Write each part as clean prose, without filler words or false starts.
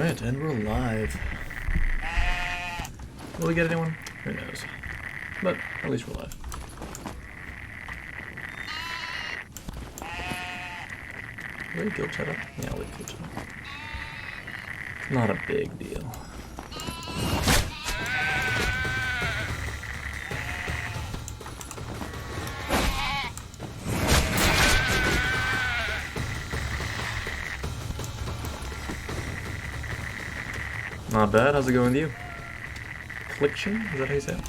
Alright, and we're live. Will we get anyone? Who knows. But at least we're live. Leave guild chat up? Yeah, I'll leave guild chat up. It's not a big deal. Not bad. How's it going with you? Cliction? Is that how you say it?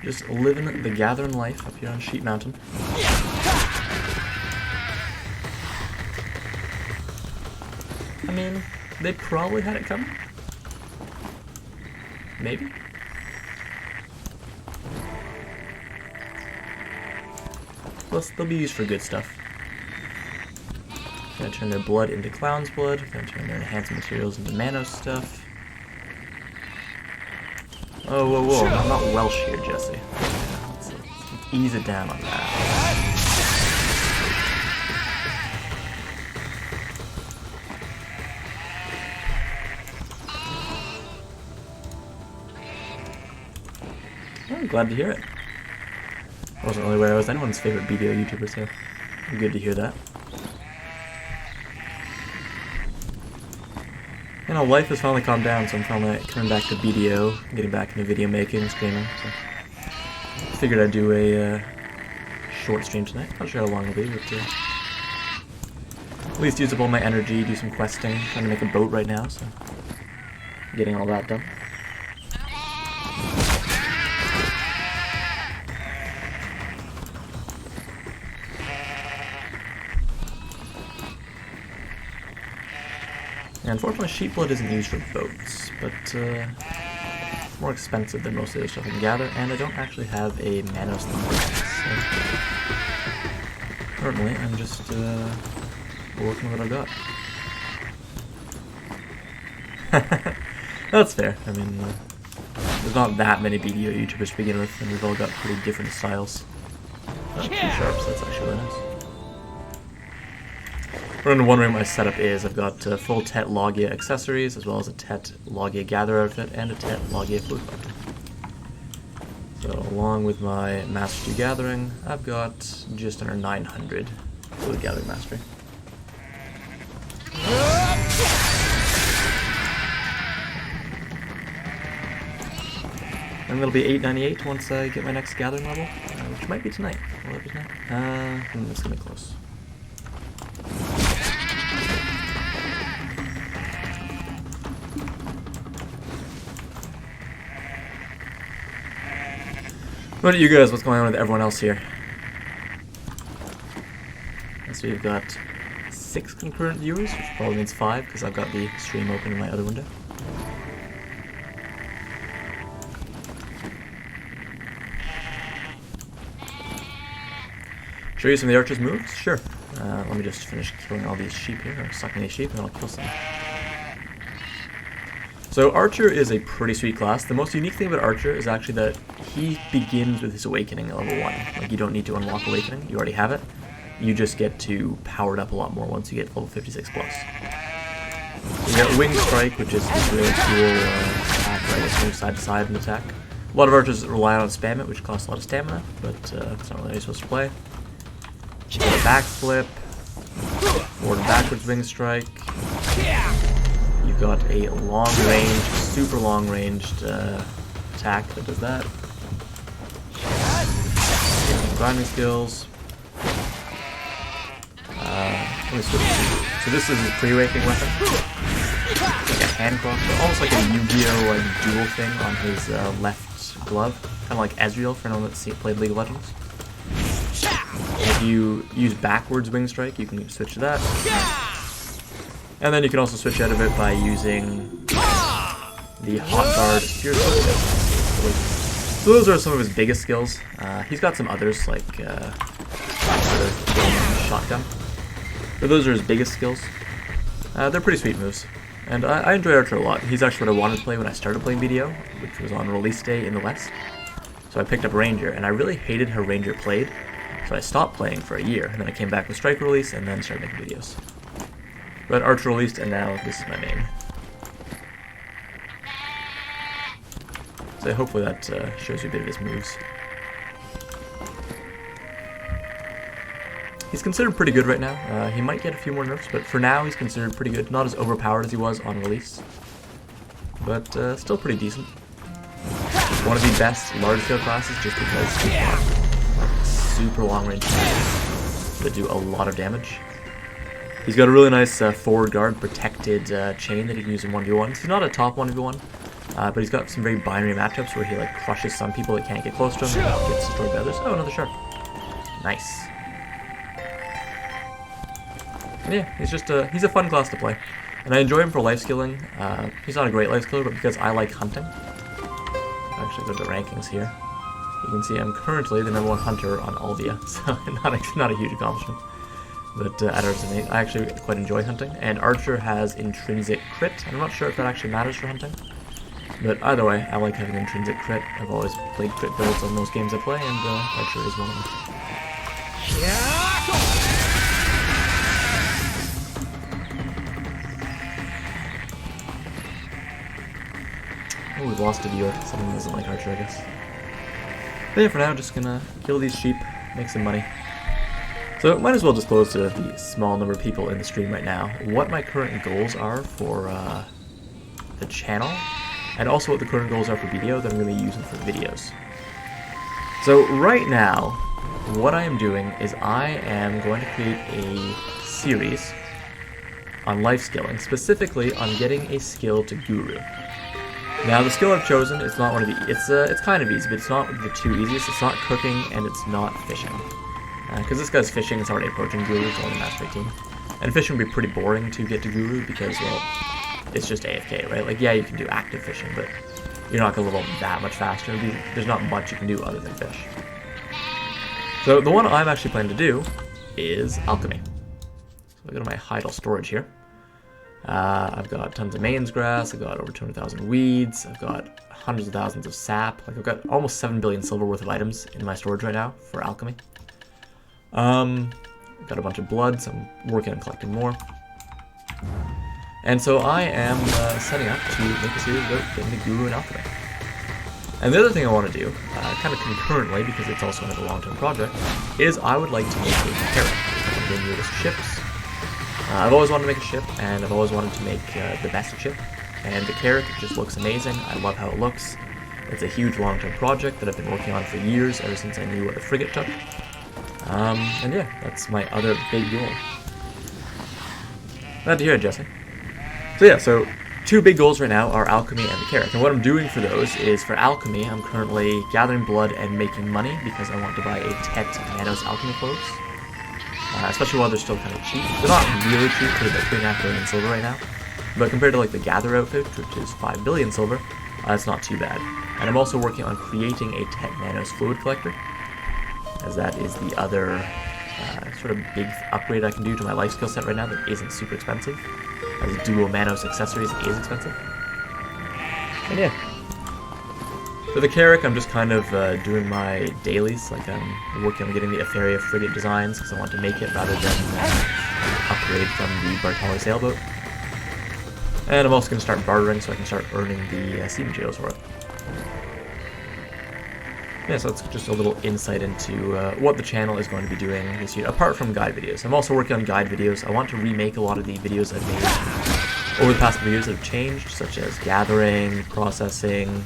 Just living the gathering life up here on Sheep Mountain. I mean, they probably had it coming. Maybe? Plus, they'll be used for good stuff. Gonna turn their blood into clown's blood. Gonna turn their enhanced materials into Manos stuff. Oh, whoa, whoa, I'm not Welsh here, Jesse. Yeah, let's ease it down on that. I'm glad to hear it. I wasn't really aware I was anyone's favorite BDO YouTuber, so good to hear that. You know, life has finally calmed down, so I'm finally coming back to BDO, getting back into video making and streaming, so figured I'd do a short stream tonight. Not sure how long it'll be, but at least use up all my energy, do some questing. Trying to make a boat right now, so getting all that done. Unfortunately, sheep blood isn't used for boats, but it's more expensive than most of the other stuff I can gather, and I don't actually have a Manos number. So currently, I'm just working with what I got. That's fair. I mean, there's not that many BDO YouTubers to begin with, and we've all got pretty different styles. 2 sharps, that's actually really nice. For anyone wondering what my setup is, I've got full Tet Logia accessories, as well as a Tet Logia Gather outfit, and a Tet Logia Flute outfit. So along with my Master 2 Gathering, I've got just under 900 Flute Gathering Mastery. And it'll be 898 once I get my next Gathering level, which might be tonight. Will it be tonight? It's gonna be close. What about you guys? What's going on with everyone else here? So we've got 6 concurrent viewers, which probably means 5 because I've got the stream open in my other window. Show you some of the archer's moves? Sure. Let me just finish killing all these sheep here, or sucking these sheep, and then I'll kill some. So Archer is a pretty sweet class. The most unique thing about Archer is actually that he begins with his Awakening at level 1. Like, you don't need to unlock Awakening, you already have it. You just get to power it up a lot more once you get level 56+. You got Wing Strike, which is this really cool attack where it's move side to side and attack. A lot of archers rely on spam it, which costs a lot of stamina, but it's not really how you're supposed to play. You got a backflip, forward and backwards Wing Strike. You've got a long-range, super long-ranged attack that does that. Grinding skills. Let me switch to. So this is his pre-awakening weapon. It's like a hand crossbow, almost like a Yu-Gi-Oh! Like dual thing on his left glove, kind of like Ezreal for anyone that's played League of Legends. If you use backwards Wing Strike, you can switch to that. And then you can also switch out of it by using the Hot Guard Spear Sword. So those are some of his biggest skills. He's got some others, like Shotgun. But those are his biggest skills. They're pretty sweet moves. And I enjoy Archer a lot. He's actually what I wanted to play when I started playing BDO, which was on release day in the West. So I picked up Ranger, and I really hated how Ranger played, so I stopped playing for a year, and then I came back with Strike release, and then started making videos. But Archer released, and now this is my main. So hopefully that shows you a bit of his moves. He's considered pretty good right now. He might get a few more nerfs, but for now he's considered pretty good. Not as overpowered as he was on release, but still pretty decent. One of the best large-scale classes just because he's got like, super long-range attacks that do a lot of damage. He's got a really nice forward guard protected chain that he can use in 1v1s. He's not a top 1v1, but he's got some very binary matchups where he like crushes some people that can't get close to him and gets destroyed by others. Oh, another shark. Nice. Yeah, he's a fun class to play, and I enjoy him for life skilling. He's not a great life skiller, but because I like hunting. I'll actually go to the rankings here. You can see I'm currently the #1 hunter on Alvia, so not a huge accomplishment. But I actually quite enjoy hunting, and Archer has intrinsic crit. I'm not sure if that actually matters for hunting, but either way, I like having intrinsic crit. I've always played crit builds on most games I play, and Archer is one of them. Oh, we've lost a viewer. Someone doesn't like Archer, I guess. But yeah, for now, just gonna kill these sheep, make some money. So, might as well disclose to the small number of people in the stream right now what my current goals are for the channel, and also what the current goals are for BDO that I'm going to be using for videos. So, right now, what I am doing is I am going to create a series on life skilling, specifically on getting a skill to Guru. Now, the skill I've chosen is not one of the... It's kind of easy, but it's not the two easiest. It's not cooking, and it's not fishing. Because this guy's fishing, it's already approaching Guru, it's only match 15. And fishing would be pretty boring to get to Guru, because, well, it's just AFK, right? Like, yeah, you can do active fishing, but you're not going to level up that much faster. There's not much you can do other than fish. So, the one I'm actually planning to do is alchemy. So, I go to my idle storage here. I've got tons of mains grass, I've got over 200,000 weeds, I've got hundreds of thousands of sap, like I've got almost 7 billion silver worth of items in my storage right now for alchemy. I've got a bunch of blood, so I'm working on collecting more. And so I am setting up to make a series about getting the Guru in alchemy. And the other thing I want to do, kind of concurrently, because it's also another long-term project, is I would like to make a carrot. I'm going to use ships. I've always wanted to make a ship, and I've always wanted to make the best ship. And the carrot just looks amazing. I love how it looks. It's a huge long-term project that I've been working on for years, ever since I knew what a frigate took. And yeah, that's my other big goal. Glad to hear it, Jesse. So yeah, so two big goals right now are alchemy and the carrot. And what I'm doing for those is, for alchemy, I'm currently gathering blood and making money because I want to buy a Tet Nanos alchemy clothes. Especially while they're still kind of cheap. They're not really cheap, they're about 3.5 billion silver right now. But compared to like the Gather outfit, which is 5 billion silver, it's not too bad. And I'm also working on creating a Tet Nanos fluid collector, as that is the other sort of big upgrade I can do to my life skill set right now that isn't super expensive. As dual Manos accessories is expensive. And yeah. For the Carrack, I'm just kind of doing my dailies, like I'm working on getting the Etheria frigate designs because I want to make it rather than upgrade from the Bartali sailboat. And I'm also going to start bartering so I can start earning the sea materials for it. Yeah, so that's just a little insight into what the channel is going to be doing this year, apart from guide videos. I'm also working on guide videos. I want to remake a lot of the videos I've made over the past couple years that have changed, such as gathering, processing,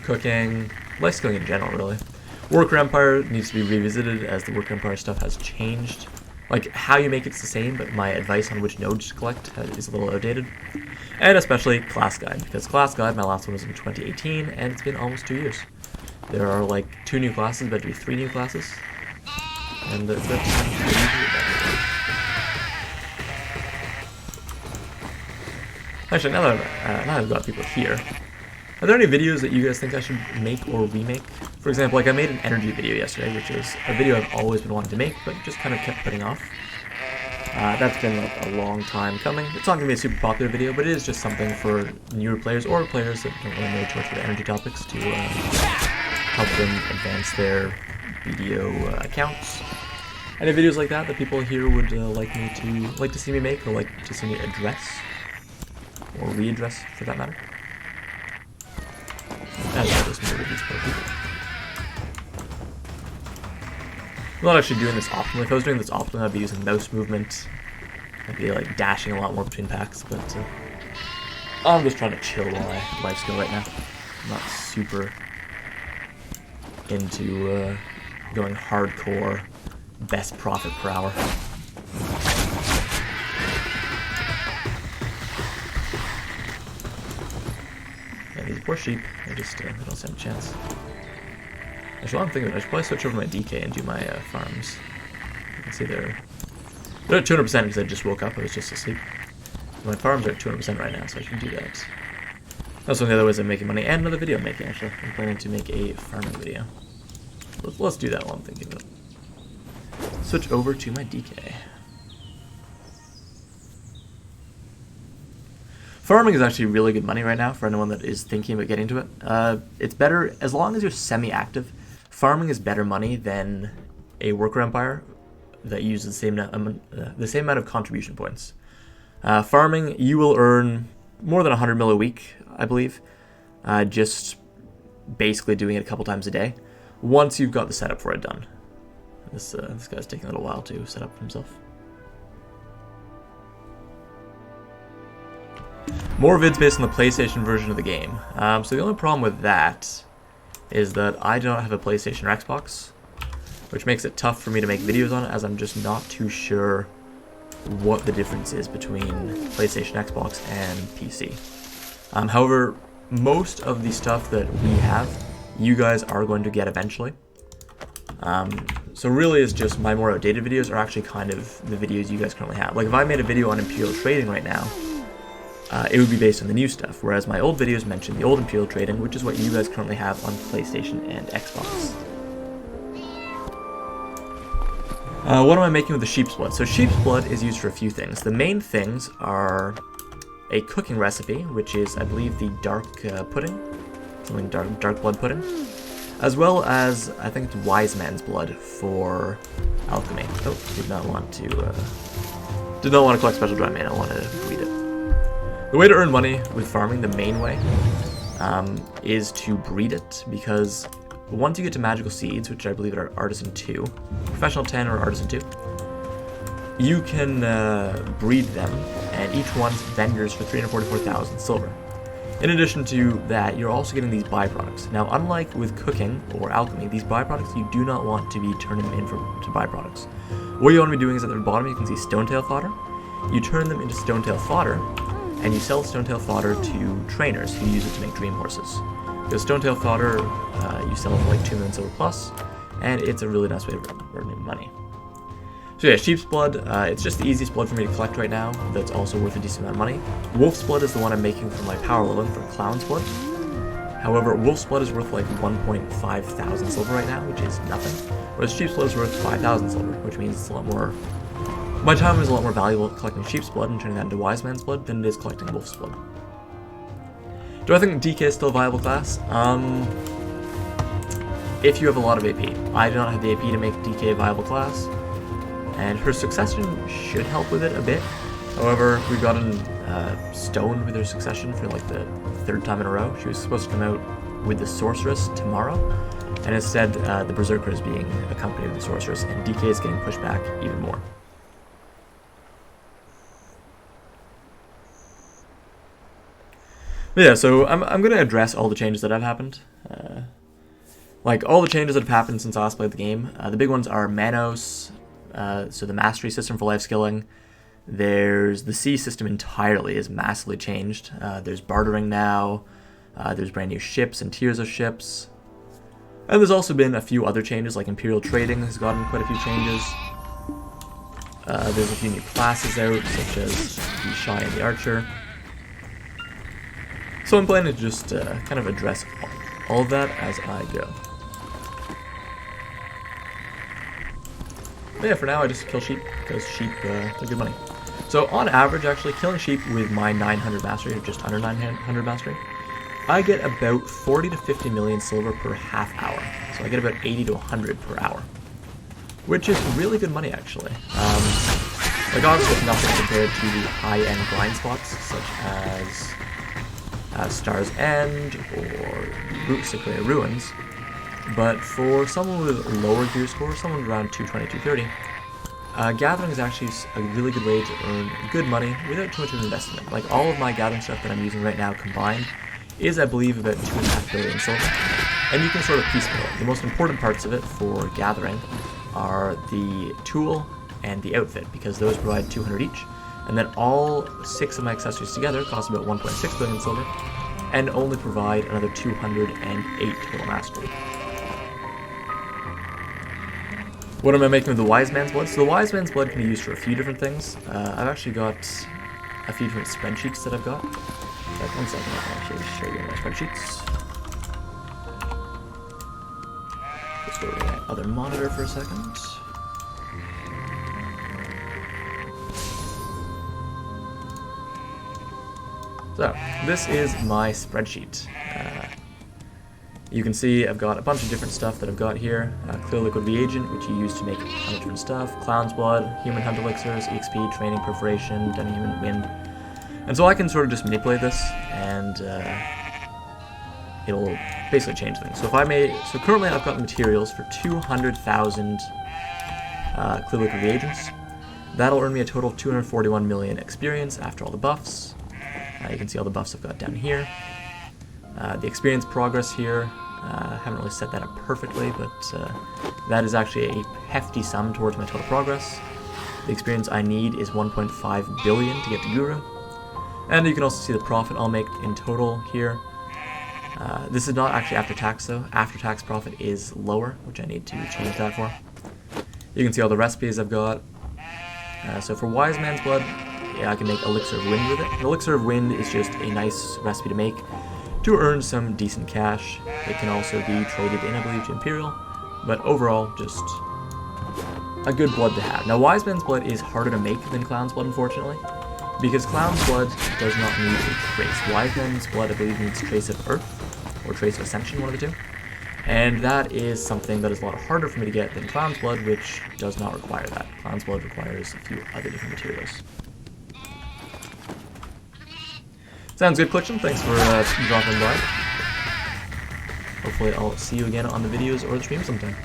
cooking, life skilling in general, really. Worker Empire needs to be revisited as the Worker Empire stuff has changed. Like, how you make it's the same, but my advice on which nodes to collect is a little outdated. And especially Class Guide, because Class Guide, my last one was in 2018, and it's been almost 2 years. There are like 2 new classes, about to be 3 new classes. And it's about to Actually, now that I've got people here, are there any videos that you guys think I should make or remake? For example, like I made an energy video yesterday, which is a video I've always been wanting to make, but just kind of kept putting off. That's been like a long time coming. It's not going to be a super popular video, but it is just something for newer players or players that don't really know too much about energy topics to help them advance their BDO accounts. Any videos like that people here would like to see me make, or like to see me address or readdress for that matter. That's just more reviews for people. I'm not actually doing this optimally. If I was doing this optimally, I'd be using mouse movement. I'd be like dashing a lot more between packs, but I'm just trying to chill while I life skill right now. I'm not super into going hardcore best profit per hour. Yeah, these poor sheep, they just they don't stand a chance. Actually, while I'm thinking of it, I should probably switch over my DK and do my farms. You can see they're at 200% because I just woke up. I was just asleep. My farms are at 200% right now, so I should do that. That's one of the other ways I'm making money, and another video I'm making, actually. I'm planning to make a farming video. Let's do that while I'm thinking of it. Switch over to my DK. Farming is actually really good money right now for anyone that is thinking about getting into it. It's better, as long as you're semi-active, farming is better money than a worker empire that uses the same amount of contribution points. Farming, you will earn more than 100 mil a week, I believe, just basically doing it a couple times a day, once you've got the setup for it done. This guy's taking a little while to set up for himself. More vids based on the PlayStation version of the game. So the only problem with that is that I do not have a PlayStation or Xbox, which makes it tough for me to make videos on it, as I'm just not too sure what the difference is between PlayStation, Xbox, and PC. However, most of the stuff that we have, you guys are going to get eventually. So really it's just my more outdated videos are actually kind of the videos you guys currently have. Like if I made a video on Imperial Trading right now, it would be based on the new stuff, whereas my old videos mention the old Imperial Trading, which is what you guys currently have on PlayStation and Xbox. What am I making with the sheep's blood? So sheep's blood is used for a few things. The main things are a cooking recipe, which is, I believe, the dark pudding, something dark blood pudding, as well as, I think it's wise man's blood for alchemy. Oh, did not want to collect special dry mana, I wanted to breed it. The way to earn money with farming, the main way, is to breed it, because once you get to magical seeds, which I believe are Artisan 2, Professional 10 or Artisan 2, you can breed them, and each one's vendors for 344,000 silver. In addition to that, you're also getting these byproducts. Now, unlike with cooking or alchemy, these byproducts you do not want to be turning them in to byproducts. What you want to be doing is at the bottom you can see Stonetail fodder. You turn them into Stonetail fodder, and you sell Stonetail fodder to trainers who use it to make dream horses. Because Stonetail fodder, you sell it for like 2 million silver plus, and it's a really nice way of earning money. So yeah, sheep's blood, it's just the easiest blood for me to collect right now, that's also worth a decent amount of money. Wolf's blood is the one I'm making for my power leveling for clown's blood. However, wolf's blood is worth like 1.5 thousand silver right now, which is nothing. Whereas sheep's blood is worth 5,000 silver, which means it's a lot more... My time is a lot more valuable collecting sheep's blood and turning that into wise man's blood than it is collecting wolf's blood. Do I think DK is still a viable class? If you have a lot of AP. I do not have the AP to make DK a viable class, and her succession should help with it a bit. However, we've gotten stoned with her succession for like the 3rd time in a row. She was supposed to come out with the sorceress tomorrow, and instead the berserker is being accompanied with the sorceress, and DK is getting pushed back even more. But yeah, so I'm going to address all the changes that have happened. Like, all the changes that have happened since I last played the game. The big ones are Manos, so the mastery system for life skilling. There's the sea system entirely is massively changed. There's bartering now. There's brand new ships and tiers of ships. And there's also been a few other changes, like Imperial Trading has gotten quite a few changes. There's a few new classes out, such as the Shy and the Archer. So I'm planning to just kind of address all of that as I go. But yeah, for now I just kill sheep, because sheep, they're good money. So on average, actually, killing sheep with my 900 mastery, or just under 900 mastery, I get about 40 to 50 million silver per half hour. So I get about 80 to 100 per hour, which is really good money, actually. Like, obviously it's nothing compared to the high-end grind spots, such as Star's End or Sequoia Ruins. But for someone with lower gear score, someone around 220, 230, gathering is actually a really good way to earn good money without too much of an investment. Like, all of my gathering stuff that I'm using right now combined is, I believe, about 2.5 billion silver. And you can sort of piecemeal it. The most important parts of it for gathering are the tool and the outfit, because those provide 200 each. And then all 6 of my accessories together cost about 1.6 billion silver and only provide another 208 total mastery. What am I making with the Wise Man's Blood? So the Wise Man's Blood can be used for a few different things. I've actually got a few different spreadsheets that I've got. Like, 1 second, I can actually show you my spreadsheets. Let's go to my other monitor for a second. So, this is my spreadsheet. You can see I've got a bunch of different stuff that I've got here. Clear Liquid Reagent, which you use to make a ton of different stuff. Clown's Blood, Human Hunt Elixirs, EXP, Training Perforation, Demi-Human Wind. And so I can sort of just manipulate this, and it'll basically change things. So if I made, so currently I've got the materials for 200,000 Clear Liquid Reagents. That'll earn me a total of 241 million experience after all the buffs. You can see all the buffs I've got down here. The experience progress here, haven't really set that up perfectly, but that is actually a hefty sum towards my total progress. The experience I need is 1.5 billion to get to Guru. And you can also see the profit I'll make in total here. This is not actually after tax though. After tax profit is lower, which I need to change that for. You can see all the recipes I've got. So for Wise Man's Blood, yeah, I can make Elixir of Wind with it. An Elixir of Wind is just a nice recipe to make to earn some decent cash. It can also be traded in, I believe, to Imperial, but overall, just a good blood to have. Now, Wise Man's Blood is harder to make than Clown's Blood, unfortunately, because Clown's Blood does not need a trace. Wise Man's Blood, I believe, needs Trace of Earth, or Trace of Ascension, one of the two, and that is something that is a lot harder for me to get than Clown's Blood, which does not require that. Clown's Blood requires a few other different materials. Sounds good, Cliction. Thanks for dropping by. Hopefully I'll see you again on the videos or the stream sometime.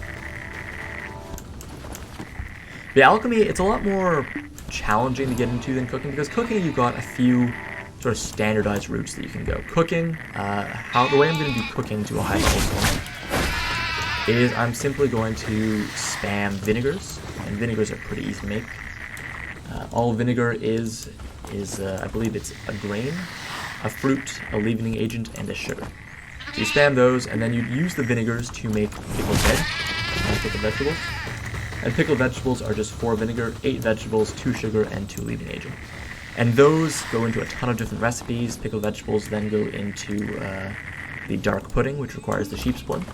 The alchemy, it's a lot more challenging to get into than cooking, because cooking, you've got a few sort of standardized routes that you can go. Cooking, the way I'm going to do cooking to a high level is I'm simply going to spam vinegars, and vinegars are pretty easy to make. All vinegar is I believe it's a grain, a fruit, a leavening agent, and a sugar. So you spam those, and then you use the vinegars to make pickled veg, and pickled vegetables. And pickled vegetables are just 4 vinegar, 8 vegetables, 2 sugar, and 2 leavening agent. And those go into a ton of different recipes. Pickled vegetables then go into the dark pudding, which requires the sheep's blood,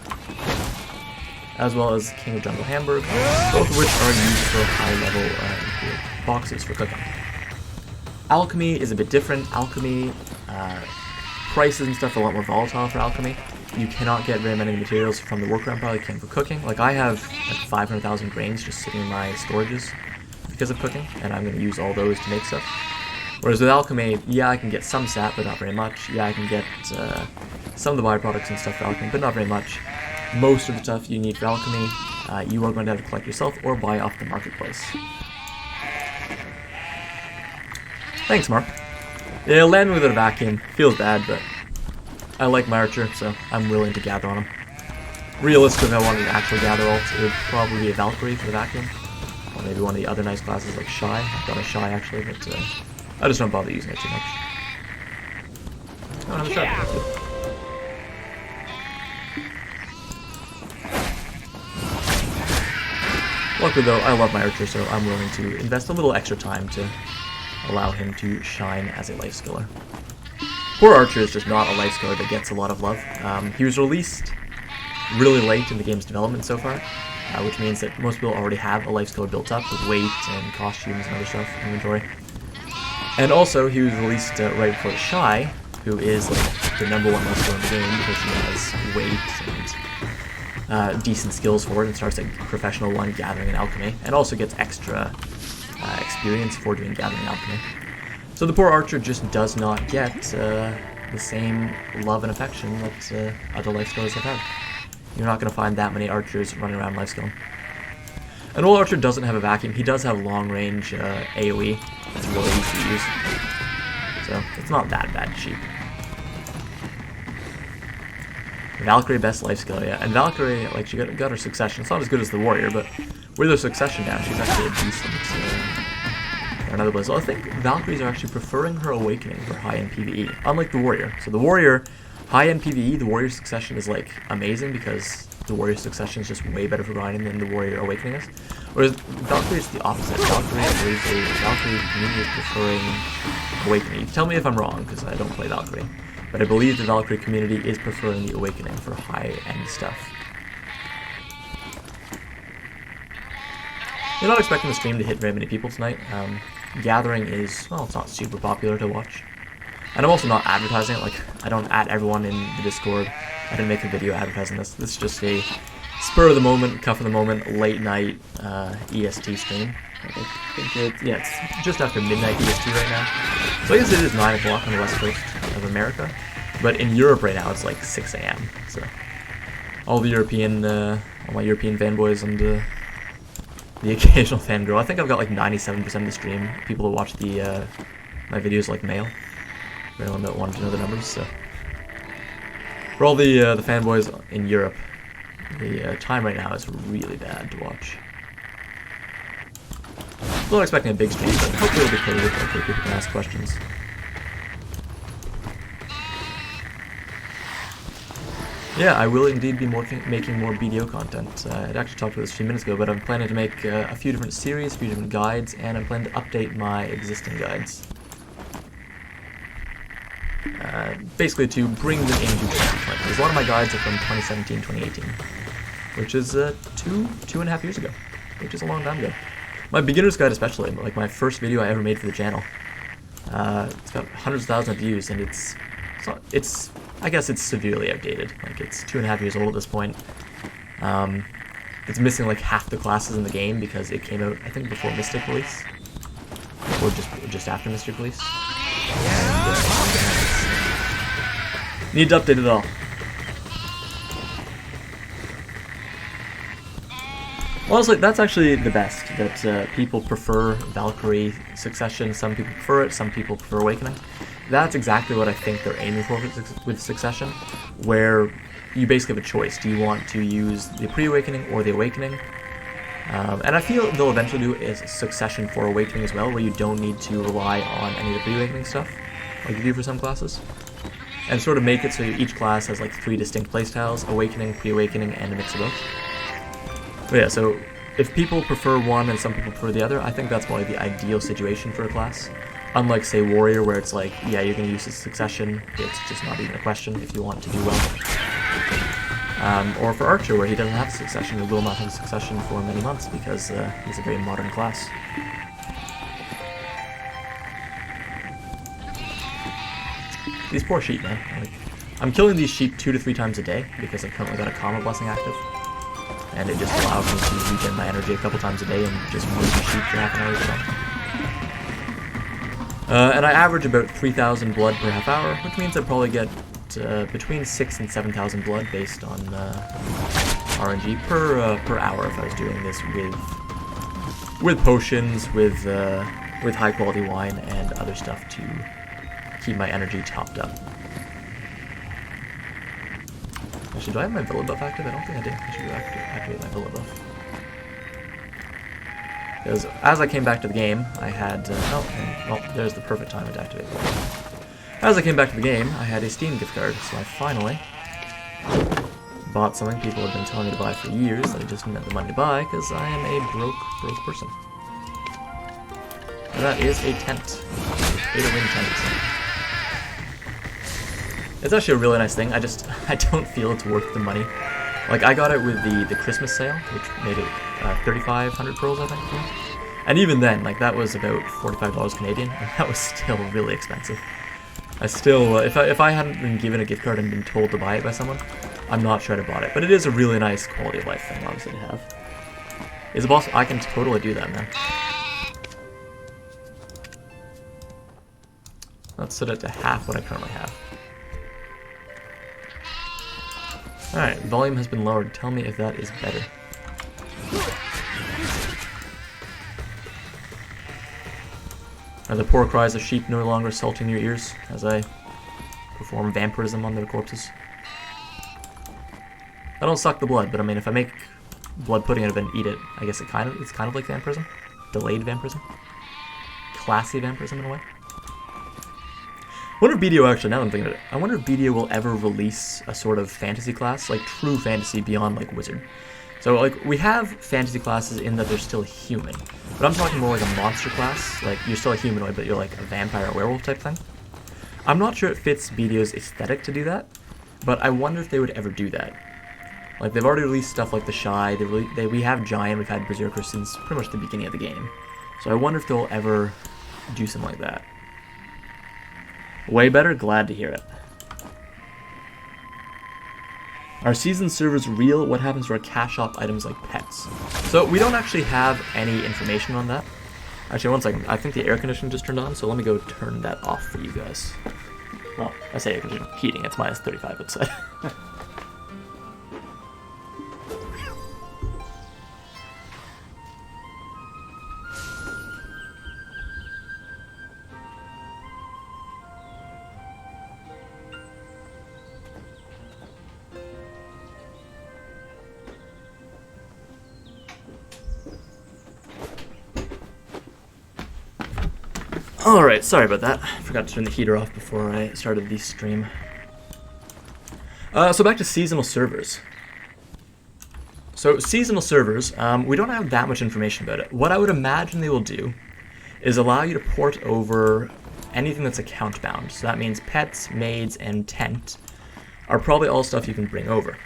as well as King of Jungle Hamburg, both of which are used for high-level boxes for cooking. Alchemy is a bit different. Alchemy, prices and stuff are a lot more volatile for alchemy. You cannot get very many materials from the workground pile you can for cooking. Like, I have like 500,000 grains just sitting in my storages because of cooking, and I'm going to use all those to make stuff. Whereas with alchemy, yeah, I can get some sap, but not very much. Yeah, I can get some of the byproducts and stuff for alchemy, but not very much. Most of the stuff you need for alchemy, you are going to have to collect yourself or buy off the marketplace. Thanks, Mark. Yeah, landing with a vacuum feels bad, but I like my archer, so I'm willing to gather on him. Realistically, if I wanted to actually gather ults, it would probably be a Valkyrie for the vacuum. Or maybe one of the other nice classes like Shy. I've got a Shy actually, but I just don't bother using it too much. Oh, another shot. Luckily though, I love my archer, so I'm willing to invest a little extra time to allow him to shine as a life skiller. Poor Archer is just not a life skiller that gets a lot of love. He was released really late in the game's development so far, which means that most people already have a life score built up with weight and costumes and other stuff in inventory. And also, he was released right before the Shy, who is like the #1 life score in the game because she has weight and decent skills for it and starts like Professional 1 Gathering and Alchemy, and also gets extra experience for doing Gathering and Alchemy. So the poor archer just does not get the same love and affection that other life scores have had. You're not going to find that many archers running around life skill. An old archer doesn't have a vacuum. He does have long range AoE. That's really easy to use. So it's not that bad cheap. Valkyrie best life skill, yeah. And Valkyrie, like, she got her succession. It's not as good as the warrior, but with her succession now, she's actually a decent another place. So I think Valkyries are actually preferring her awakening for high-end PvE, unlike the warrior. So the warrior, high-end PvE, the warrior succession is like amazing because the warrior succession is just way better for grinding than the warrior awakening is. Whereas Valkyrie is the opposite. Valkyrie community is preferring awakening. You can tell me if I'm wrong because I don't play Valkyrie, but I believe the Valkyrie community is preferring the awakening for high-end stuff. You're not expecting the stream to hit very many people tonight. Gathering is, well, it's not super popular to watch. And I'm also not advertising it, like, I don't add everyone in the Discord. I didn't make a video advertising this. This is just a spur of the moment, cuff of the moment, late night EST stream. I think yeah, it's just after midnight EST right now. So I guess it is 9 o'clock on the west coast of America. But in Europe right now, it's like 6 a.m. So all the European, all my European fanboys and the occasional fangirl. I think I've got like 97% of the stream people that watch the my videos like male. For anyone that wanted to know the numbers, so for all the fanboys in Europe, the time right now is really bad to watch. Still not expecting a big stream, but hopefully it'll be clear. Hopefully people can ask questions. Yeah, I will indeed be making more BDO content. I'd actually talked about this a few minutes ago, but I'm planning to make a few different series, a few different guides, and I'm planning to update my existing guides. Basically to bring them into current. Because a lot of my guides are from 2017, 2018, which is 2.5 years ago, which is a long time ago. My beginner's guide especially, like my first video I ever made for the channel. It's got hundreds of thousands of views, and it's I guess it's severely outdated. Like, it's 2.5 years old at this point. It's missing like half the classes in the game because it came out, I think, before Mystic release, or just after Mystic release. Need to update it all. Honestly, that's actually the best, that people prefer Valkyrie Succession. Some people prefer it, some people prefer Awakening. That's exactly what I think they're aiming for with Succession, where you basically have a choice. Do you want to use the Pre-Awakening or the Awakening? And I feel they'll eventually do a Succession for Awakening as well, where you don't need to rely on any of the Pre-Awakening stuff, like you do for some classes. And sort of make it so each class has like 3 distinct playstyles: Awakening, Pre-Awakening, and a mix of both. But yeah, so if people prefer one and some people prefer the other, I think that's probably the ideal situation for a class. Unlike, say, Warrior, where it's like, yeah, you're going to use the Succession, it's just not even a question if you want to do well. Or for Archer, where he doesn't have a Succession, he will not have a Succession for many months because he's a very modern class. These poor sheep, man. Like, I'm killing these sheep 2 to 3 times a day because I've currently got a Karma Blessing active. And it just allows me to regen my energy a couple times a day and just move the sheep for half an hour or so. And I average about 3,000 blood per half hour, which means I probably get between 6,000 and 7,000 blood based on RNG per hour if I was doing this with potions, with high quality wine and other stuff to keep my energy topped up. Actually, do I have my Villa buff active? I don't think I did. I should activate my Villa buff. Because as I came back to the game, I had... well, there's the perfect time to activate Villa buff. As I came back to the game, I had a Steam gift card, so I finally bought something people have been telling me to buy for years that I just didn't have the money to buy, because I am a broke person. And that is a tent. A win tent. It's actually a really nice thing. I don't feel it's worth the money Like, I got it with the Christmas sale, which made it 3,500 pearls, I think. Yeah. And even then, like, that was about $45 Canadian, and that was still really expensive. I still, if I hadn't been given a gift card and been told to buy it by someone, I'm not sure I'd have bought it. But it is a really nice quality of life thing, obviously, to have. Is it possible? I can totally do that, man. Let's set it to half what I currently have. Alright, volume has been lowered. Tell me if that is better. Are the poor cries of sheep no longer salting your ears as I perform vampirism on their corpses? I don't suck the blood, but I mean, if I make blood pudding out of it and eat it, I guess it's kind of like vampirism. Delayed vampirism. Classy vampirism in a way. I wonder if BDO, actually, now that I'm thinking about it, I wonder if BDO will ever release a sort of fantasy class, like true fantasy beyond like wizard. So like, we have fantasy classes in that they're still human, but I'm talking more like a monster class, like you're still a humanoid but you're like a vampire or werewolf type thing. I'm not sure it fits BDO's aesthetic to do that, but I wonder if they would ever do that. Like, they've already released stuff like the Shy, we have Giant, we've had Berserker since pretty much the beginning of the game. So I wonder if they'll ever do something like that. Way better? Glad to hear it. Are season servers real? What happens to our cash shop items like pets? So we don't actually have any information on that. Actually, one second. I think the air conditioning just turned on, so let me go turn that off for you guys. Well, I say air conditioning. Heating. It's minus 35 outside. Alright, sorry about that. I forgot to turn the heater off before I started the stream. So back to seasonal servers. So seasonal servers, we don't have that much information about it. What I would imagine they will do is allow you to port over anything that's account bound. So that means pets, maids, and tent are probably all stuff you can bring over.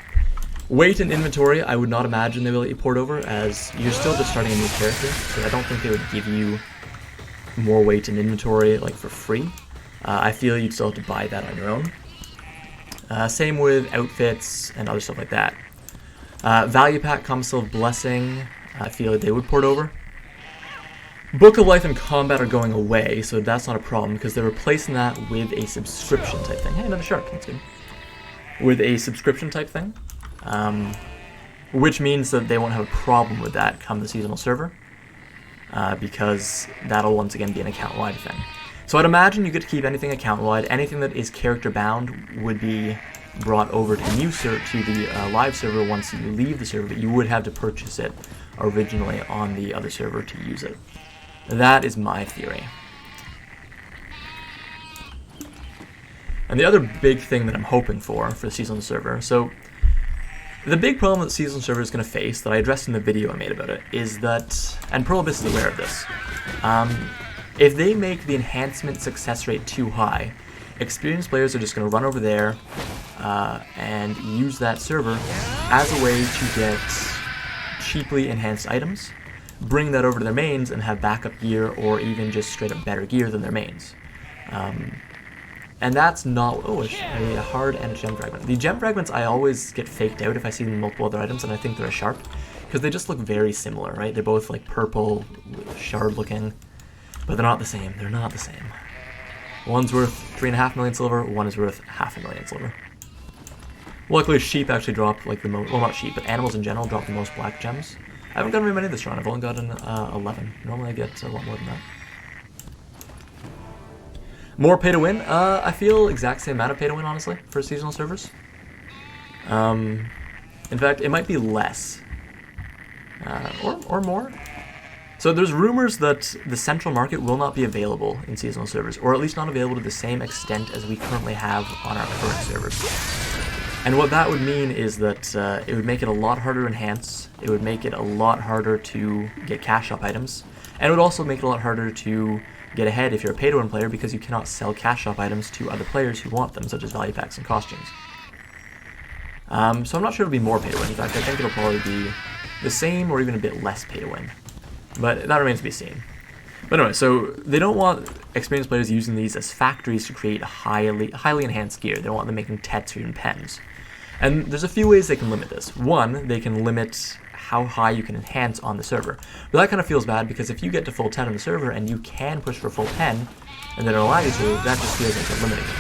Weight and inventory, I would not imagine they will let you port over, as you're still just starting a new character, so I don't think they would give you more weight and inventory like for free. I feel you'd still have to buy that on your own. Same with outfits and other stuff like that. Value pack, Commonwealth of Blessing, I feel like they would port over. Book of Life and Combat are going away, so that's not a problem because they're replacing that with a subscription type thing. Hey, another shark, that's good. With a subscription type thing, which means that they won't have a problem with that come the seasonal server. Because that'll once again be an account-wide thing. So I'd imagine you get to keep anything account-wide. Anything that is character-bound would be brought over to the live server once you leave the server, but you would have to purchase it originally on the other server to use it. That is my theory. And the other big thing that I'm hoping for the seasonal server, so the big problem that seasonal server is going to face, that I addressed in the video I made about it, is that, and Prohibus is aware of this, if they make the enhancement success rate too high, experienced players are just going to run over there and use that server as a way to get cheaply enhanced items, bring that over to their mains and have backup gear or even just straight up better gear than their mains. And that's not... Oh, a hard and a gem fragment. The gem fragments I always get faked out if I see them in multiple other items, and I think they're a sharp, because they just look very similar, right? They're both like purple, shard looking, but they're not the same. They're not the same. One's worth 3.5 million silver, one is worth 500,000 silver. Luckily, sheep actually drop like the most... Well, not sheep, but animals in general drop the most black gems. I haven't gotten very many this round. I've only gotten 11. Normally I get a lot more than that. More pay to win? I feel exact same amount of pay to win, honestly, for seasonal servers. In fact, it might be less. Or more. So there's rumors that the central market will not be available in seasonal servers, or at least not available to the same extent as we currently have on our current servers. And what that would mean is that it would make it a lot harder to enhance, it would make it a lot harder to get cash shop items, and it would also make it a lot harder to get ahead if you're a pay-to-win player because you cannot sell cash shop items to other players who want them, such as value packs and costumes. So I'm not sure it'll be more pay to win. In fact, I think it'll probably be the same or even a bit less pay to win. But that remains to be seen. But anyway, so they don't want experienced players using these as factories to create highly enhanced gear. They don't want them making tets or even pens. And there's a few ways they can limit this. One, they can limit how high you can enhance on the server. But that kind of feels bad because if you get to full 10 on the server and you can push for full 10, and they don't allow you to, that just feels like they're limiting you.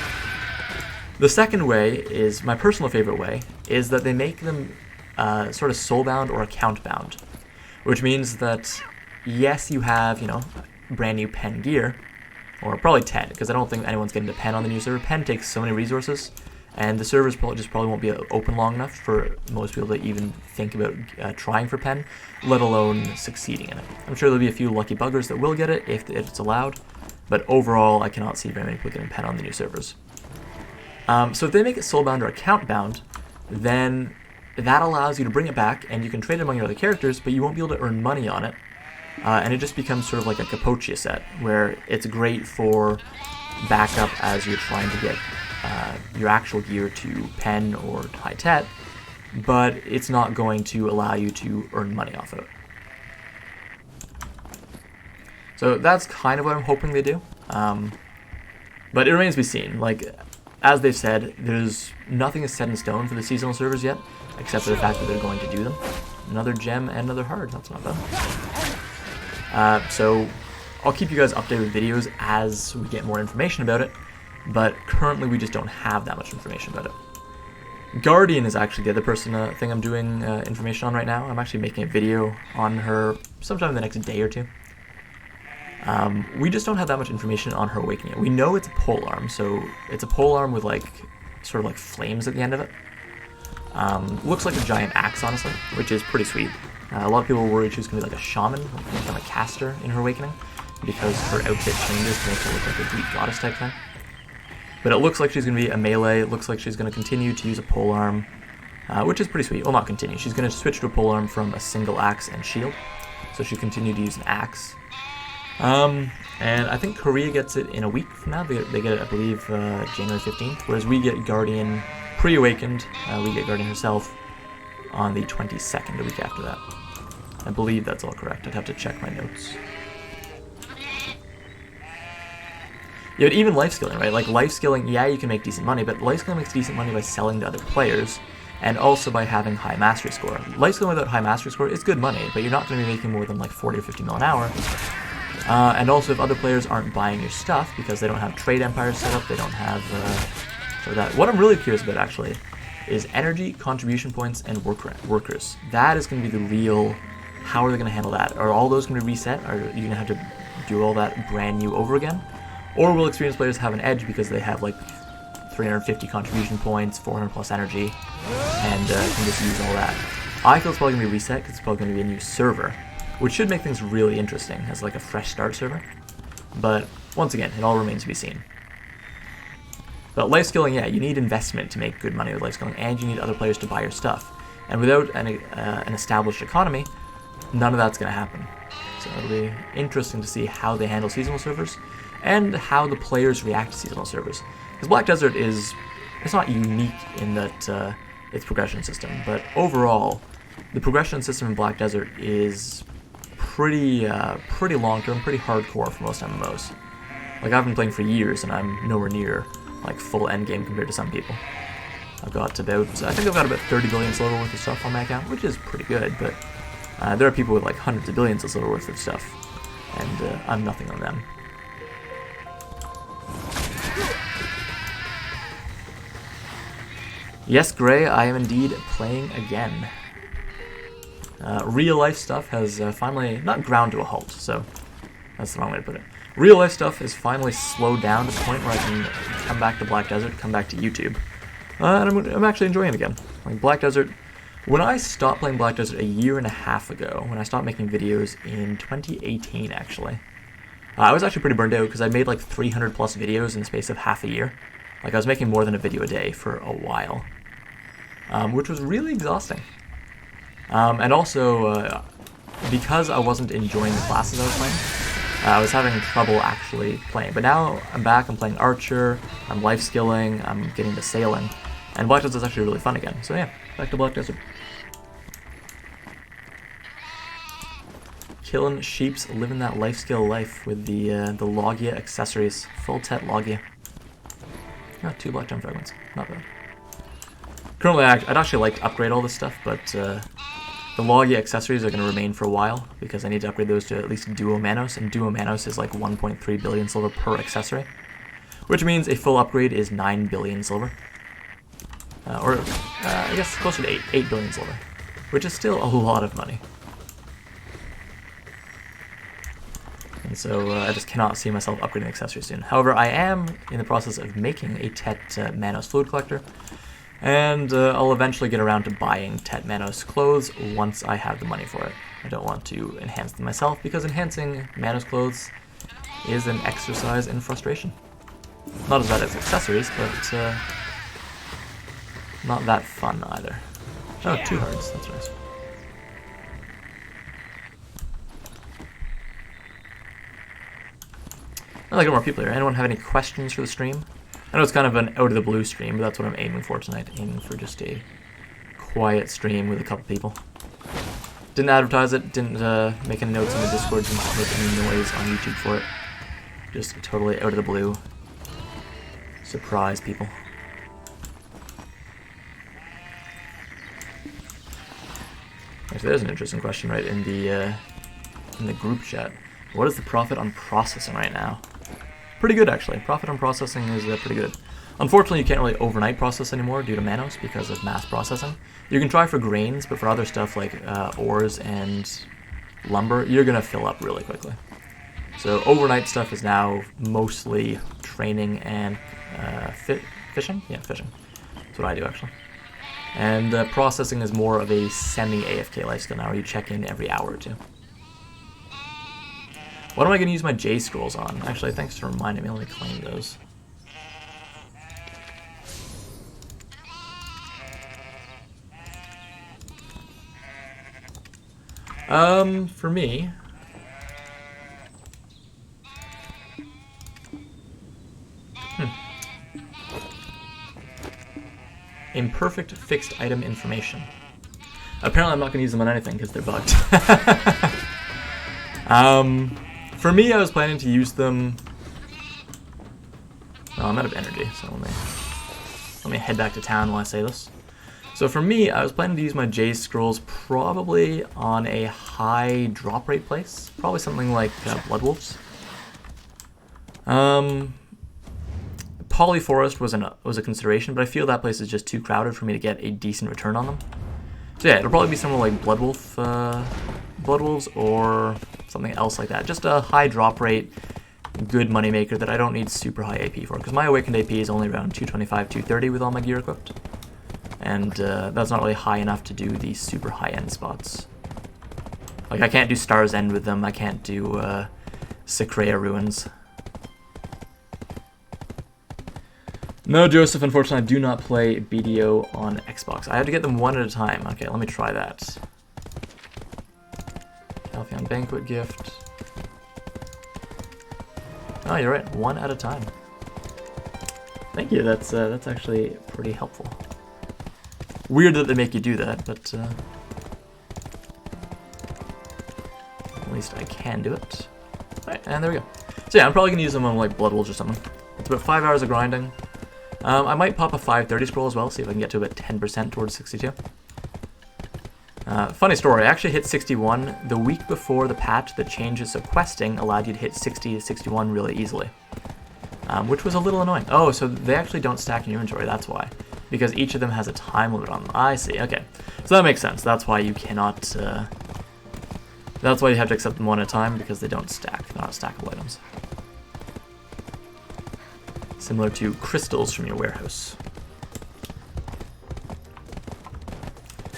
The second way is, my personal favorite way, is that they make them sort of soul-bound or account-bound. Which means that, yes, you have, brand new pen gear, or probably 10, because I don't think anyone's getting to pen on the new server. Pen takes so many resources, and the servers probably won't be open long enough for most people to even think about trying for pen, let alone succeeding in it. I'm sure there'll be a few lucky buggers that will get it if it's allowed, but overall I cannot see very many people getting pen on the new servers. So if they make it soulbound or account-bound, then that allows you to bring it back, and you can trade it among your other characters, but you won't be able to earn money on it. And it just becomes sort of like a Capochia set, where it's great for backup as you're trying to get your actual gear to pen or high tet, but it's not going to allow you to earn money off of it. So that's kind of what I'm hoping they do. But it remains to be seen. Like, as they've said, nothing is set in stone for the seasonal servers yet, except for the fact that they're going to do them. Another gem and another heart, that's not bad. So I'll keep you guys updated with videos as we get more information about it, but currently we just don't have that much information about it. Guardian is actually the other thing I'm doing information on right now. I'm actually making a video on her sometime in the next day or two. We just don't have that much information on her awakening. We know it's a pole arm, so it's a pole arm with sort of like flames at the end of it. Looks like a giant axe, honestly, which is pretty sweet. A lot of people were worried she was going to be like a shaman, like a caster in her awakening, because her outfit changes to make her look like a Greek goddess type thing. But it looks like she's going to be a melee. It looks like she's going to continue to use a pole arm, which is pretty sweet. Well, not continue. She's going to switch to a pole arm from a single axe and shield, so she'll continue to use an axe. And I think Korea gets it in a week from now. They get it, I believe, January 15th, whereas we get Guardian pre-awakened. We get Guardian herself on the 22nd, a week after that. I believe that's all correct. I'd have to check my notes. Yeah, but even life skilling, right? Like, life skilling, yeah, you can make decent money, but life skilling makes decent money by selling to other players, and also by having high mastery score. Life skilling without high mastery score is good money, but you're not going to be making more than like 40 or 50 mil an hour. And also, if other players aren't buying your stuff because they don't have trade empires set up, they don't have that. What I'm really curious about, actually, is energy, contribution points, and workers. That is going to be the real. How are they going to handle that? Are all those going to reset? Are you going to have to do all that brand new over again? Or will experienced players have an edge because they have like 350 contribution points, 400 plus energy, and can just use all that? I feel it's probably going to be reset because it's probably going to be a new server, which should make things really interesting as like a fresh start server. But once again, it all remains to be seen. But life skilling, yeah, you need investment to make good money with life skilling, and you need other players to buy your stuff. And without an established economy, none of that's going to happen. So it'll be interesting to see how they handle seasonal servers, and how the players react to seasonal servers. Because Black Desert it's not unique in that its progression system, but overall, the progression system in Black Desert is pretty long-term, pretty hardcore for most MMOs. Like, I've been playing for years, and I'm nowhere near like full endgame compared to some people. I think I've got about 30 billion silver worth of stuff on my account, which is pretty good, but there are people with like hundreds of billions of silver worth of stuff, and I'm nothing on them. Yes, Gray, I am indeed playing again. Real life stuff has finally not ground to a halt, so that's the wrong way to put it. Real life stuff is finally slowed down to the point where I can come back to Black Desert, come back to YouTube. And I'm actually enjoying it again. Like, Black Desert, when I stopped playing Black Desert a year and a half ago, when I stopped making videos in 2018 actually, I was actually pretty burned out because I made like 300 plus videos in the space of half a year. Like, I was making more than a video a day for a while, which was really exhausting. And also, because I wasn't enjoying the classes I was playing, I was having trouble actually playing. But now I'm back, I'm playing Archer, I'm life skilling, I'm getting to sailing, And Black Desert is actually really fun again. So yeah, back to Black Desert. Killing sheeps, living that life skill life with the Logia accessories. Full Tet Logia. Oh, 2 black gem fragments. Not bad. Currently, I'd actually like to upgrade all this stuff, but the Logia accessories are going to remain for a while because I need to upgrade those to at least Duo Manos, and Duo Manos is like 1.3 billion silver per accessory, which means a full upgrade is 9 billion silver. I guess closer to 8 billion silver, which is still a lot of money. And so I just cannot see myself upgrading accessories soon. However, I am in the process of making a Tet Manos Fluid Collector, and I'll eventually get around to buying Tet Manos clothes once I have the money for it. I don't want to enhance them myself, because enhancing Manos clothes is an exercise in frustration. Not as bad as accessories, but not that fun either. Oh, 2 hearts, that's nice. I'd like more people here. Anyone have any questions for the stream? I know it's kind of an out-of-the-blue stream, but that's what I'm aiming for tonight. Aiming for just a quiet stream with a couple people. Didn't advertise it, didn't make any notes in the Discord, didn't make any noise on YouTube for it. Just totally out of the blue. Surprise people. Actually, there's an interesting question right in the group chat. What is the profit on processing right now? Pretty good, actually. Profit on processing is pretty good. Unfortunately, you can't really overnight process anymore due to Manos because of mass processing. You can try for grains, but for other stuff like ores and lumber, you're going to fill up really quickly. So overnight stuff is now mostly training and fishing? Yeah, fishing. That's what I do, actually. And processing is more of a semi-AFK lifestyle now, where you check in every hour or two. What am I going to use my J scrolls on? Actually, thanks for reminding me. Let me claim those. For me... Imperfect fixed item information. Apparently I'm not going to use them on anything because they're bugged. For me, I was planning to use them... Well, I'm out of energy, so let me head back to town while I say this. So for me, I was planning to use my J scrolls probably on a high drop rate place. Probably something like Blood Wolves. Polyforest was a consideration, but I feel that place is just too crowded for me to get a decent return on them. So yeah, it'll probably be somewhere like Blood Wolves or something else like that. Just a high drop rate, good moneymaker that I don't need super high AP for, because my Awakened AP is only around 225, 230 with all my gear equipped. And that's not really high enough to do the super high-end spots. Like, I can't do Star's End with them, I can't do Secrea Ruins. No, Joseph, unfortunately, I do not play BDO on Xbox. I have to get them one at a time. Okay, let me try that. Alpheon Banquet gift. Oh, you're right, one at a time. Thank you, that's actually pretty helpful. Weird that they make you do that, but at least I can do it. Alright, and there we go. So yeah, I'm probably going to use them on like Blood Wolves or something. It's about 5 hours of grinding. I might pop a 530 scroll as well, see if I can get to about 10% towards 62. Funny story, I actually hit 61 the week before the patch that changes, so questing allowed you to hit 60 to 61 really easily. Which was a little annoying. Oh, so they actually don't stack in your inventory, that's why. Because each of them has a time limit on them. I see, okay. So that makes sense, that's why you cannot... that's why you have to accept them one at a time, because they don't stack. They're not stackable items. Similar to crystals from your warehouse.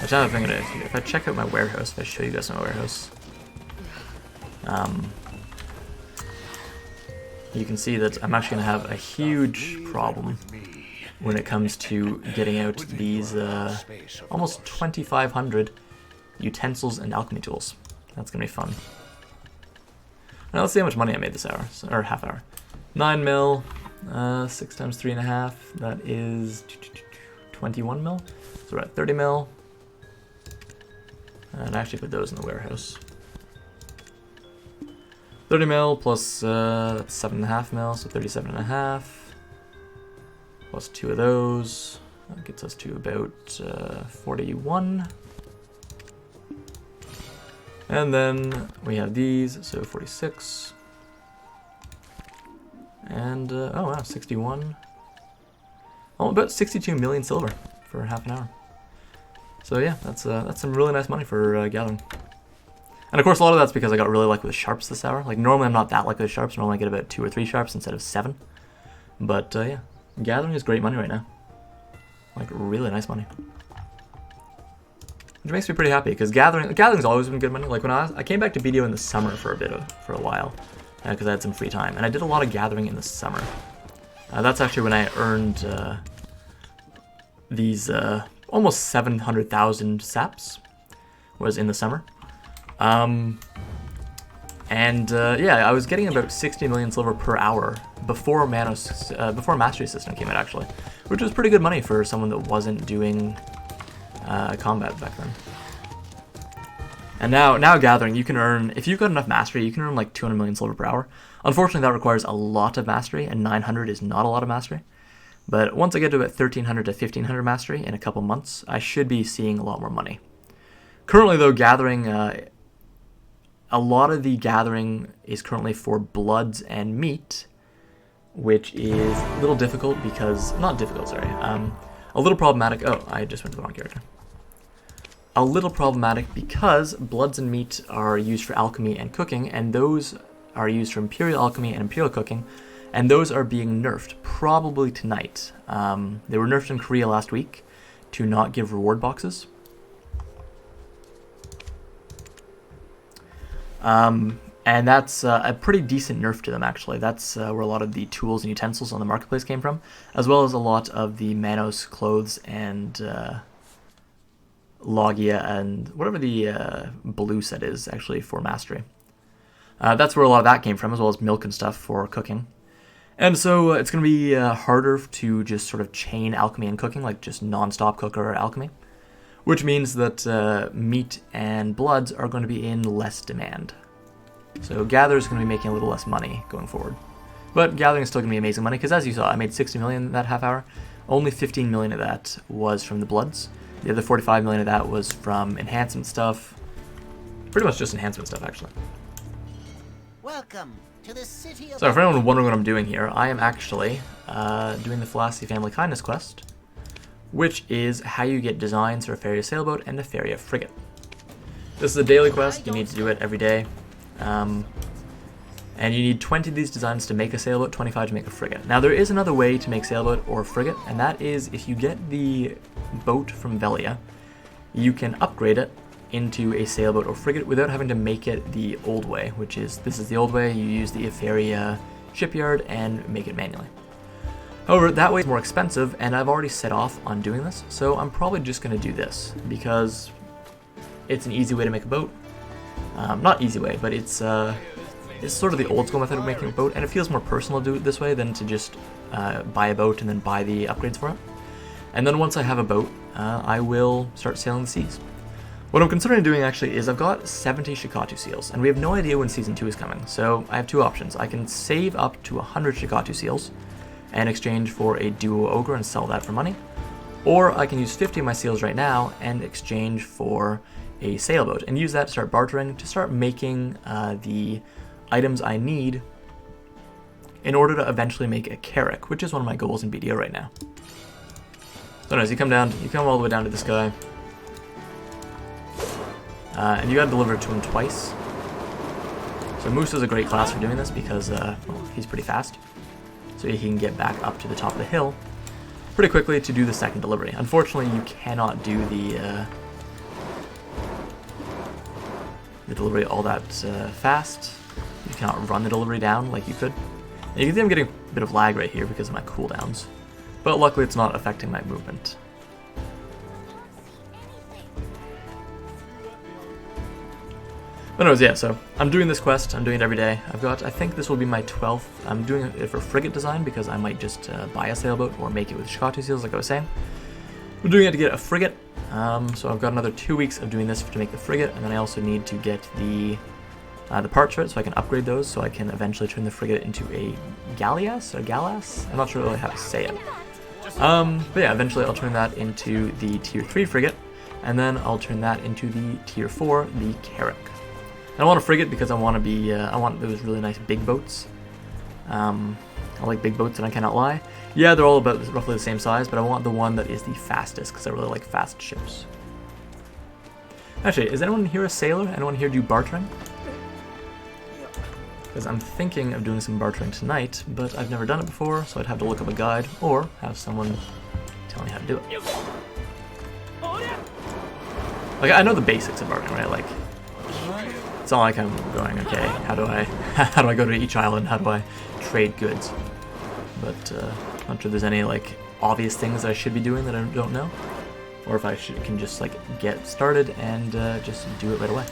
Actually, I'm thinking if I check out my warehouse, if I show you guys my warehouse, you can see that I'm actually going to have a huge problem when it comes to getting out these almost 2,500 utensils and alchemy tools. That's going to be fun. Now let's see how much money I made this hour, or half hour. 9 mil. 6 times 3.5, that is 21 mil. So we're at 30 mil. And I actually put those in the warehouse. 30 mil plus that's 7.5 mil, so 37.5. Plus 2 of those. That gets us to about 41. And then we have these, so 46. And, oh wow, 61. Oh, about 62 million silver for half an hour. So yeah, that's some really nice money for gathering. And of course, a lot of that's because I got really lucky with sharps this hour. Like, normally I'm not that lucky with sharps. Normally I get about 2 or 3 sharps instead of 7. But yeah, gathering is great money right now. Like, really nice money. Which makes me pretty happy, because gathering's always been good money. Like, when I came back to BDO in the summer for a while, because I had some free time, and I did a lot of gathering in the summer. That's actually when I earned these almost 700,000 saps, was in the summer. Yeah, I was getting about 60 million silver per hour before before Mastery System came out, actually, which was pretty good money for someone that wasn't doing combat back then. And now gathering, you can earn, if you've got enough mastery, you can earn like 200 million silver per hour. Unfortunately, that requires a lot of mastery, and 900 is not a lot of mastery. But once I get to about 1300 to 1500 mastery in a couple months, I should be seeing a lot more money. Currently, though, gathering, a lot of the gathering is currently for bloods and meat, which is a little difficult because, not difficult, sorry, a little problematic. Oh, I just went to the wrong character. A little problematic because bloods and meat are used for alchemy and cooking, and those are used for imperial alchemy and imperial cooking, and those are being nerfed probably tonight. They were nerfed in Korea last week to not give reward boxes. And that's a pretty decent nerf to them, actually. That's where a lot of the tools and utensils on the marketplace came from, as well as a lot of the Manos clothes and Logia and whatever the blue set is, actually, for mastery. That's where a lot of that came from, as well as milk and stuff for cooking. And so it's going to be harder to just sort of chain alchemy and cooking, like just non-stop cooker alchemy, which means that meat and bloods are going to be in less demand. So Gather is going to be making a little less money going forward. But Gathering is still going to be amazing money, because as you saw, I made 60 million that half hour. Only 15 million of that was from the bloods. The other 45 million of that was from enhancement stuff. Pretty much just enhancement stuff, actually. Welcome to the city of... So for anyone wondering what I'm doing here, I am actually doing the Philosophy Family Kindness quest, which is how you get designs for a Feria sailboat and a Feria frigate. This is a daily quest. You need to do it every day. And you need 20 of these designs to make a sailboat, 25 to make a frigate. Now there is another way to make sailboat or frigate, and that is if you get the boat from Velia, you can upgrade it into a sailboat or frigate without having to make it the old way, which is, this is the old way, you use the Feria shipyard and make it manually. However, that way is more expensive, and I've already set off on doing this, so I'm probably just going to do this, because it's an easy way to make a boat. Not easy way, but it's sort of the old school method of making a boat, and it feels more personal to do it this way than to just buy a boat and then buy the upgrades for it. And then once I have a boat, I will start sailing the seas. What I'm considering doing actually is I've got 70 Shikatu seals, and we have no idea when Season 2 is coming, so I have two options. I can save up to 100 Shikatu seals and exchange for a duo ogre and sell that for money, or I can use 50 of my seals right now and exchange for a sailboat and use that to start bartering, to start making the items I need in order to eventually make a carrack, which is one of my goals in BDO right now. So anyways, you come all the way down to this guy, and you gotta deliver it to him twice. So Moose is a great class for doing this because well, he's pretty fast, so he can get back up to the top of the hill pretty quickly to do the second delivery. Unfortunately, you cannot do the delivery all that fast. You cannot run the delivery down like you could. And you can see I'm getting a bit of lag right here because of my cooldowns, but luckily it's not affecting my movement. But anyways, yeah, so I'm doing this quest, I'm doing it every day. I think this will be my 12th. I'm doing it for frigate design because I might just buy a sailboat or make it with Shikatu seals like I was saying. We're doing it to get a frigate. So I've got another 2 weeks of doing this to make the frigate, and then I also need to get the parts for it so I can upgrade those so I can eventually turn the frigate into a galleass or gallas. I'm not sure really how to say it. But yeah, eventually I'll turn that into the tier 3 frigate, and then I'll turn that into the tier 4, the Carrack. And I want a frigate because I want those really nice big boats. I like big boats and I cannot lie. Yeah, they're all about roughly the same size, but I want the one that is the fastest because I really like fast ships. Actually, is anyone here a sailor? Anyone here do bartering? Because I'm thinking of doing some bartering tonight, but I've never done it before, so I'd have to look up a guide or have someone tell me how to do it. Like, I know the basics of bartering, right? Like, it's not like I'm going, okay, how do I go to each island? How do I trade goods? But I'm not sure there's any like obvious things I should be doing that I don't know, or if I can just like get started and just do it right away.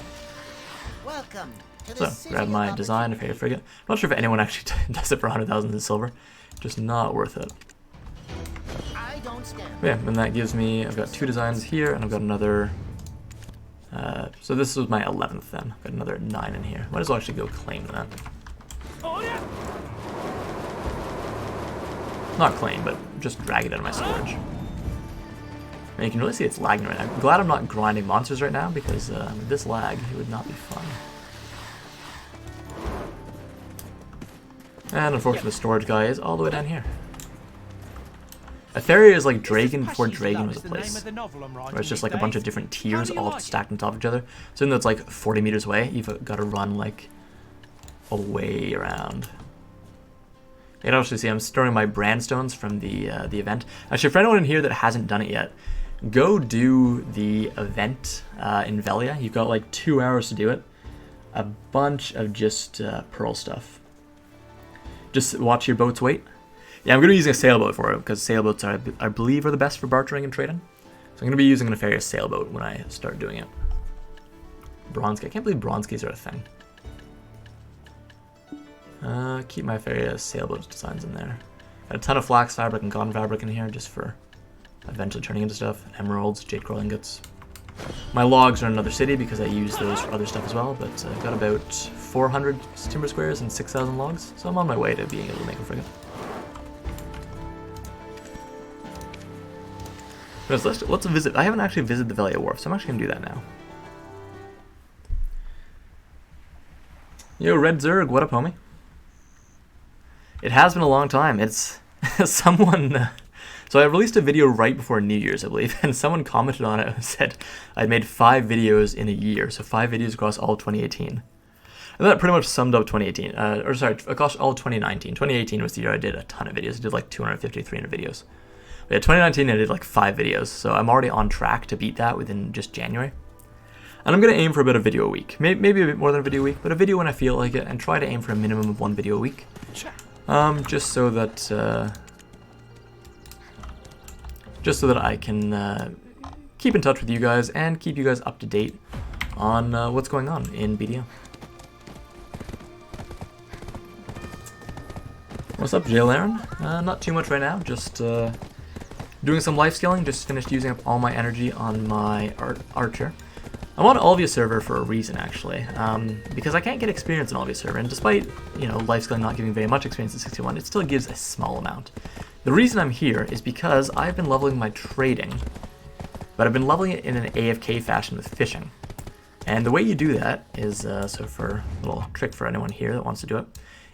Welcome to the So grab my design of Favorite Frigate. I'm not sure if anyone actually does it for 100,000 in silver. Just not worth it. I don't stand. But yeah, and that gives me, I've got 2 designs here, and I've got another. So this was my 11th then. I've got another 9 in here. Might as well actually go claim that. Not claim, but just drag it out of my storage. And you can really see it's lagging right now. I'm glad I'm not grinding monsters right now because with this lag, it would not be fun. And unfortunately, the storage guy is all the way down here. Etheria is like Dragon before Dragon was a place, where it's just like a bunch of different tiers all stacked on top of each other. So even though it's like 40 meters away, you've got to run like a way around. You can actually see I'm storing my brandstones from the event. Actually, for anyone in here that hasn't done it yet, go do the event in Velia. You've got like 2 hours to do it. A bunch of just pearl stuff. Just watch your boats wait. Yeah, I'm going to be using a sailboat for it because sailboats are, I believe, are the best for bartering and trading. So I'm going to be using an Etheria sailboat when I start doing it. Bronze key. I can't believe bronze keys are a thing. Keep my Etheria sailboat designs in there. Got a ton of flax fabric and cotton fabric in here just for eventually turning into stuff. Emeralds, jade coral ingots. My logs are in another city because I use those for other stuff as well, but I've got about 400 timber squares and 6,000 logs, so I'm on my way to being able to make a frigate. Let's visit. I haven't actually visited the Velia Wharf, so I'm actually going to do that now. Yo, Red Zerg, what up, homie? It has been a long time. It's someone... So I released a video right before New Year's, I believe, and someone commented on it and said I'd made 5 videos in a year, so 5 videos across all 2018. And that pretty much summed up 2018, or sorry, across all 2019. 2018 was the year I did a ton of videos. I did like 250, 300 videos. But yeah, 2019 I did like 5 videos, so I'm already on track to beat that within just January. And I'm going to aim for about a video a week. Maybe a bit more than a video a week, but a video when I feel like it, and try to aim for a minimum of 1 video a week. Just so that I can keep in touch with you guys and keep you guys up to date on what's going on in BDO. What's up, Jail Aaron? Not too much right now, just doing some life scaling. Just finished using up all my energy on my archer. I'm on Alvia server for a reason, actually, because I can't get experience in Alvia server, and despite, you know, life scaling not giving very much experience in 61, it still gives a small amount. The reason I'm here is because I've been leveling my trading, but I've been leveling it in an AFK fashion with fishing. And the way you do that is, so for a little trick for anyone here that wants to do it,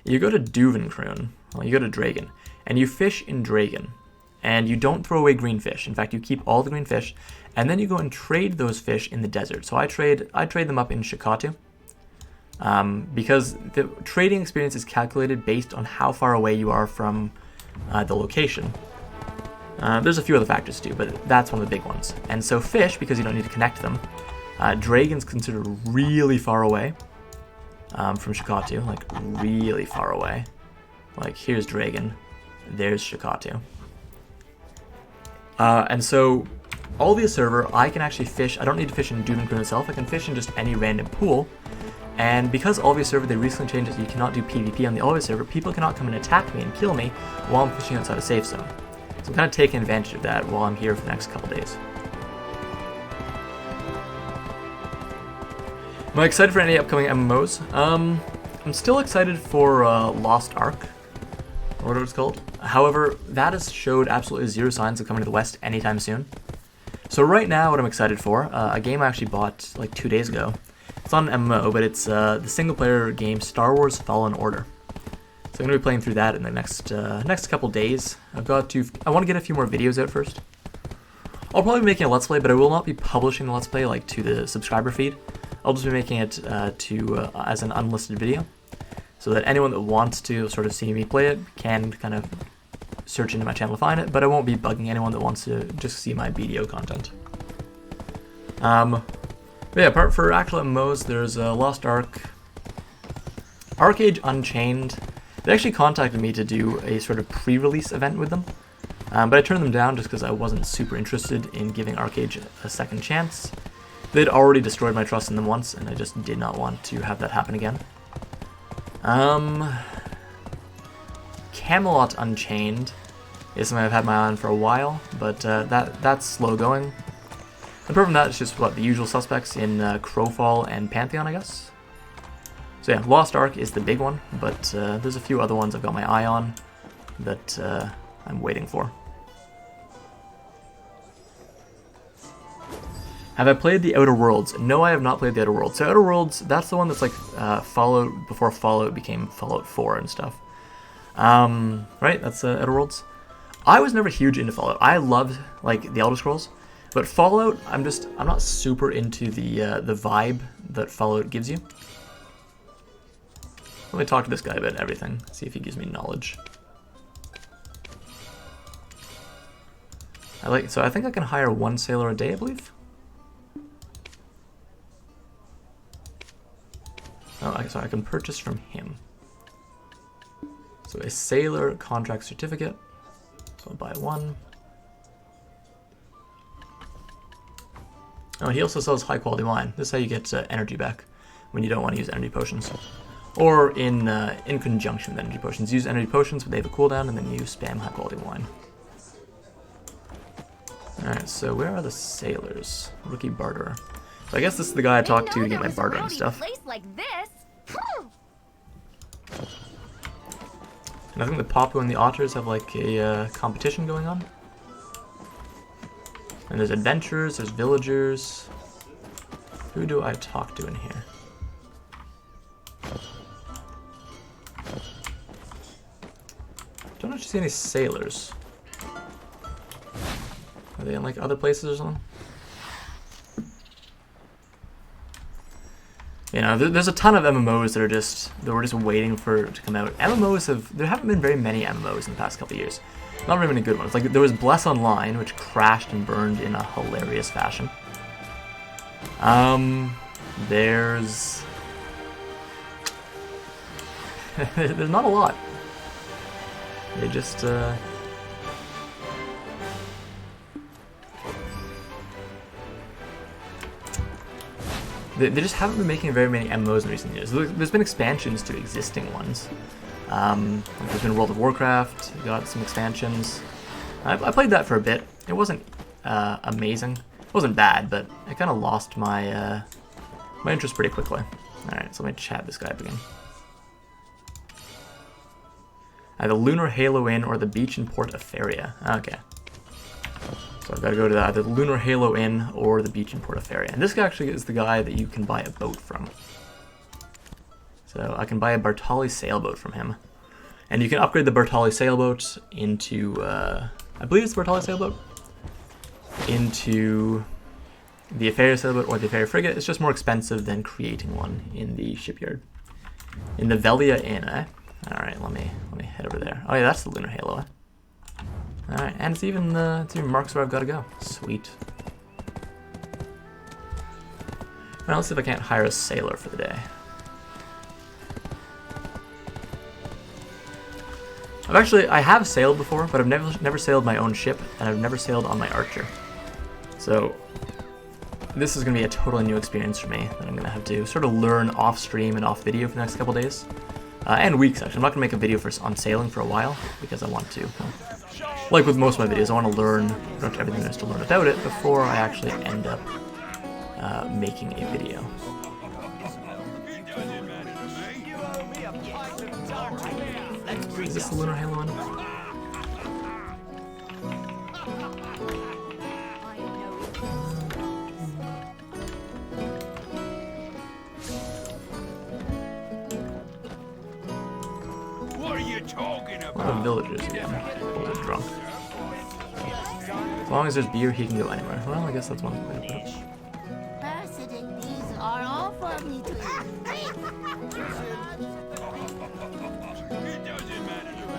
you go to Duvenkroon, well, you go to Dragon, and you fish in Dragon. And you don't throw away green fish. In fact, you keep all the green fish, and then you go and trade those fish in the desert. So I trade them up in Shikatu, because the trading experience is calculated based on how far away you are from the location. There's a few other factors too, but that's one of the big ones. And so fish, because you don't need to connect them, Dragon's considered really far away from Shikatu, like really far away. Like here's Dragon, there's Shikatu. And so, Alvia server, I can actually fish. I don't need to fish in Duvenkroon itself. I can fish in just any random pool. And because Alvia server, they recently changed it so you cannot do PvP on the Alvia server, people cannot come and attack me and kill me while I'm fishing outside a safe zone. So I'm kind of taking advantage of that while I'm here for the next couple days. Am I excited for any upcoming MMOs? I'm still excited for Lost Ark, or whatever it's called. However, that has showed absolutely zero signs of coming to the West anytime soon. So right now, what I'm excited for, a game I actually bought like 2 days ago. It's not an MMO, but it's the single-player game Star Wars Fallen Order. So I'm going to be playing through that in the next couple days. I want to get a few more videos out first. I'll probably be making a Let's Play, but I will not be publishing the Let's Play like to the subscriber feed. I'll just be making it as an unlisted video, so that anyone that wants to sort of see me play it can kind of search into my channel to find it, but I won't be bugging anyone that wants to just see my BDO content. But yeah, for actual MMOs, there's Lost Ark, Arcade Unchained. They actually contacted me to do a sort of pre-release event with them, but I turned them down just because I wasn't super interested in giving Arcade a second chance. They'd already destroyed my trust in them once, and I just did not want to have that happen again. Camelot Unchained is something I've had my eye on for a while, but that's slow going. Apart from that, it's just the usual suspects in Crowfall and Pantheon, I guess. So yeah, Lost Ark is the big one, but there's a few other ones I've got my eye on that I'm waiting for. Have I played the Outer Worlds? No, I have not played the Outer Worlds. So Outer Worlds, that's the one that's like Fallout before Fallout became Fallout 4 and stuff. Right? That's Outer Worlds. I was never huge into Fallout. I loved like the Elder Scrolls, but Fallout, I'm not super into the vibe that Fallout gives you. Let me talk to this guy about everything. See if he gives me knowledge. So I think I can hire 1 sailor a day, I believe. Oh, so I can purchase from him. So a sailor contract certificate. So I'll buy 1. Oh, and he also sells high quality wine. This is how you get energy back when you don't want to use energy potions. Or in conjunction with energy potions. Use energy potions, but they have a cooldown, and then you spam high quality wine. Alright, so where are the sailors? Rookie barterer. So I guess this is the guy I talked to get my bartering stuff. And I think the Papu and the Otters have like a competition going on. And there's adventurers, there's villagers. Who do I talk to in here? Don't actually see any sailors. Are they in like other places or something? You know, there's a ton of MMOs that we're just waiting for to come out. There haven't been very many MMOs in the past couple of years. Not very many good ones. Like there was Bless Online, which crashed and burned in a hilarious fashion. There's there's not a lot. They just They just haven't been making very many MMOs in recent years. There's been expansions to existing ones. There's been World of Warcraft, got some expansions. I played that for a bit. It wasn't amazing. It wasn't bad, but I kind of lost my my interest pretty quickly. Alright, so let me chat this guy up again. Either Lunar Halo Inn or the beach in Port Etheria. Okay. So I've got to go to either the Lunar Halo Inn or the beach in Port Etheria. And this guy actually is the guy that you can buy a boat from. So I can buy a Bartali sailboat from him. And you can upgrade the Bartali sailboat into, I believe it's the Bartali sailboat, into the Etheria sailboat or the Etheria frigate. It's just more expensive than creating one in the shipyard. In the Velia Inn, eh? Alright, let me head over there. Oh yeah, that's the Lunar Halo, eh? Alright, and it's even marks where I've got to go. Sweet. Alright, let's see if I can't hire a sailor for the day. I have sailed before, but I've never sailed my own ship, and I've never sailed on my Archer. So this is going to be a totally new experience for me that I'm going to have to sort of learn off stream and off video for the next couple days. And weeks, actually. I'm not going to make a video on sailing for a while, because I want to. like with most of my videos, I want to learn pretty much everything there is to learn about it before I actually end up making a video. Is this the Lunar Halo one? What are you talking A about? lot of villagers again. Old drunk. As long as there's beer, he can go anywhere. Well, I guess that's one way to put it. President, these are all for me to eat. It doesn't matter to me.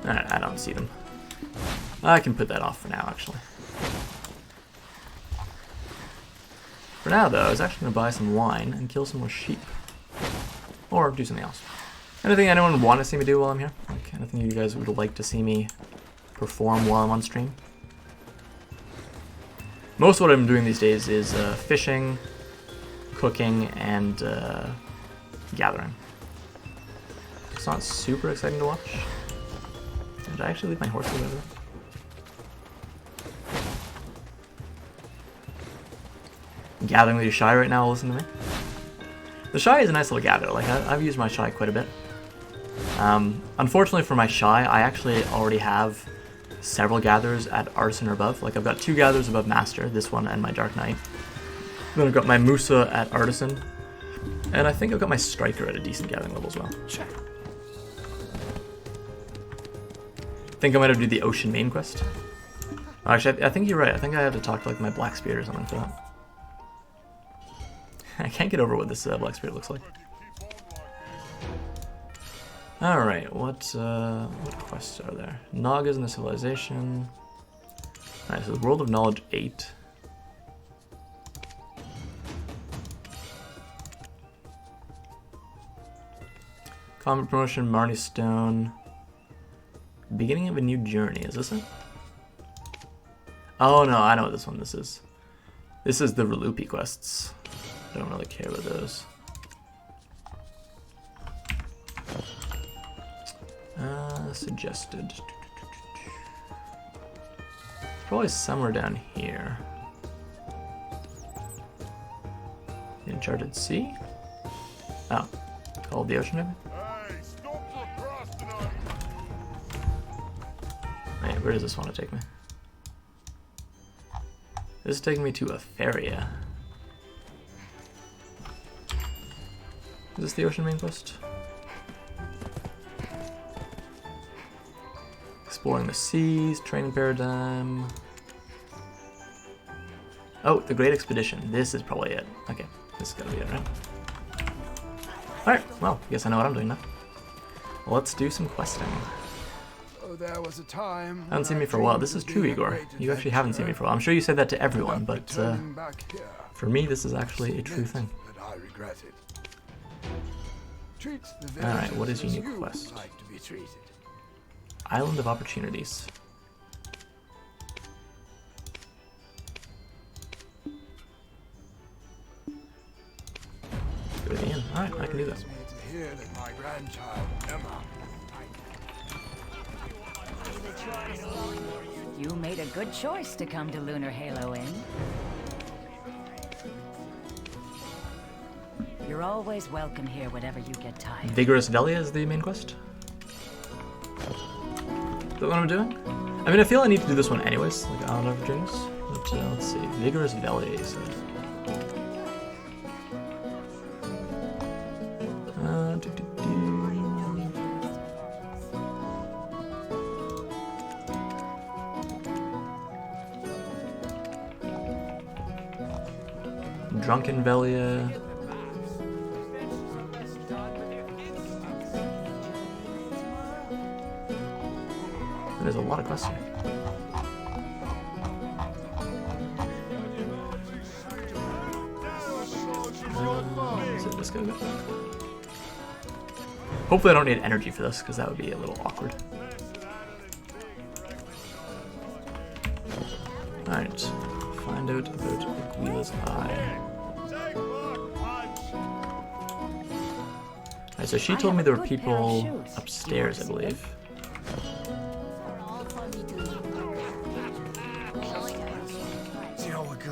Alright, I don't see them. I can put that off for now, actually. For now, though, I was actually going to buy some wine and kill some more sheep. Or do something else. Anything anyone want to see me do while I'm here? Like, anything you guys would like to see me perform while I'm on stream? Most of what I'm doing these days is fishing, cooking, and gathering. It's not super exciting to watch. Did I actually leave my horse over there? Gathering with your shy right now, listen to me. The shy is a nice little gather. Like, I've used my shy quite a bit. Unfortunately for my shy, I actually already have several gathers at Artisan or above. Like, I've got 2 gathers above Master, this one and my Dark Knight. Then I've got my Musa at Artisan. And I think I've got my Striker at a decent gathering level as well. I think I might have to do the Ocean main quest. Actually, I think you're right. I think I have to talk to like my Black Spirit or something for that. I can't get over what this Black Spirit looks like. Alright, what quests are there? Nagas in the Civilization. Alright, so the World of Knowledge 8. Combat Promotion, Marnie Stone. Beginning of a new journey, is this it? Oh no, I know what this one this is. This is the Relupi quests. I don't really care about those. Suggested. Probably somewhere down here. The Uncharted Sea? Oh. Call of the Ocean, maybe? Hey, stop procrastinating. Wait, where does this want to take me? This is taking me to Afaria. Is this the Ocean main quest? Exploring the seas, training paradigm. Oh, the Great Expedition. This is probably it. Okay, this is gotta be it, right? Alright, well, I guess I know what I'm doing now. Let's do some questing. Oh, there was a time. I haven't seen me for a while. This is true, Igor. You actually haven't seen me for a while. I'm sure you said that to everyone, but for me, this is actually a true thing. I regret it. Alright, what is your new quest? Island of Opportunities. Go to the inn. Alright, I can do that. You made a good choice to come to Lunar Halo Inn. You're always welcome here whenever you get tired. Vigorous Velia is the main quest? Is that what I'm doing? I mean, I feel I need to do this one anyways, like Island of Opportunities. But let's see. Vigorous Velia, you said. Drunken Velia. There's a lot of quests here. Is it this guy? Hopefully I don't need energy for this, because that would be a little awkward. Alright, find out about Aguila's Eye. Alright, so she told me there were people upstairs, I believe.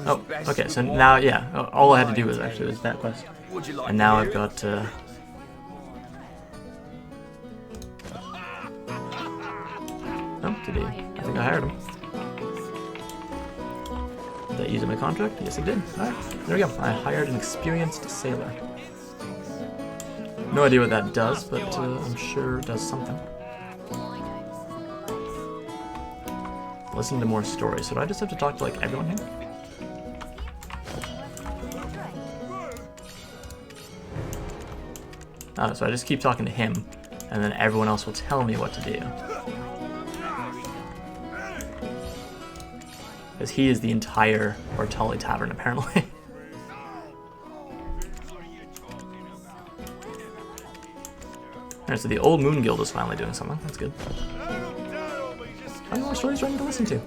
Oh, okay, so now, yeah, all I had to do was that quest. Would you like And now I've got, oh, did he? I think I hired him. Did I use it in my contract? Yes, I did. Alright, there we go. I hired an experienced sailor. No idea what that does, but I'm sure it does something. Listen to more stories. So do I just have to talk to, like, everyone here? Oh, so I just keep talking to him, and then everyone else will tell me what to do. Because he is the entire Untitled Tavern, apparently. Alright, so the Old Moon Guild is finally doing something. That's good. I know more stories I need to listen to.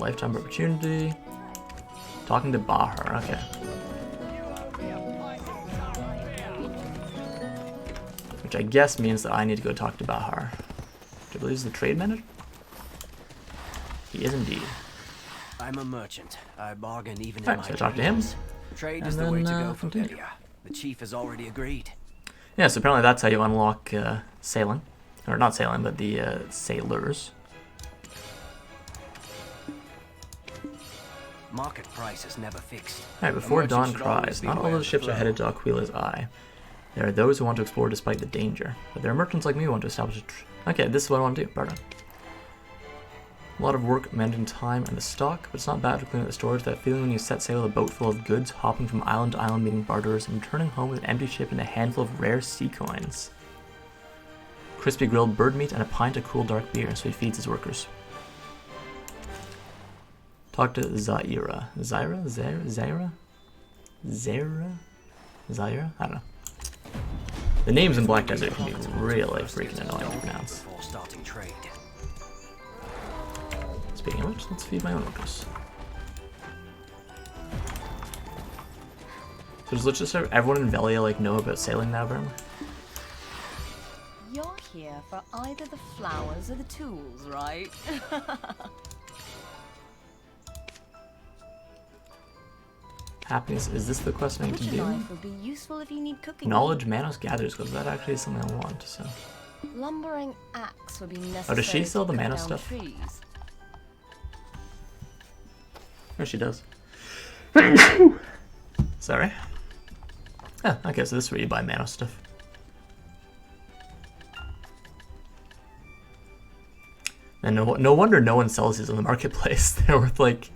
Lifetime opportunity. Talking to Bahar, okay. Which I guess means that I need to go talk to Bahar. Do I believe he's the trade manager? He is indeed. I'm a merchant. I bargain even in Alright, my so I talk to him. Trade and is the way to then, go for continue. Bedia. The chief has already agreed. Yeah, so apparently that's how you unlock sailing. Or not sailing, but the sailors. Market price is never fixed. Alright, before A merchant dawn should always cries, be not all aware those of the ships are flow. headed to Aquila's Eye. There are those who want to explore despite the danger, but there are merchants like me who want to establish a okay, this is what I want to do, barter. A lot of work, managing time and the stock, but it's not bad to clean out the storage. That feeling when you set sail with a boat full of goods, hopping from island to island meeting barterers, and returning home with an empty ship and a handful of rare sea coins. Crispy grilled bird meat and a pint of cool dark beer, so he feeds his workers. Talk to Zaira. Zaira? Zaira? Zaira? I don't know. The names in Black Desert can be really freaking annoying to pronounce. Before starting trade. Speaking of which, let's feed my own workers. So let's just have everyone in Velia like know about sailing now, apparently. You're here for either the flowers or the tools, right? Happiness, is this the quest I need to Butcher do? knife would be useful if you need cooking. Knowledge Manos gathers, because that actually is something I want, so. Lumbering axe would be necessary. Oh, does she sell to the cut mana down stuff? trees. Oh, she does. Sorry. Oh, okay, so this is where you buy Manos stuff. And no wonder no one sells these on the marketplace. They're worth like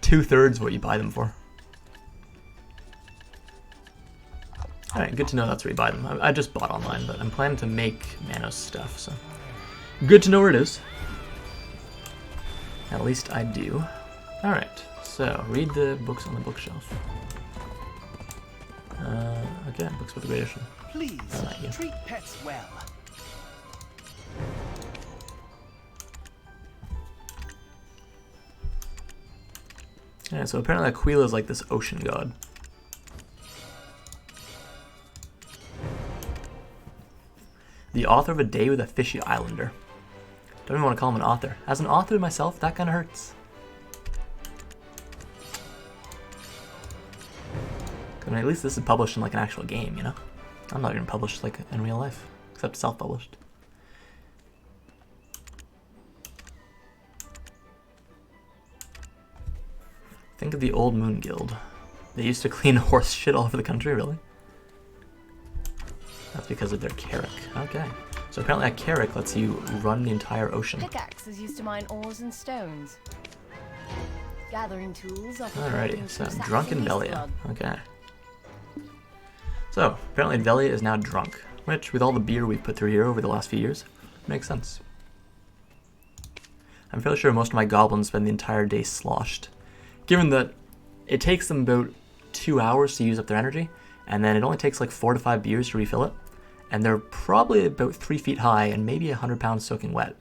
2/3 what you buy them for. Alright, good to know that's where you buy them. I just bought online, but I'm planning to make Manos stuff, so. Good to know where it is. At least I do. Alright, so read the books on the bookshelf. Okay, books with the Great Ocean. Please, I like you. treat pets well. Yeah, so apparently Aquila is like this ocean god. The author of A Day with a Fishy Islander. Don't even want to call him an author. As an author myself, that kind of hurts. I mean, at least this is published in like an actual game, you know? I'm not even published like in real life, except self-published. Think of the Old Moon Guild. They used to clean horse shit all over the country, really? That's because of their carrack. Okay. So apparently a carrack lets you run the entire ocean. Pickaxe is used to mine ores and stones. Gathering tools offer Alrighty, so Saxon drunken beast Velia. blood. Okay. So, apparently Velia is now drunk, which, with all the beer we've put through here over the last few years, makes sense. I'm fairly sure most of my goblins spend the entire day sloshed, given that it takes them about 2 hours to use up their energy, and then it only takes like 4 to 5 beers to refill it, and they're probably about 3 feet high and maybe 100 pounds soaking wet.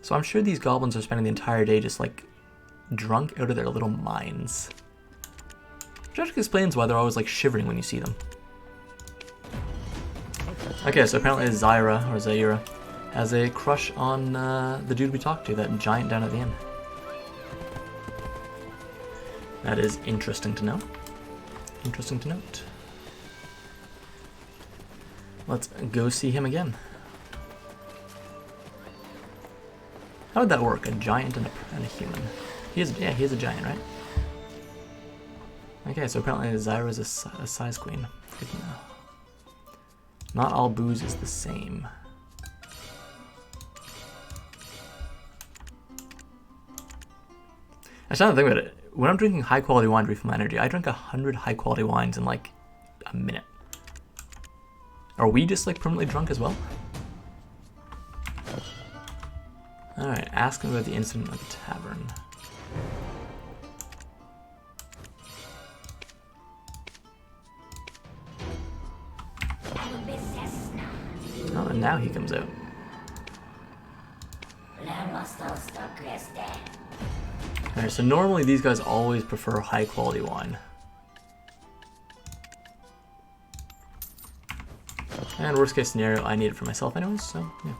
So I'm sure these goblins are spending the entire day just like drunk out of their little minds. Which actually explains why they're always like shivering when you see them. Okay, so apparently Zaira has a crush on the dude we talked to, that giant down at the end. That is interesting to know. Interesting to note. Let's go see him again. How would that work? A giant and a human. He is a giant, right? Okay, so apparently Zaira is a size queen. Good to know. Not all booze is the same. I started to think about it. When I'm drinking high quality wine to refill my energy, I drink 100 high quality wines in like a minute. Are we just like permanently drunk as well? Alright, ask him about the incident at the tavern. Oh, and now he comes out. Alright, so normally these guys always prefer high quality wine. And worst case scenario, I need it for myself anyways, so yeah.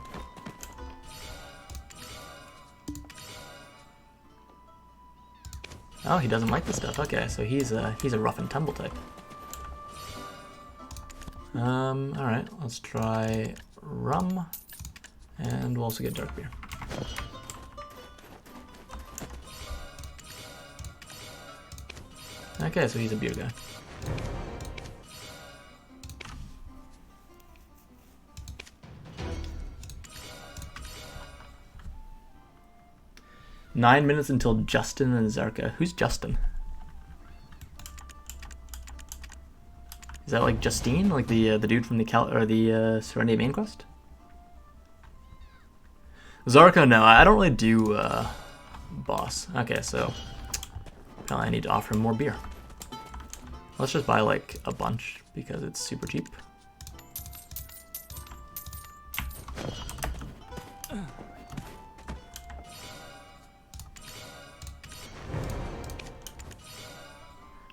Oh, he doesn't like this stuff. Okay, so he's a rough and tumble type. Alright, let's try rum, and we'll also get dark beer. Okay, so he's a beer guy. Nine minutes until Justin and Zarka. Who's Justin? Is that like Justine, like the dude from the Serenity main quest? Zarka, no, I don't really do boss. Okay, so apparently I need to offer him more beer. Let's just buy like a bunch because it's super cheap.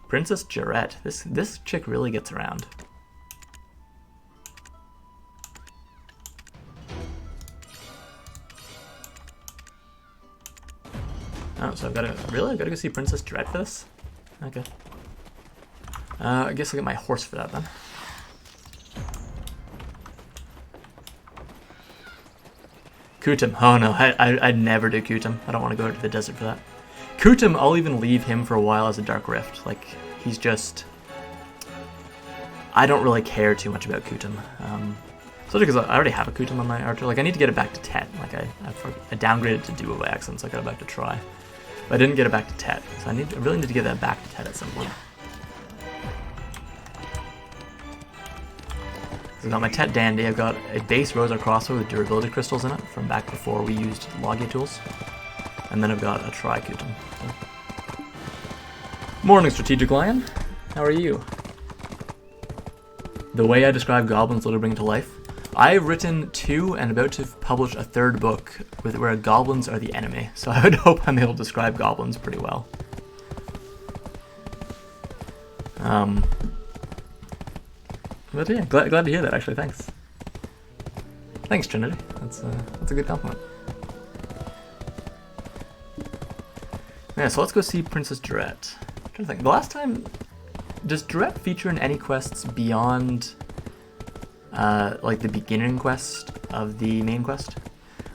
Princess Jarette. This chick really gets around. Oh, so I've gotta go see Princess Jarette for this? Okay. I guess I'll get my horse for that then. Kutum. Oh no, I'd never do Kutum. I don't want to go to the desert for that. Kutum, I'll even leave him for a while as a Dark Rift. Like, he's just... I don't really care too much about Kutum. Especially because I already have a Kutum on my archer. Like, I need to get it back to Tet. Like, I downgraded to Duo by accident, so I got it back to Try. But I didn't get it back to Tet, so I really need to get that back to Tet at some point. So I got my Tet Dandy. I've got a base Rosa crossbow with durability crystals in it from back before we used Logia tools. And then I've got a Tri-Kutum. So. Morning, Strategic Lion. How are you? The way I describe goblins literally bring to life. I've written 2 and about to publish a 3rd book where goblins are the enemy. So I would hope I'm able to describe goblins pretty well. But yeah, glad to hear that actually, thanks. Thanks, Trinity. That's a good compliment. Yeah, so let's go see Princess Jarette. I'm trying to think. The last time, does Jarette feature in any quests beyond, like the beginning quest of the main quest?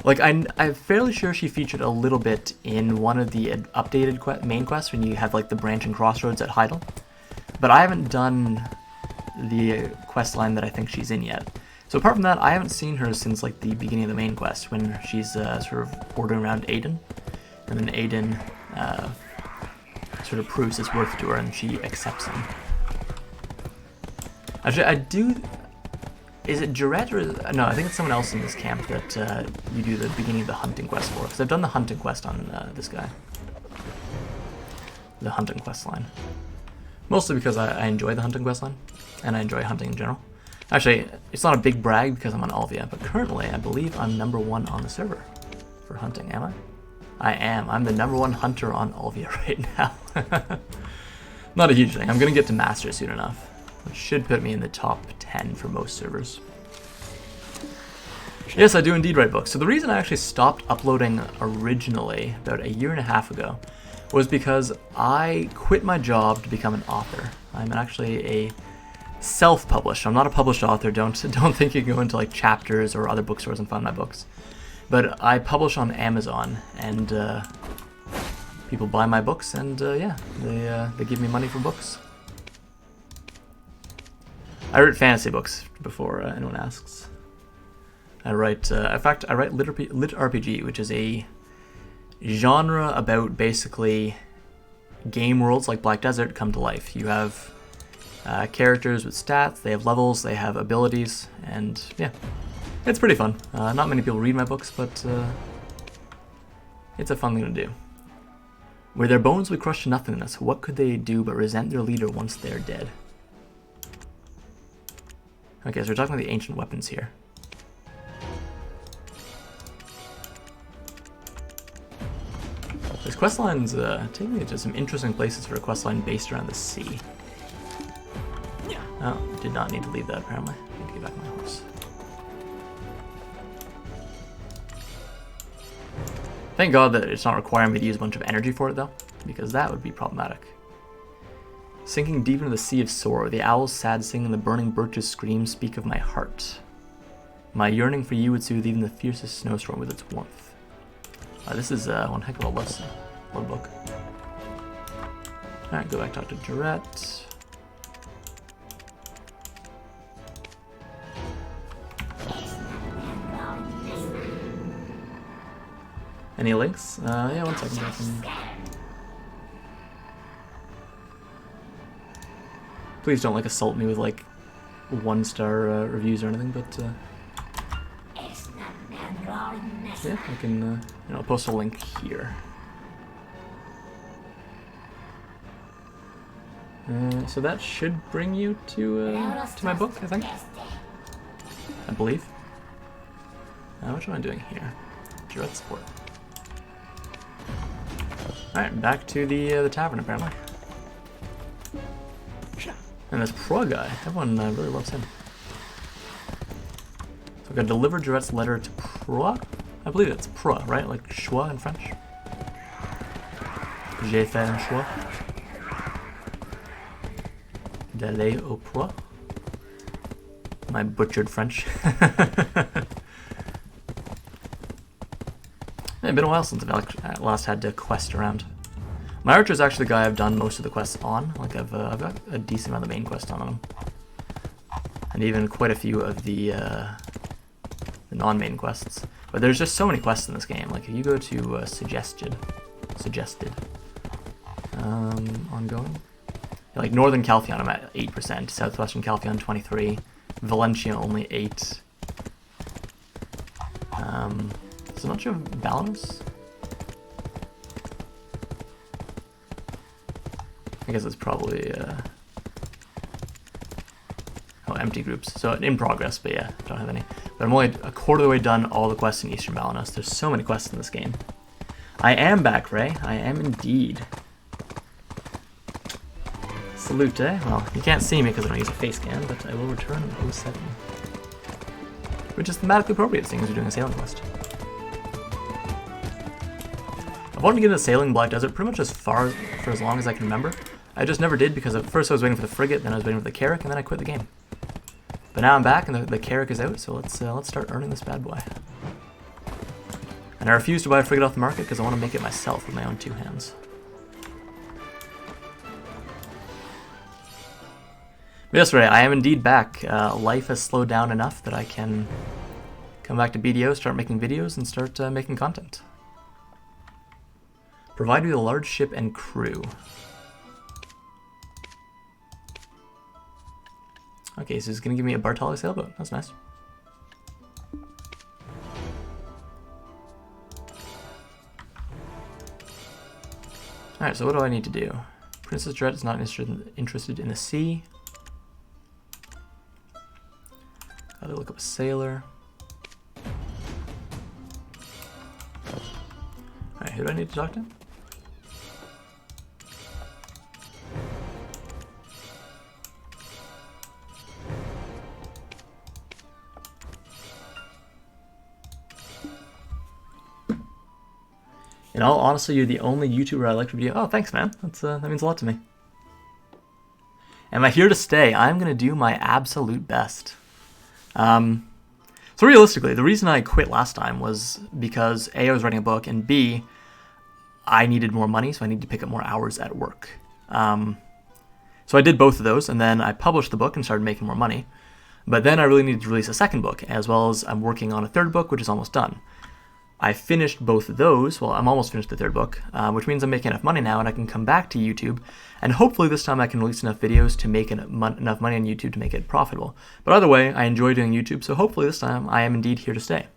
Like, I'm fairly sure she featured a little bit in one of the updated main quests when you have like the branching crossroads at Heidel. But I haven't done the quest line that I think she's in yet. So apart from that, I haven't seen her since like the beginning of the main quest when she's sort of ordering around Aiden, and then Aiden sort of proves his worth to her and she accepts him. Actually, I do... Is it Jarette or... No, I think it's someone else in this camp that you do the beginning of the hunting quest for. Because I've done the hunting quest on this guy. The hunting quest line. Mostly because I enjoy the hunting quest line. And I enjoy hunting in general. Actually, it's not a big brag because I'm on Alvia. But currently, I believe I'm #1 on the server for hunting. Am I? I am. I'm the #1 hunter on Alvia right now. Not a huge thing. I'm going to get to Master soon enough, which should put me in the top 10 for most servers. Yes, I do indeed write books. So the reason I actually stopped uploading originally, about a year and a half ago, was because I quit my job to become an author. I'm actually a self-published. I'm not a published author. Don't think you can go into like Chapters or other bookstores and find my books. But I publish on Amazon, and people buy my books, and yeah, they give me money for books. I write fantasy books before anyone asks. I write, in fact, I write Lit RPG, which is a genre about basically game worlds like Black Desert come to life. You have characters with stats, they have levels, they have abilities, and yeah, it's pretty fun. Not many people read my books, but it's a fun thing to do. Were their bones we crushed to nothingness, what could they do but resent their leader once they are dead? Okay, so we're talking about the ancient weapons here. This questline's taking me to some interesting places for a questline based around the sea. Oh, did not need to leave that apparently. I need to get back my horse. Thank God that it's not requiring me to use a bunch of energy for it though, because that would be problematic. Sinking deep into the sea of sorrow, the owl's sad sing and the burning birches scream speak of my heart. My yearning for you would soothe even the fiercest snowstorm with its warmth. This is one heck of a love book. Alright, go back, talk to Jarrett. Any links? Yeah, 1 second. I can... Please don't like assault me with like 1-star reviews or anything, but yeah, I can you know, post a link here. So that should bring you to my book, I think. I believe. What am I doing here? Direct support. All right, back to the tavern apparently. And this Pro guy, everyone really loves him. So we gotta deliver Jarrett's letter to Pro? I believe it's Pro, right? Like choix in French? J'ai fait un choix d'aller au Pro. My butchered French. It's been a while since I've last had to quest around. My archer is actually the guy I've done most of the quests on. Like I've got a decent amount of the main quest on him, and even quite a few of the non-main quests. But there's just so many quests in this game. Like if you go to suggested, ongoing, like Northern Calphion, I'm at 8%. Southwestern Calphion 23. Valencia only 8. So not sure of Balinus. I guess it's probably empty groups. So in progress, but yeah, don't have any. But I'm only a quarter of the way done all the quests in Eastern Balinus. There's so many quests in this game. I am back, Ray. I am indeed. Salute, eh? Well, you can't see me because I don't use a face scan, but I will return in 07. Which is thematically appropriate, seeing as you're doing a sailing quest. I've wanted to get into sailing in Black Desert pretty much for as long as I can remember. I just never did because at first I was waiting for the frigate, then I was waiting for the carrack, and then I quit the game. But now I'm back and the carrack is out, so let's start earning this bad boy. And I refuse to buy a frigate off the market because I want to make it myself with my own 2 hands. But yes, Ray, I am indeed back. Life has slowed down enough that I can come back to BDO, start making videos, and start making content. Provide me with a large ship and crew. Okay, so it's going to give me a Bartolic sailboat. That's nice. Alright, so what do I need to do? Princess Dread is not interested in the sea. Gotta look up a sailor. Alright, who do I need to talk to? In all honesty, you're the only YouTuber I like to video. Oh, thanks, man. That means a lot to me. Am I here to stay? I'm going to do my absolute best. So realistically, the reason I quit last time was because A, I was writing a book, and B, I needed more money, so I needed to pick up more hours at work. So I did both of those, and then I published the book and started making more money. But then I really needed to release a second book, as well as I'm working on a third book, which is almost done. I finished both of those. Well, I'm almost finished the third book, which means I'm making enough money now, and I can come back to YouTube, and hopefully this time I can release enough videos to make enough money on YouTube to make it profitable. But either way, I enjoy doing YouTube, so hopefully this time I am indeed here to stay.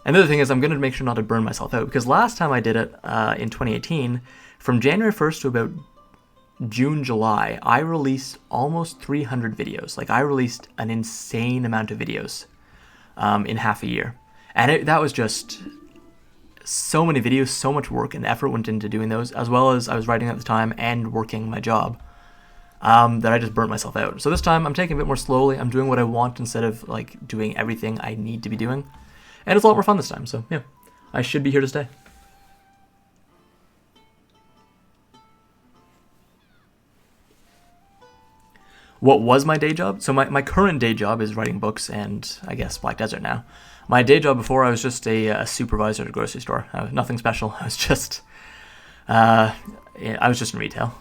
And the other thing is I'm going to make sure not to burn myself out, because last time I did it in 2018, from January 1st to about June, July, I released almost 300 videos. Like, I released an insane amount of videos in half a year. And that was just so many videos, so much work and effort went into doing those, as well as I was writing at the time and working my job, that I just burnt myself out. So this time I'm taking it a bit more slowly. I'm doing what I want instead of like doing everything I need to be doing. And it's a lot more fun this time, so yeah, I should be here to stay. What was my day job? So my current day job is writing books and I guess Black Desert now. My day job before, I was just a supervisor at a grocery store. Nothing special. I was just in retail.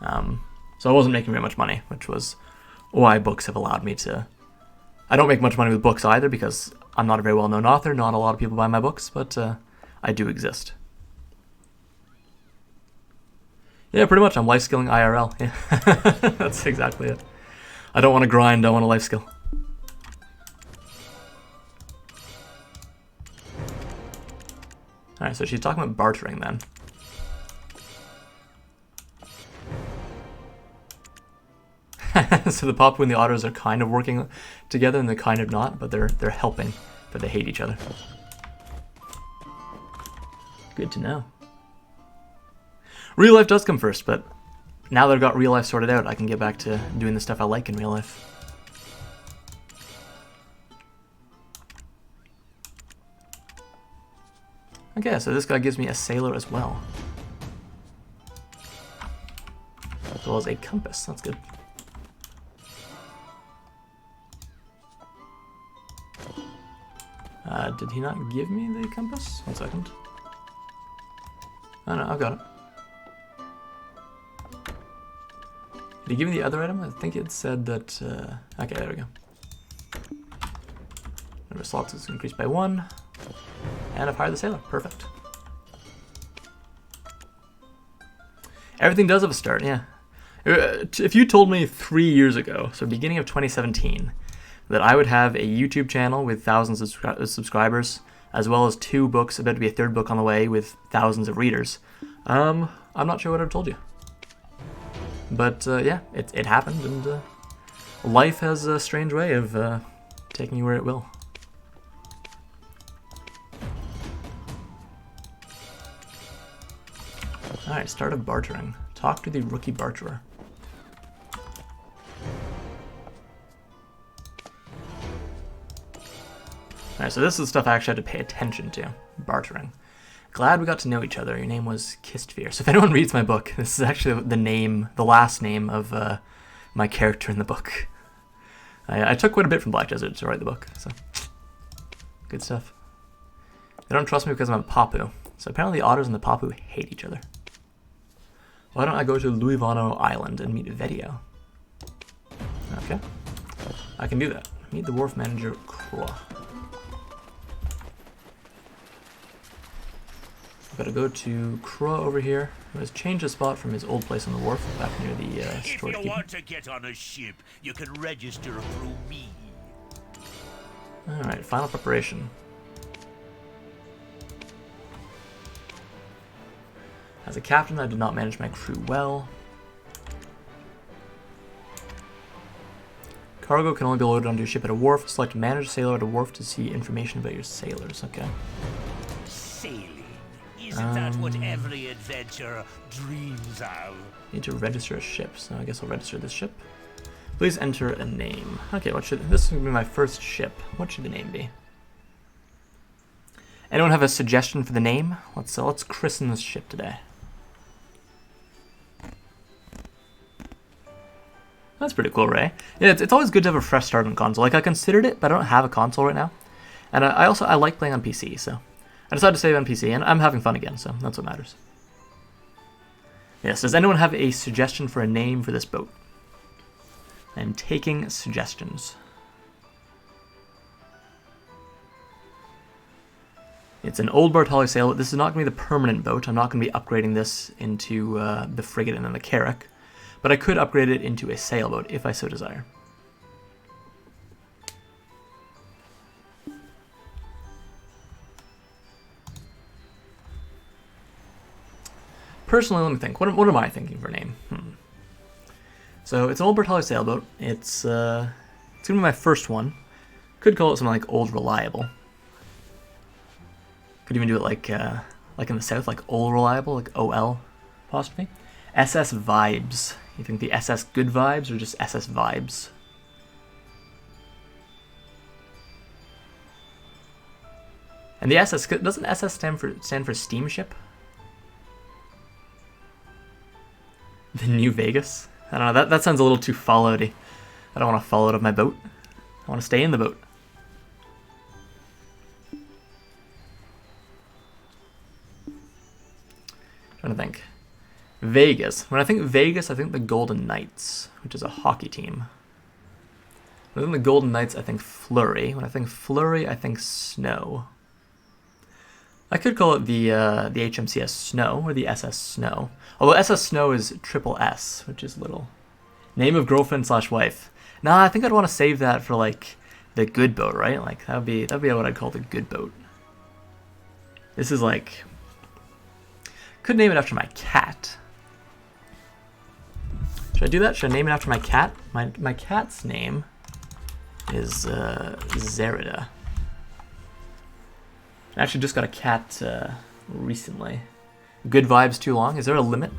So I wasn't making very much money, which was why books have allowed me to... I don't make much money with books either because I'm not a very well-known author. Not a lot of people buy my books, but I do exist. Yeah, pretty much. I'm life skilling IRL. Yeah, that's exactly it. I don't want to grind. I want a life skill. Alright, so she's talking about bartering then. So the Papu and the otters are kind of working together and they're kind of not, but they're helping, but they hate each other. Good to know. Real life does come first, but now that I've got real life sorted out, I can get back to doing the stuff I like in real life. Okay, so this guy gives me a sailor as well. As well as a compass, that's good. Did he not give me the compass? 1 second. Oh no, I've got it. Did he give me the other item? I think it said that... okay, there we go. Number of slots is increased by 1. And I've hired the sailor. Perfect. Everything does have a start, yeah. If you told me 3 years ago, so beginning of 2017, that I would have a YouTube channel with thousands of subscribers, as well as 2 books, about to be a 3rd book on the way with thousands of readers, I'm not sure what I'd have told you. But yeah, it happened, and life has a strange way of taking you where it will. Alright, start of bartering. Talk to the rookie barterer. Alright, so this is the stuff I actually had to pay attention to. Bartering. Glad we got to know each other. Your name was Kistfear. So if anyone reads my book, this is actually the last name of my character in the book. I took quite a bit from Black Desert to write the book, so good stuff. They don't trust me because I'm a Papu. So apparently the otters and the Papu hate each other. Why don't I go to Luivano Island and meet BDO? Okay. I can do that. Meet the wharf manager, Croix. I've got to go to Croix over here, who has changed his spot from his old place on the wharf back near the store. If you want to get on a ship, you can register through me. Alright, final preparation. As a captain, I did not manage my crew well. Cargo can only be loaded onto your ship at a wharf. Select manage sailor at a wharf to see information about your sailors. Okay. Sailing. Isn't that what every adventurer dreams of? Need to register a ship, so I guess I'll register this ship. Please enter a name. Okay, this is going to be my first ship. What should the name be? Anyone have a suggestion for the name? Let's christen this ship today. That's pretty cool, Ray. Yeah, it's always good to have a fresh start on console. Like, I considered it, but I don't have a console right now. And I like playing on PC, so I decided to save on PC, and I'm having fun again, so that's what matters. Yes, does anyone have a suggestion for a name for this boat? I am taking suggestions. It's an old Bartali sailboat. This is not going to be the permanent boat. I'm not going to be upgrading this into the frigate and then the carrack. But I could upgrade it into a sailboat if I so desire. Personally, let me think. What am I thinking for a name? So it's an old Bartali sailboat. It's going to be my first one. Could call it something like Old Reliable. Could even do it like in the south, like Old Reliable, like OL apostrophe. SS Vibes. You think the SS Good Vibes or just SS Vibes? And the SS, doesn't SS stand for steamship? The New Vegas? I don't know, that sounds a little too Fallouty. I don't want to fall out of my boat. I want to stay in the boat. Trying to think. Vegas. When I think Vegas, I think the Golden Knights, which is a hockey team. When I think the Golden Knights, I think Flurry. When I think Flurry, I think Snow. I could call it the HMCS Snow or the SS Snow. Although SS Snow is triple S, which is little. Name of girlfriend / wife. Nah, I think I'd want to save that for like the good boat, right? Like that'd be what I'd call the good boat. This is like, could name it after my cat. Should I do that? Should I name it after my cat? My cat's name is Zerida. I actually just got a cat recently. Good Vibes too long? Is there a limit?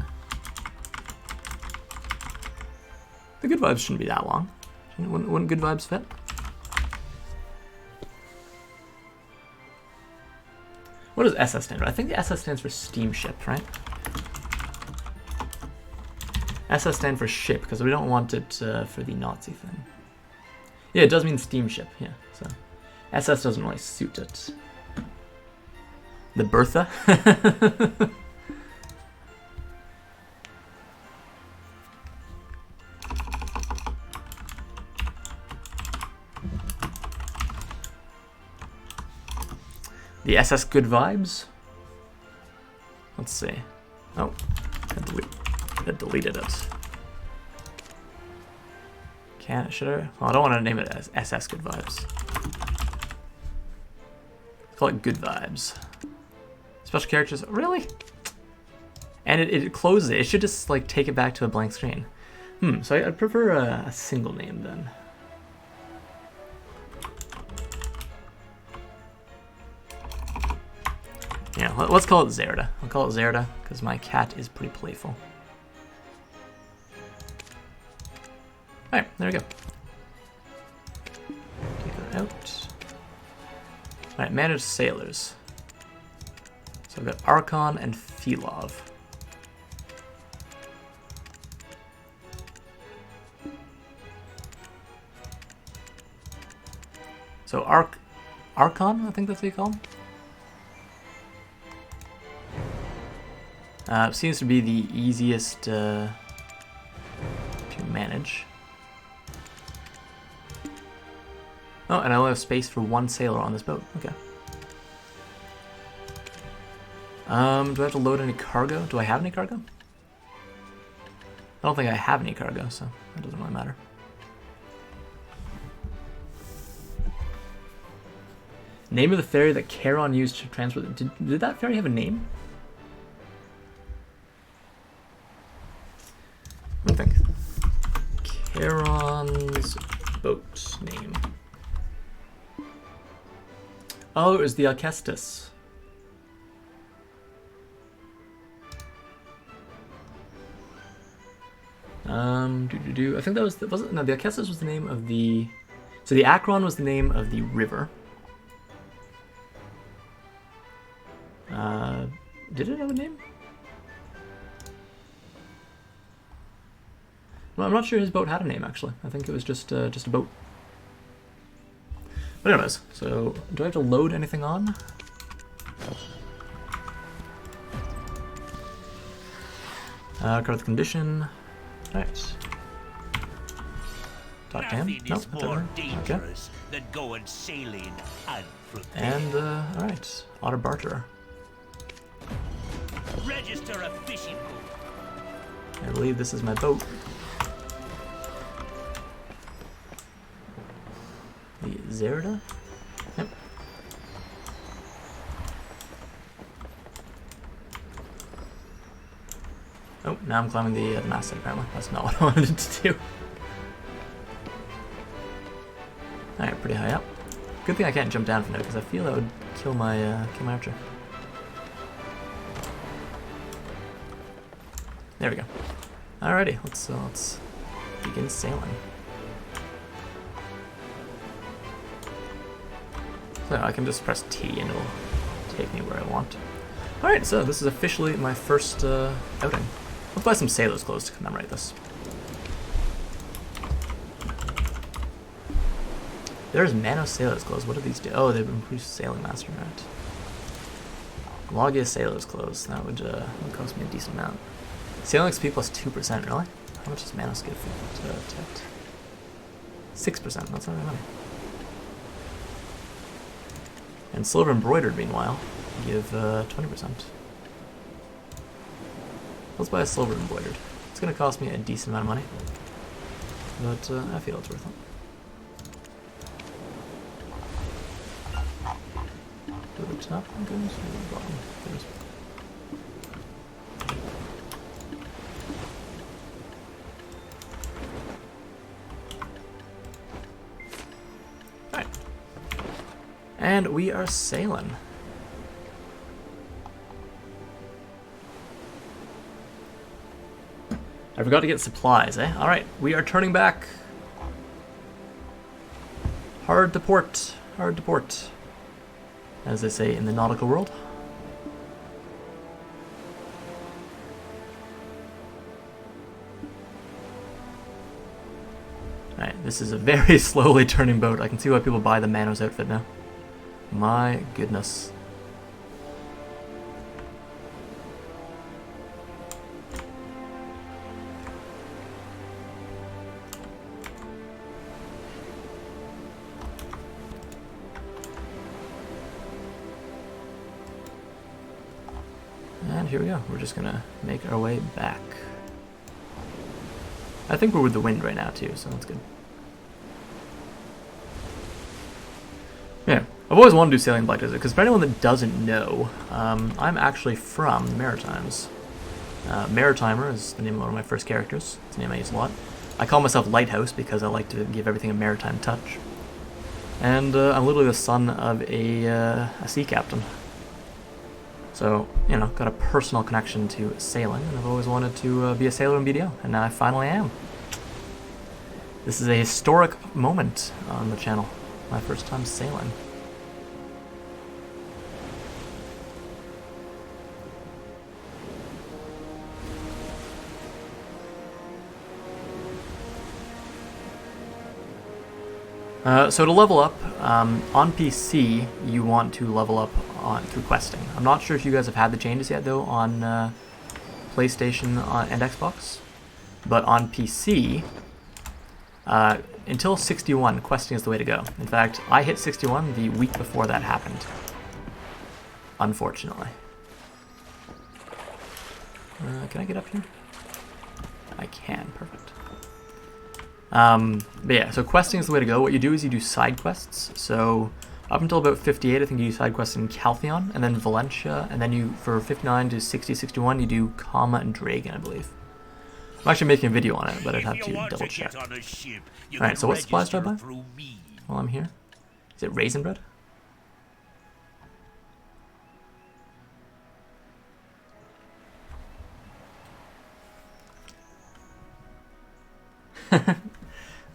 The Good Vibes shouldn't be that long. Wouldn't Good Vibes fit? What does SS stand for? I think the SS stands for steamship, right? SS stand for ship, because we don't want it for the Nazi thing. Yeah, it does mean steamship, yeah. So SS doesn't really suit it. The Bertha? The SS Good Vibes? Let's see. Oh, I deleted it. Should I? Well, I don't want to name it as SS Good Vibes. Call it Good Vibes. Special characters, really? And it closes it. It should just like take it back to a blank screen. So I'd prefer a single name then. Yeah, let's call it Zerida. I'll call it Zerida because my cat is pretty playful. Alright, there we go. Take her out. Alright, manage sailors. So I've got Archon and Filov. So Archon, I think that's what you call him. Seems to be the easiest to manage. Oh, and I only have space for one sailor on this boat. Okay. Do I have to load any cargo? Do I have any cargo? I don't think I have any cargo, so that doesn't really matter. Name of the ferry that Charon used to transport. Did that ferry have a name? Let me think. Charon's boat name. Oh, it was the Alcestis. I think that was the Alcestis was the name of the. So the Akron was the name of the river. Did it have a name? Well, I'm not sure his boat had a name, actually. I think it was just a boat. But anyways, so do I have to load anything on? Cover the condition. Alright. Talk to him. Nothing Nope, is that more doesn't. Okay. dangerous than going sailing unprepared. And, alright. Auto barter. Register a fishing boat. I believe this is my boat. The Zerida? Yep. Oh, now I'm climbing the mast apparently. That's not what I wanted to do. Alright, pretty high up. Good thing I can't jump down from there because I feel that would kill my archer. There we go. Alrighty, let's begin sailing. So I can just press T and it'll take me where I want. Alright, so this is officially my first outing. Let's buy some sailor's clothes to commemorate this. There's Mano sailor's clothes. What do these do? Oh, they've improved sailing master, right? Logia sailor's clothes. That would cost me a decent amount. Sailing XP plus 2%, really? How much does Manos give for that? 6%, that's not very money. And silver embroidered, meanwhile, give 20%. Let's buy a silver embroidered. It's going to cost me a decent amount of money, but I feel it's worth it. To the top goes, to the bottom goes. Alright. And we are sailing. I forgot to get supplies, eh? Alright, we are turning back. Hard to port. Hard to port. As they say in the nautical world. Alright, this is a very slowly turning boat. I can see why people buy the Manos outfit now. My goodness. And here we go. We're just gonna make our way back. I think we're with the wind right now too, so that's good. Yeah, I've always wanted to do sailing Black Desert, because for anyone that doesn't know, I'm actually from the Maritimes. Maritimer is the name of one of my first characters. It's a name I use a lot. I call myself Lighthouse because I like to give everything a maritime touch. And I'm literally the son of a sea captain. So, you know, got a personal connection to sailing, and I've always wanted to be a sailor in BDO, and now I finally am. This is a historic moment on the channel. My first time sailing. So to level up, on PC, you want to level up through questing. I'm not sure if you guys have had the changes yet, though, on PlayStation and Xbox. But on PC, until 61, questing is the way to go. In fact, I hit 61 the week before that happened. Unfortunately. Can I get up here? I can, perfect. But yeah, so questing is the way to go. What you do is you do side quests. So up until about 58, I think you do side quests in Caltheon, and then Valentia, and then you, for 59 to 60, 61, you do Kama and Dragon, I believe. I'm actually making a video on it, but I'd have to double check. Alright, so what supplies do I buy while I'm here? Is it raisin bread?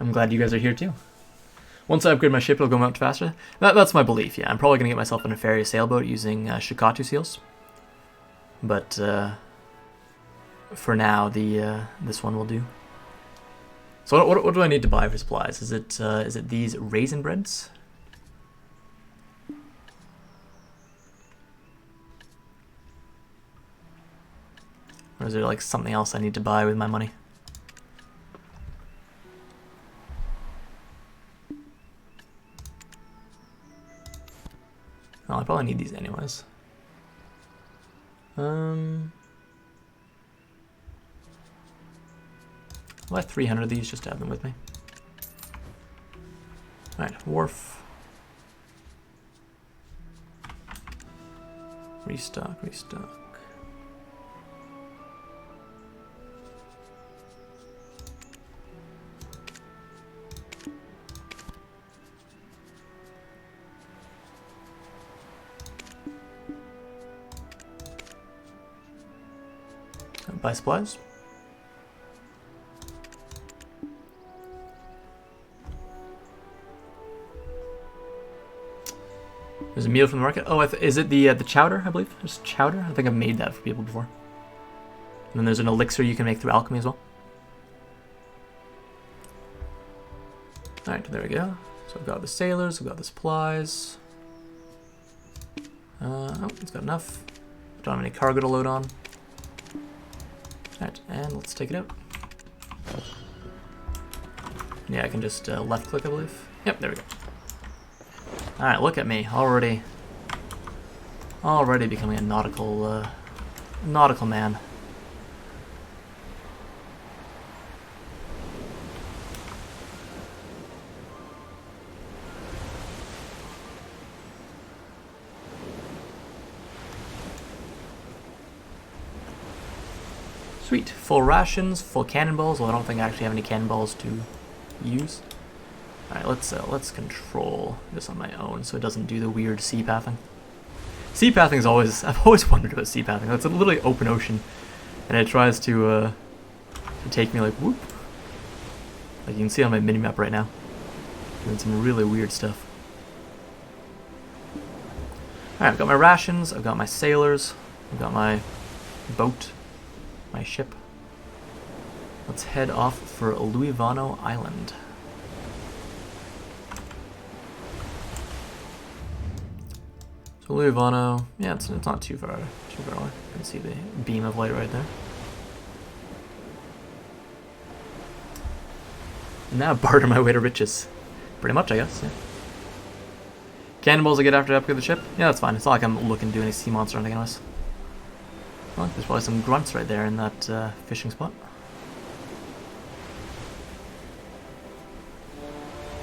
I'm glad you guys are here too. Once I upgrade my ship, it'll go much faster. That's my belief, yeah. I'm probably going to get myself a nefarious sailboat using Shikatu seals. But for now, this one will do. So what do I need to buy for supplies? Is it these raisin breads? Or is there like something else I need to buy with my money? Well, I probably need these anyways. I'll buy 300 of these just to have them with me. Alright, wharf. Restock. Buy supplies. There's a meal from the market. Oh, is it the chowder? I believe there's chowder. I think I've made that for people before. And then there's an elixir you can make through alchemy as well. All right, there we go. So I've got the sailors. I've got the supplies. Oh, it's got enough. Don't have any cargo to load on. Alright, and let's take it out. Yeah, I can just left click, I believe. Yep, there we go. Alright, look at me, already becoming a nautical man. Sweet. Full rations, full cannonballs. Well, I don't think I actually have any cannonballs to use. Alright, let's control this on my own so it doesn't do the weird sea pathing. Sea pathing is always... I've always wondered about sea pathing. It's a literally open ocean. And it tries to take me like, whoop. Like you can see on my minimap right now. Doing some really weird stuff. Alright, I've got my rations, I've got my sailors, I've got my boat. My ship. Let's head off for Luivano Island. So Luivano, yeah, it's not too far away. You can see the beam of light right there. And now barter my way to riches. Pretty much, I guess. Yeah. Cannonballs I get after I upgrade the ship? Yeah, that's fine. It's not like I'm looking to do any sea monster or anything else. Well, there's probably some grunts right there in that fishing spot.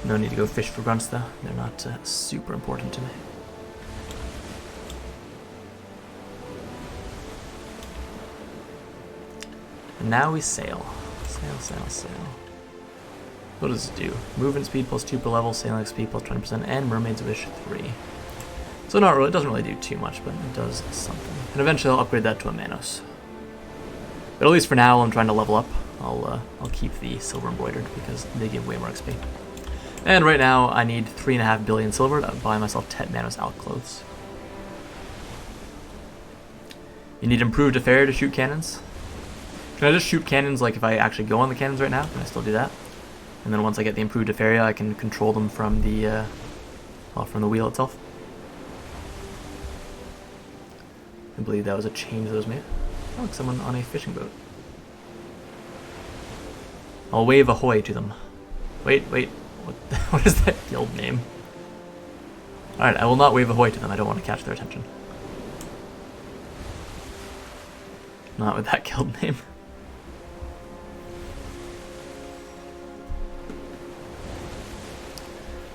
No need to go fish for grunts though. They're not super important to me. And now we sail. Sail. What does it do? Movement speed plus 2 per level, sailing speed plus 20%, and Mermaid's Wish 3. So not really, it doesn't really do too much, but it does something. And eventually I'll upgrade that to a Manos. But at least for now, while I'm trying to level up, I'll keep the silver embroidered because they give way more XP. And right now I need 3.5 billion silver to buy myself 10 Manos Alc clothes. You need improved affair to shoot cannons. Can I just shoot cannons like if I actually go on the cannons right now? Can I still do that? And then once I get the improved affair, I can control them from the wheel itself. I believe that was a change that was made. Oh, look, someone on a fishing boat. I'll wave ahoy to them. Wait, what is that guild name? Alright, I will not wave ahoy to them. I don't want to catch their attention. Not with that guild name.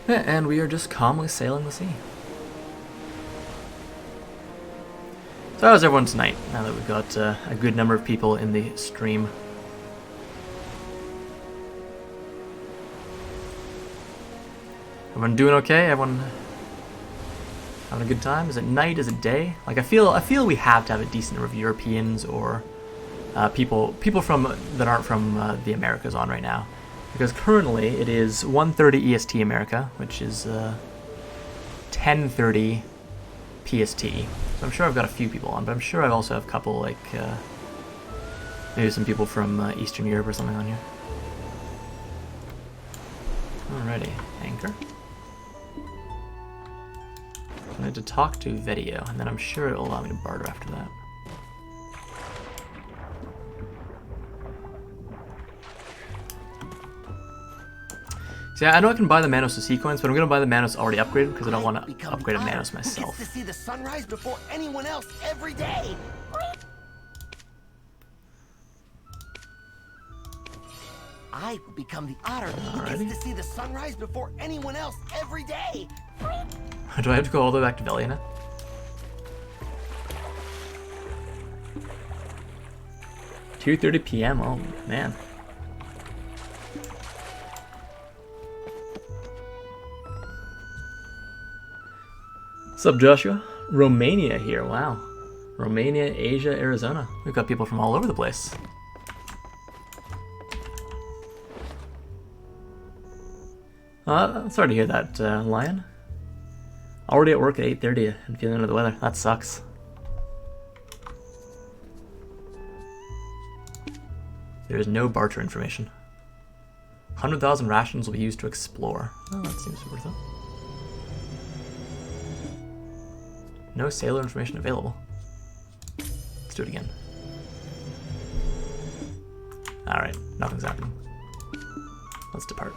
Yeah, and we are just calmly sailing the sea. So how's everyone tonight, now that we've got a good number of people in the stream? Everyone doing okay? Everyone having a good time? Is it night? Is it day? Like I feel we have to have a decent number of Europeans or people from that aren't from the Americas on right now. Because currently it is 1:30 EST America, which is 10:30 PST. So I'm sure I've got a few people on, but I'm sure I also have a couple, like, maybe some people from Eastern Europe or something on here. Alrighty, anchor. I need to talk to BDO, and then I'm sure it'll allow me to barter after that. See, I know I can buy the Manos C coins, but I'm gonna buy the Manos already upgraded because I don't want to upgrade a Manos myself. Who gets to see the sunrise before anyone else every day? I will become the otter who gets to see the sunrise before anyone else every day. Do I have to go all the way back to Velia now? $2:30 p.m. Oh man. What's up, Joshua? Romania here. Wow. Romania, Asia, Arizona. We've got people from all over the place. Sorry to hear that, Lion. Already at work at 8:30 and feeling under the weather. That sucks. There is no barter information. 100,000 rations will be used to explore. Oh, that seems worth it. No sailor information available. Let's do it again. Alright, nothing's happening. Let's depart.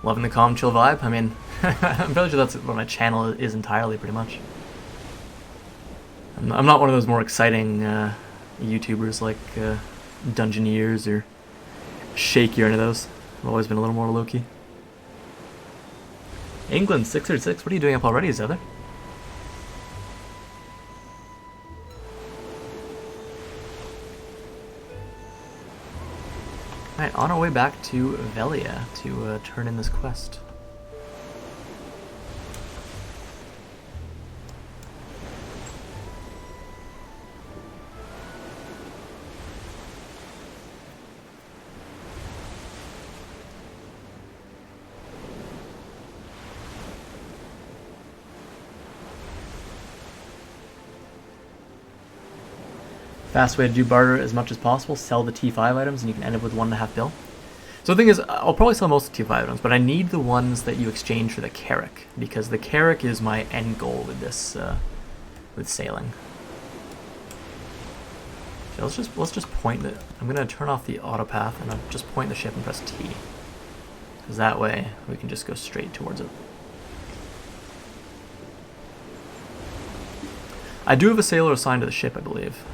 Loving the calm, chill vibe. I mean, I'm fairly sure that's what my channel is entirely, pretty much. I'm not one of those more exciting YouTubers like Dungeoneers or Shaky or any of those. I've always been a little more low-key. England 636. What are you doing up already, Zether? Alright, on our way back to Velia to turn in this quest. Fast way to do barter as much as possible, sell the T5 items and you can end up with 1.5 bill. So the thing is, I'll probably sell most of the T5 items, but I need the ones that you exchange for the Carrack, because the Carrack is my end goal with this, with sailing. So let's just point the, I'm gonna turn off the auto path and I'll just point the ship and press T. Because that way we can just go straight towards it. I do have a sailor assigned to the ship, I believe.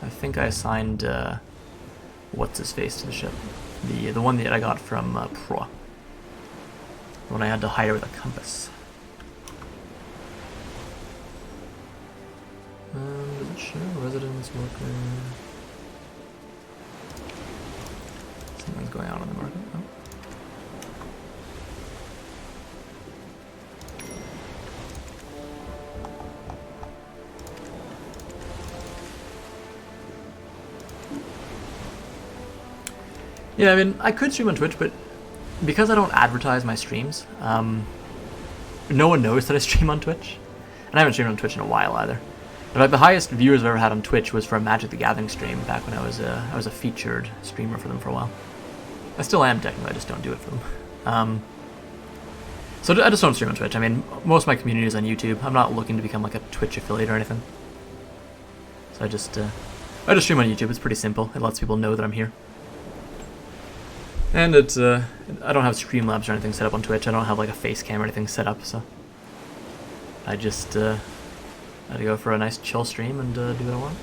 I think I assigned, what's his face to the ship? The one that I got from Pro. The one I had to hire with a compass. Does it show residence worker? Something's going on in the market. Oh. Yeah, I mean, I could stream on Twitch, but because I don't advertise my streams, no one knows that I stream on Twitch. And I haven't streamed on Twitch in a while either. But like the highest viewers I've ever had on Twitch was for a Magic the Gathering stream back when I was a featured streamer for them for a while. I still am technically, I just don't do it for them. So I just don't stream on Twitch. I mean, most of my community is on YouTube. I'm not looking to become like a Twitch affiliate or anything. So I just stream on YouTube. It's pretty simple. It lets people know that I'm here. And it's, I don't have Streamlabs or anything set up on Twitch. I don't have like a face cam or anything set up, so I just had to go for a nice chill stream and do what I want.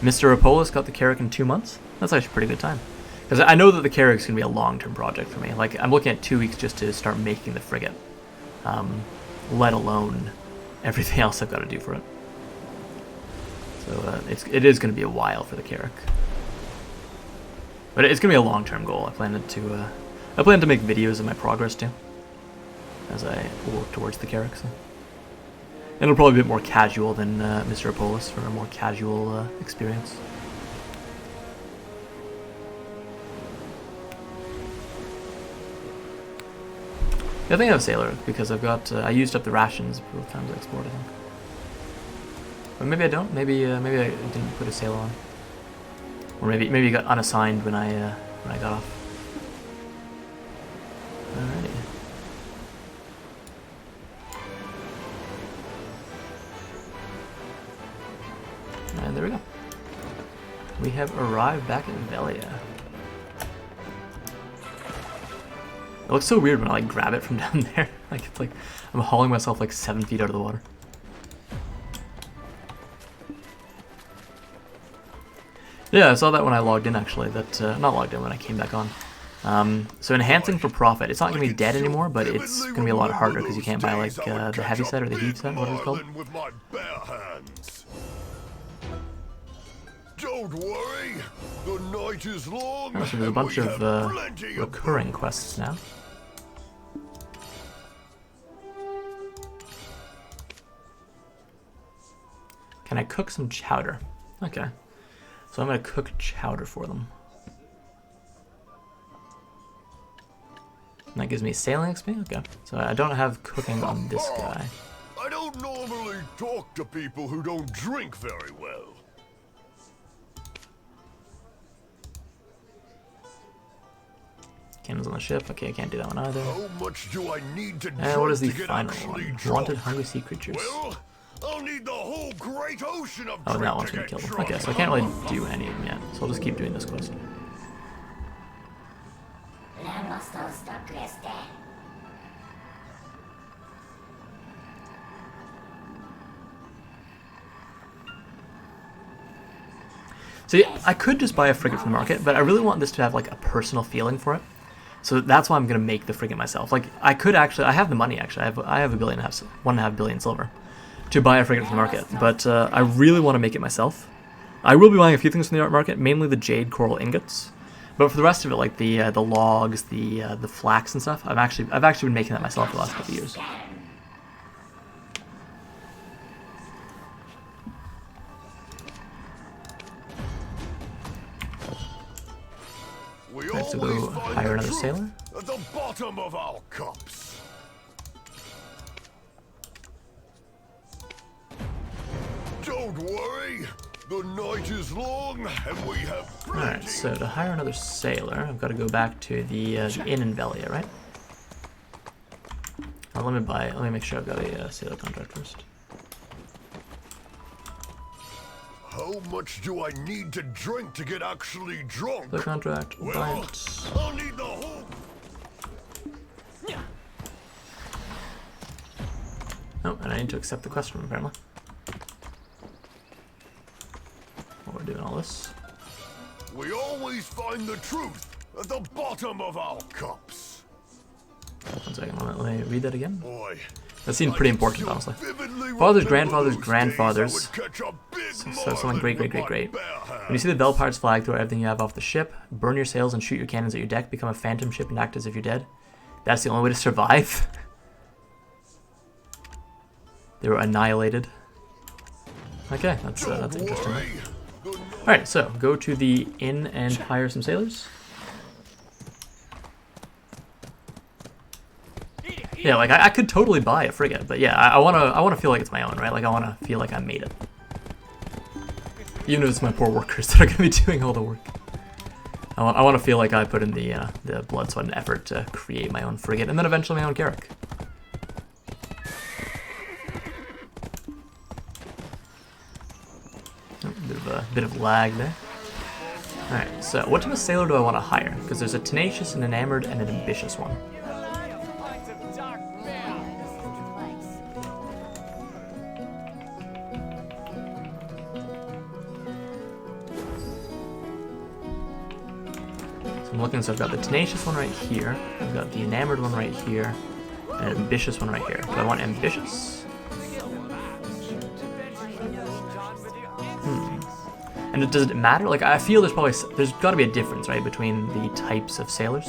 Mr. Apolos got the Carrack in 2 months. That's actually a pretty good time. Because I know that the Carrack's going to be a long-term project for me. Like, I'm looking at 2 weeks just to start making the frigate. Let alone everything else I've got to do for it. So it is going to be a while for the Carrack. But it's going to be a long-term goal. I plan to I plan to make videos of my progress too, as I work towards the character. And it'll probably be a bit more casual than Mr. Apolis, for a more casual experience. Yeah, I think I have Sailor, because I've got, I used up the rations both times I explored, I think. Or maybe I don't, maybe I didn't put a Sailor on. Or maybe it got unassigned when I got off. Alrighty. And there we go. We have arrived back in Velia. It looks so weird when I like grab it from down there. Like it's like I'm hauling myself like 7 feet out of the water. Yeah, I saw that when I logged in actually. That not logged in, when I came back on. So enhancing for profit. It's not gonna be dead anymore, but it's gonna be a lot harder because you can't buy like the heavy set or the heat set, whatever it's called. Don't worry, the night is long. Oh, so there's a bunch of recurring quests now. Can I cook some chowder? Okay. So I'm going to cook chowder for them. And that gives me sailing XP? Okay. So I don't have cooking on this guy. I don't normally talk to people who don't drink very well. Cannons on the ship. Okay, I can't do that one either. How much do I need to And what is the to get final actually one? drunk? Wanted hungry sea creatures. Well, I'll need the whole great ocean of Oh, drink that one's to gonna get kill them. drunk. Okay, so I can't really do any of them yet. So I'll just keep doing this quest. See, I could just buy a frigate from the market, but I really want this to have like a personal feeling for it. So that's why I'm gonna make the frigate myself. Like I could actually, I have the money actually. I have $1.5 billion silver to buy a frigate from the market, but I really want to make it myself. I will be buying a few things from the art market, mainly the jade coral ingots. But for the rest of it, like the logs, the flax and stuff, I've actually been making that myself the last couple of years. Alright, so go hire another sailor. At the bottom of our cups. Don't worry, the night is long and we have plenty. Alright, so to hire another sailor, I've got to go back to the inn in Velia, right? Oh, let me make sure I've got a sailor contract first. How much do I need to drink to get actually drunk? The contract, buy Well, it. I'll need the whole... Oh, and I need to accept the quest from him, apparently. While we're doing all this. We always find the truth at the bottom of our cups. 1 second, let me read that again. Boy, That seemed pretty important, honestly. Fathers, grandfathers, grandfathers. So something great. When you see the Bell Pirates flag, throw everything you have off the ship, burn your sails and shoot your cannons at your deck, become a phantom ship and act as if you're dead. That's the only way to survive. They were annihilated. Okay, that's interesting. Alright, so go to the inn and hire some sailors. Yeah, like I could totally buy a frigate, but yeah, I wanna feel like it's my own, right? Like I wanna feel like I made it. Even if it's my poor workers that are gonna be doing all the work. I wanna feel like I put in the blood, sweat, and effort to create my own frigate, and then eventually my own Carrack. Oh, bit of lag there. Alright, so what type of sailor do I want to hire? Because there's a tenacious, an enamored, and an ambitious one. So I'm looking, so I've got the tenacious one right here, I've got the enamored one right here, and an ambitious one right here. Do I want ambitious? And does it matter? Like, I feel there's got to be a difference, right, between the types of sailors.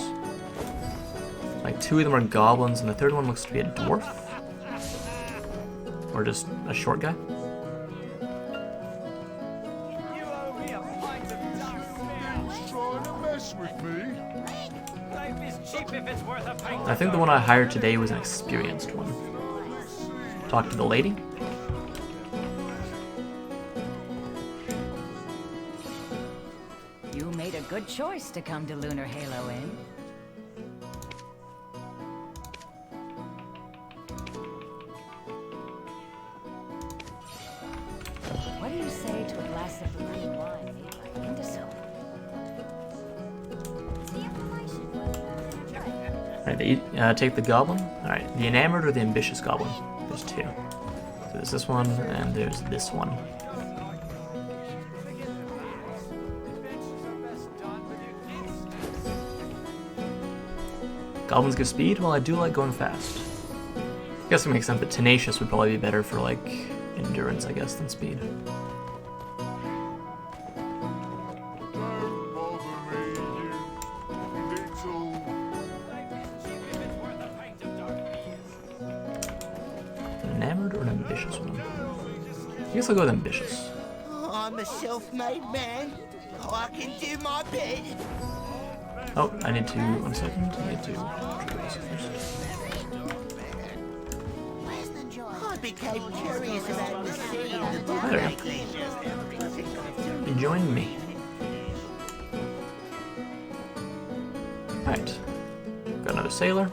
like 2 of them are goblins, and the third one looks to be a dwarf. Or just a short guy. Trying to mess with me? I think the one I hired today was an experienced one. Talk to the lady. You made a good choice to come to Lunar Halo Inn. What do you say to a glass of blue wine made by Indisol? Alright, take the goblin. Alright, the enamored or the ambitious goblin? There's 2. So there's this one, and there's this one. Goblins give speed? Well, I do like going fast. I guess it makes sense, but tenacious would probably be better for, like, endurance, I guess, than speed. Don't bother me, you little... An enamored or an ambitious one? I guess I'll go with ambitious. I'm a self-made man. I can do my bit. Oh, I need to... 1 second. I need to trigger this first. I became curious about the sea and the There we go. Join me. Alright. Got another sailor.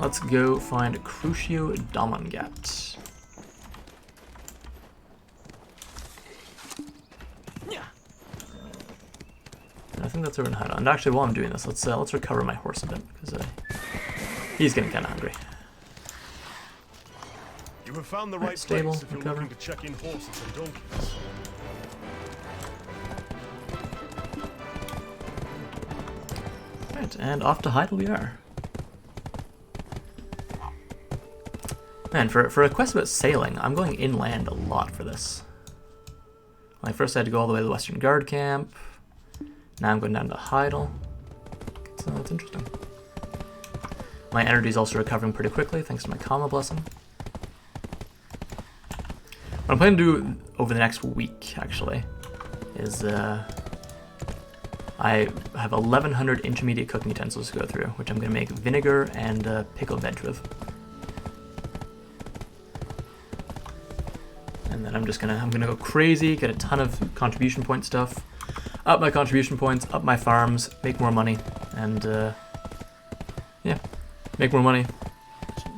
Let's go find Crucio Domingat. I think that's where we're gonna hide on. And actually, while I'm doing this, let's recover my horse a bit because he's getting kind of hungry. You have found the Right, right stable, place if you're recover. looking to check in horses and donkeys. Right, and off to Heidel we are. Man, for a quest about sailing, I'm going inland a lot for this. Like first I had to go all the way to the Western Guard camp. Now I'm going down to Heidel. So that's interesting. My energy is also recovering pretty quickly thanks to my Kama Blessing. What I'm planning to do over the next week, actually, is I have 1,100 intermediate cooking utensils to go through, which I'm going to make vinegar and pickled veg with. And then I'm gonna go crazy, get a ton of contribution point stuff, up my contribution points, up my farms, make more money, and yeah, make more money,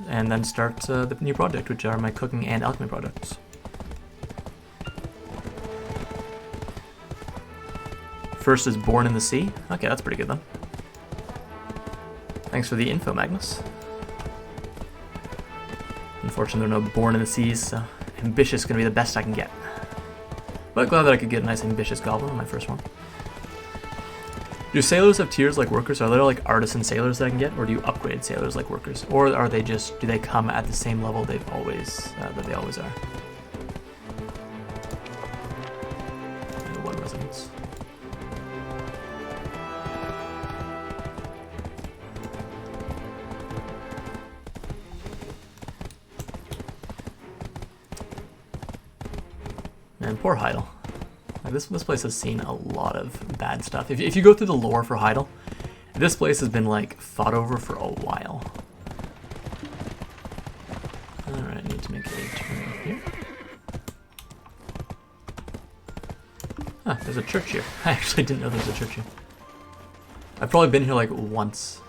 and then start the new project, which are my cooking and alchemy projects. First is Born in the Sea. Okay, that's pretty good then. Thanks for the info, Magnus. Unfortunately, there are no Born in the Seas, so ambitious is going to be the best I can get. But glad that I could get a nice ambitious goblin on my first one. Do sailors have tiers like workers? Are there like artisan sailors that I can get, or do you upgrade sailors like workers? Or are they just, do they come at the same level that they always are? And 1 residence. Man, poor Heidel. Like this place has seen a lot of bad stuff. If you go through the lore for Heidel, this place has been like fought over for a while. Alright, I need to make a turn here. Ah, there's a church here. I actually didn't know there was a church here. I've probably been here like once.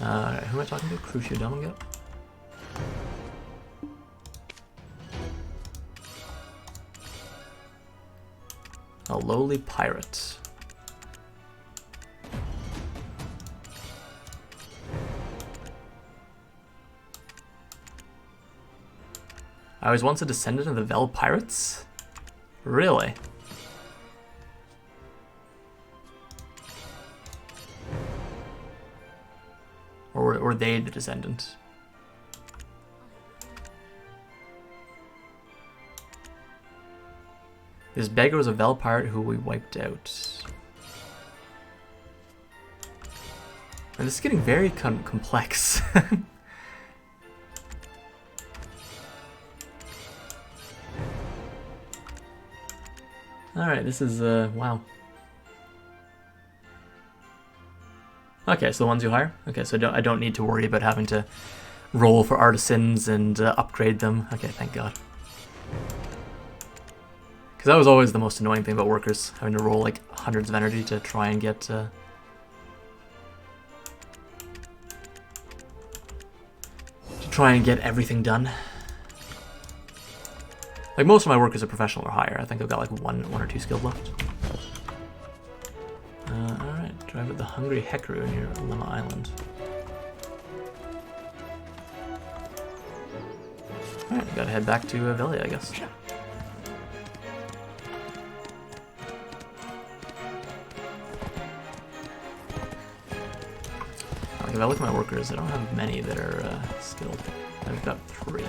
Alright, who am I talking to? Crucio Domingat? A lowly pirate. I was once a descendant of the Vel pirates? Really? Or were they the descendant? This beggar was a Vel pirate who we wiped out. And this is getting very complex. Alright, this is, wow. Okay, so the ones you hire? Okay, so I don't need to worry about having to roll for artisans and upgrade them. Okay, thank God. Because that was always the most annoying thing about workers, having to roll like hundreds of energy to try and get... to try and get everything done. Like, most of my workers are professional or higher. I think I've got like one or two skilled left. Alright, drive with the Hungry Hekaru near Lemma Island. Alright, gotta head back to Velia, I guess. Like, if I look at my workers, I don't have many that are skilled. I've got 3.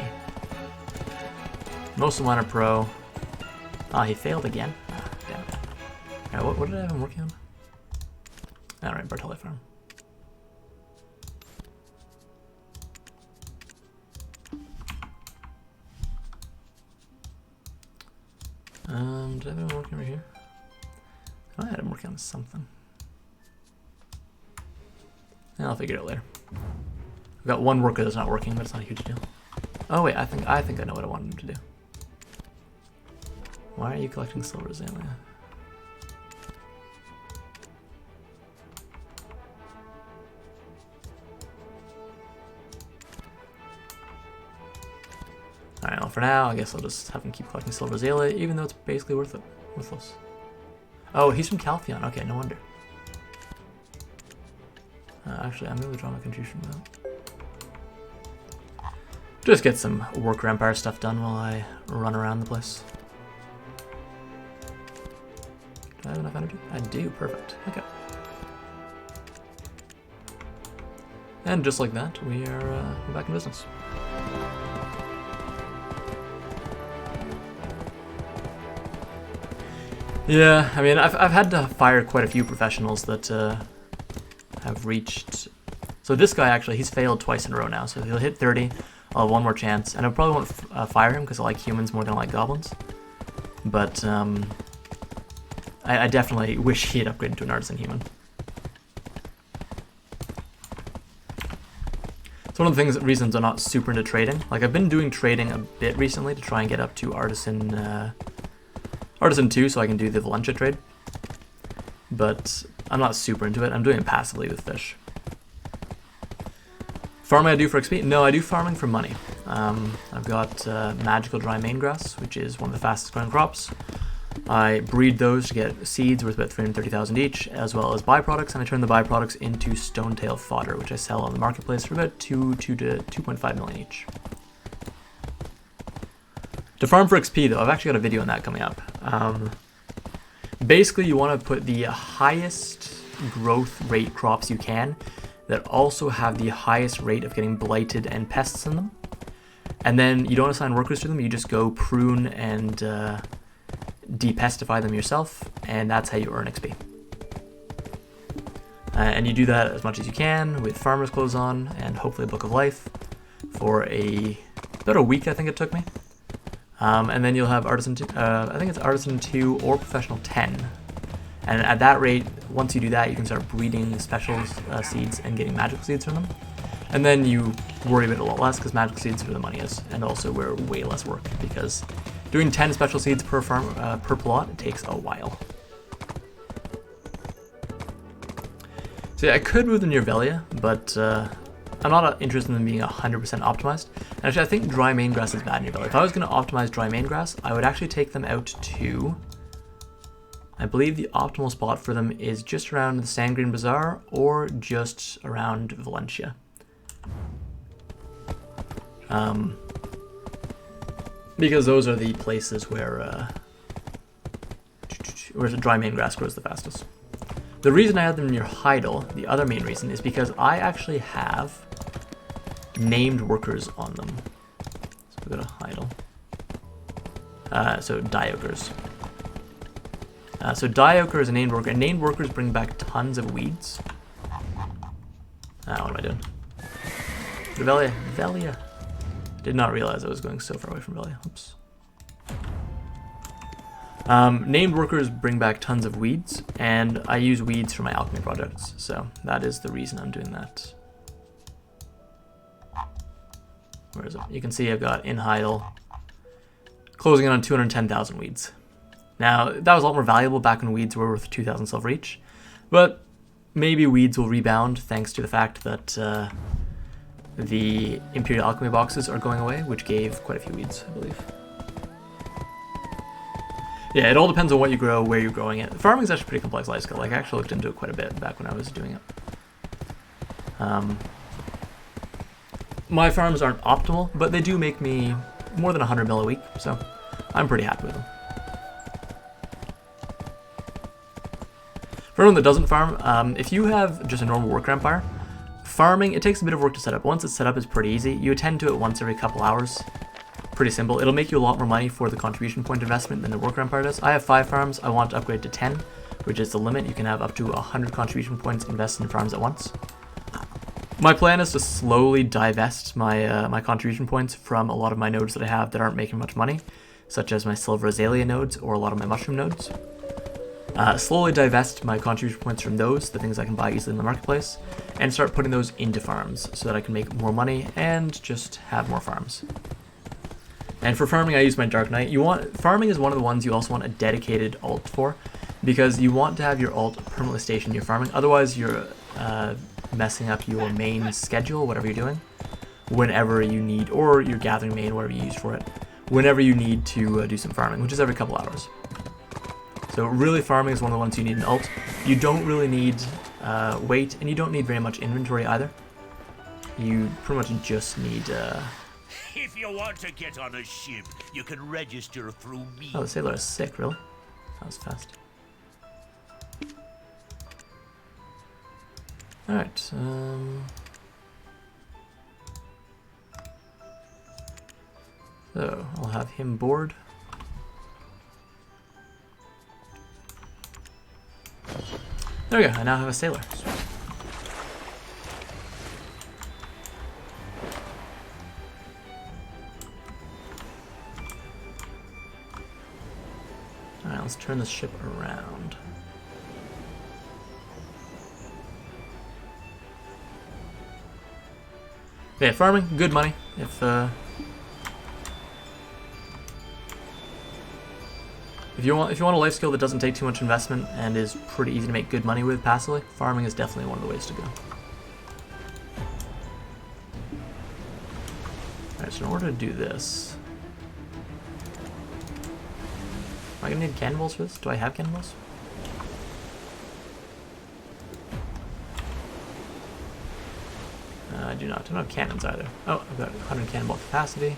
Most of mine are pro. Ah, he failed again. Ah, damn. Alright, what did I have him working on? Alright, Bartoli Farm. Did I have him working over here? I had him working on something. Yeah, I'll figure it out later. I've got one worker that's not working, but it's not a huge deal. Oh wait, I think I know what I wanted him to do. Why are you collecting silver azalea? Alright, well for now, I guess I'll just have him keep collecting silver azalea, even though it's basically worthless. Oh, he's from Caltheon. Okay, no wonder. Actually, I'm going to withdraw my contribution from that. Just get some worker empire stuff done while I run around the place. Do I have enough energy? I do, perfect. Okay. And just like that, we're back in business. Yeah, I mean, I've had to fire quite a few professionals that have reached... So this guy, actually, he's failed twice in a row now, so he'll hit 30, I'll have one more chance, and I probably won't fire him because I like humans more than I like goblins. But I definitely wish he had upgraded to an artisan human. It's one of the reasons I'm not super into trading. Like, I've been doing trading a bit recently to try and get up to artisan 2 so I can do the Valencia trade. But I'm not super into it. I'm doing it passively with fish. Farming I do for XP? No, I do farming for money. I've got magical dry main grass, which is one of the fastest growing crops. I breed those to get seeds worth about 330,000 each, as well as byproducts, and I turn the byproducts into stonetail fodder, which I sell on the marketplace for about 2 to 2.5 million each. To farm for XP, though, I've actually got a video on that coming up. Basically, you want to put the highest growth rate crops you can that also have the highest rate of getting blighted and pests in them. And then you don't assign workers to them, you just go prune and depestify them yourself, and that's how you earn XP. And you do that as much as you can with farmer's clothes on and hopefully a book of life for about a week, I think it took me. And then you'll have artisan 2, I think it's artisan 2 or professional 10. And at that rate, once you do that, you can start breeding special seeds and getting magical seeds from them. And then you worry about it a lot less because magical seeds are where the money is, and also we're way less work because doing 10 special seeds per farm per plot, it takes a while. So yeah, I could move them near Velia, but I'm not interested in them being 100% optimized. And actually, I think dry main grass is bad near Velia. If I was going to optimize dry main grass, I would actually take them out to... I believe the optimal spot for them is just around the Sandgreen Bazaar or just around Valencia. Because those are the places where the dry main grass grows the fastest. The reason I had them near Heidel, the other main reason, is because I actually have named workers on them. So we go to Heidel. So Diokers. So Dioker is a named worker, and named workers bring back tons of weeds. Ah, what am I doing? Velia. Velia. Did not realize I was going so far away from Velia. Oops. Named workers bring back tons of weeds, and I use weeds for my alchemy projects, so that is the reason I'm doing that. Where is it? You can see I've got in Heidel closing in on 210,000 weeds. Now, that was a lot more valuable back when weeds were worth 2,000 silver each, but maybe weeds will rebound thanks to the fact that the Imperial Alchemy boxes are going away, which gave quite a few weeds, I believe. Yeah, it all depends on what you grow, where you're growing it. Farming is actually a pretty complex life skill. Like, I actually looked into it quite a bit back when I was doing it. My farms aren't optimal, but they do make me more than 100 mil a week, so I'm pretty happy with them. For anyone that doesn't farm, if you have just a normal worker empire, farming, it takes a bit of work to set up. Once it's set up, it's pretty easy. You attend to it once every couple hours. Pretty simple. It'll make you a lot more money for the contribution point investment than the worker empire does. I have 5 farms. I want to upgrade to 10, which is the limit. You can have up to 100 contribution points invested in farms at once. My plan is to slowly divest my my contribution points from a lot of my nodes that I have that aren't making much money, such as my silver azalea nodes or a lot of my mushroom nodes. Slowly divest my contribution points from those, the things I can buy easily in the marketplace, and start putting those into farms so that I can make more money and just have more farms. And for farming, I use my Dark Knight. Farming is one of the ones you also want a dedicated alt for, because you want to have your alt permanently stationed in your farming. Otherwise, you're messing up your main schedule, whatever you're doing, whenever you need, or your gathering main, whatever you use for it, whenever you need to do some farming, which is every couple hours. So really, farming is one of the ones you need an alt. You don't really need weight, and you don't need very much inventory either. You pretty much just need... If you want to get on a ship, you can register through me. Oh, the sailor is sick, really? That was fast. Alright, so, I'll have him board. There we go, I now have a sailor. Alright, let's turn this ship around. Okay, farming, good money. If you want a life skill that doesn't take too much investment and is pretty easy to make good money with passively, farming is definitely one of the ways to go. Alright, so in order to do this, am I gonna need cannonballs for this? Do I have cannonballs? I do not. I don't have cannons either. Oh, I've got 100 cannonball capacity.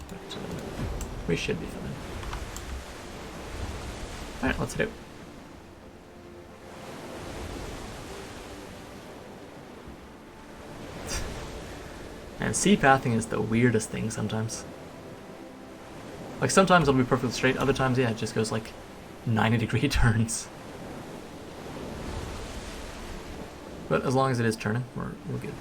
But, we should be fine. Alright, let's hit it. And sea pathing is the weirdest thing sometimes. Like, sometimes it'll be perfectly straight, other times, yeah, it just goes like 90-degree turns. But as long as it is turning, we're good.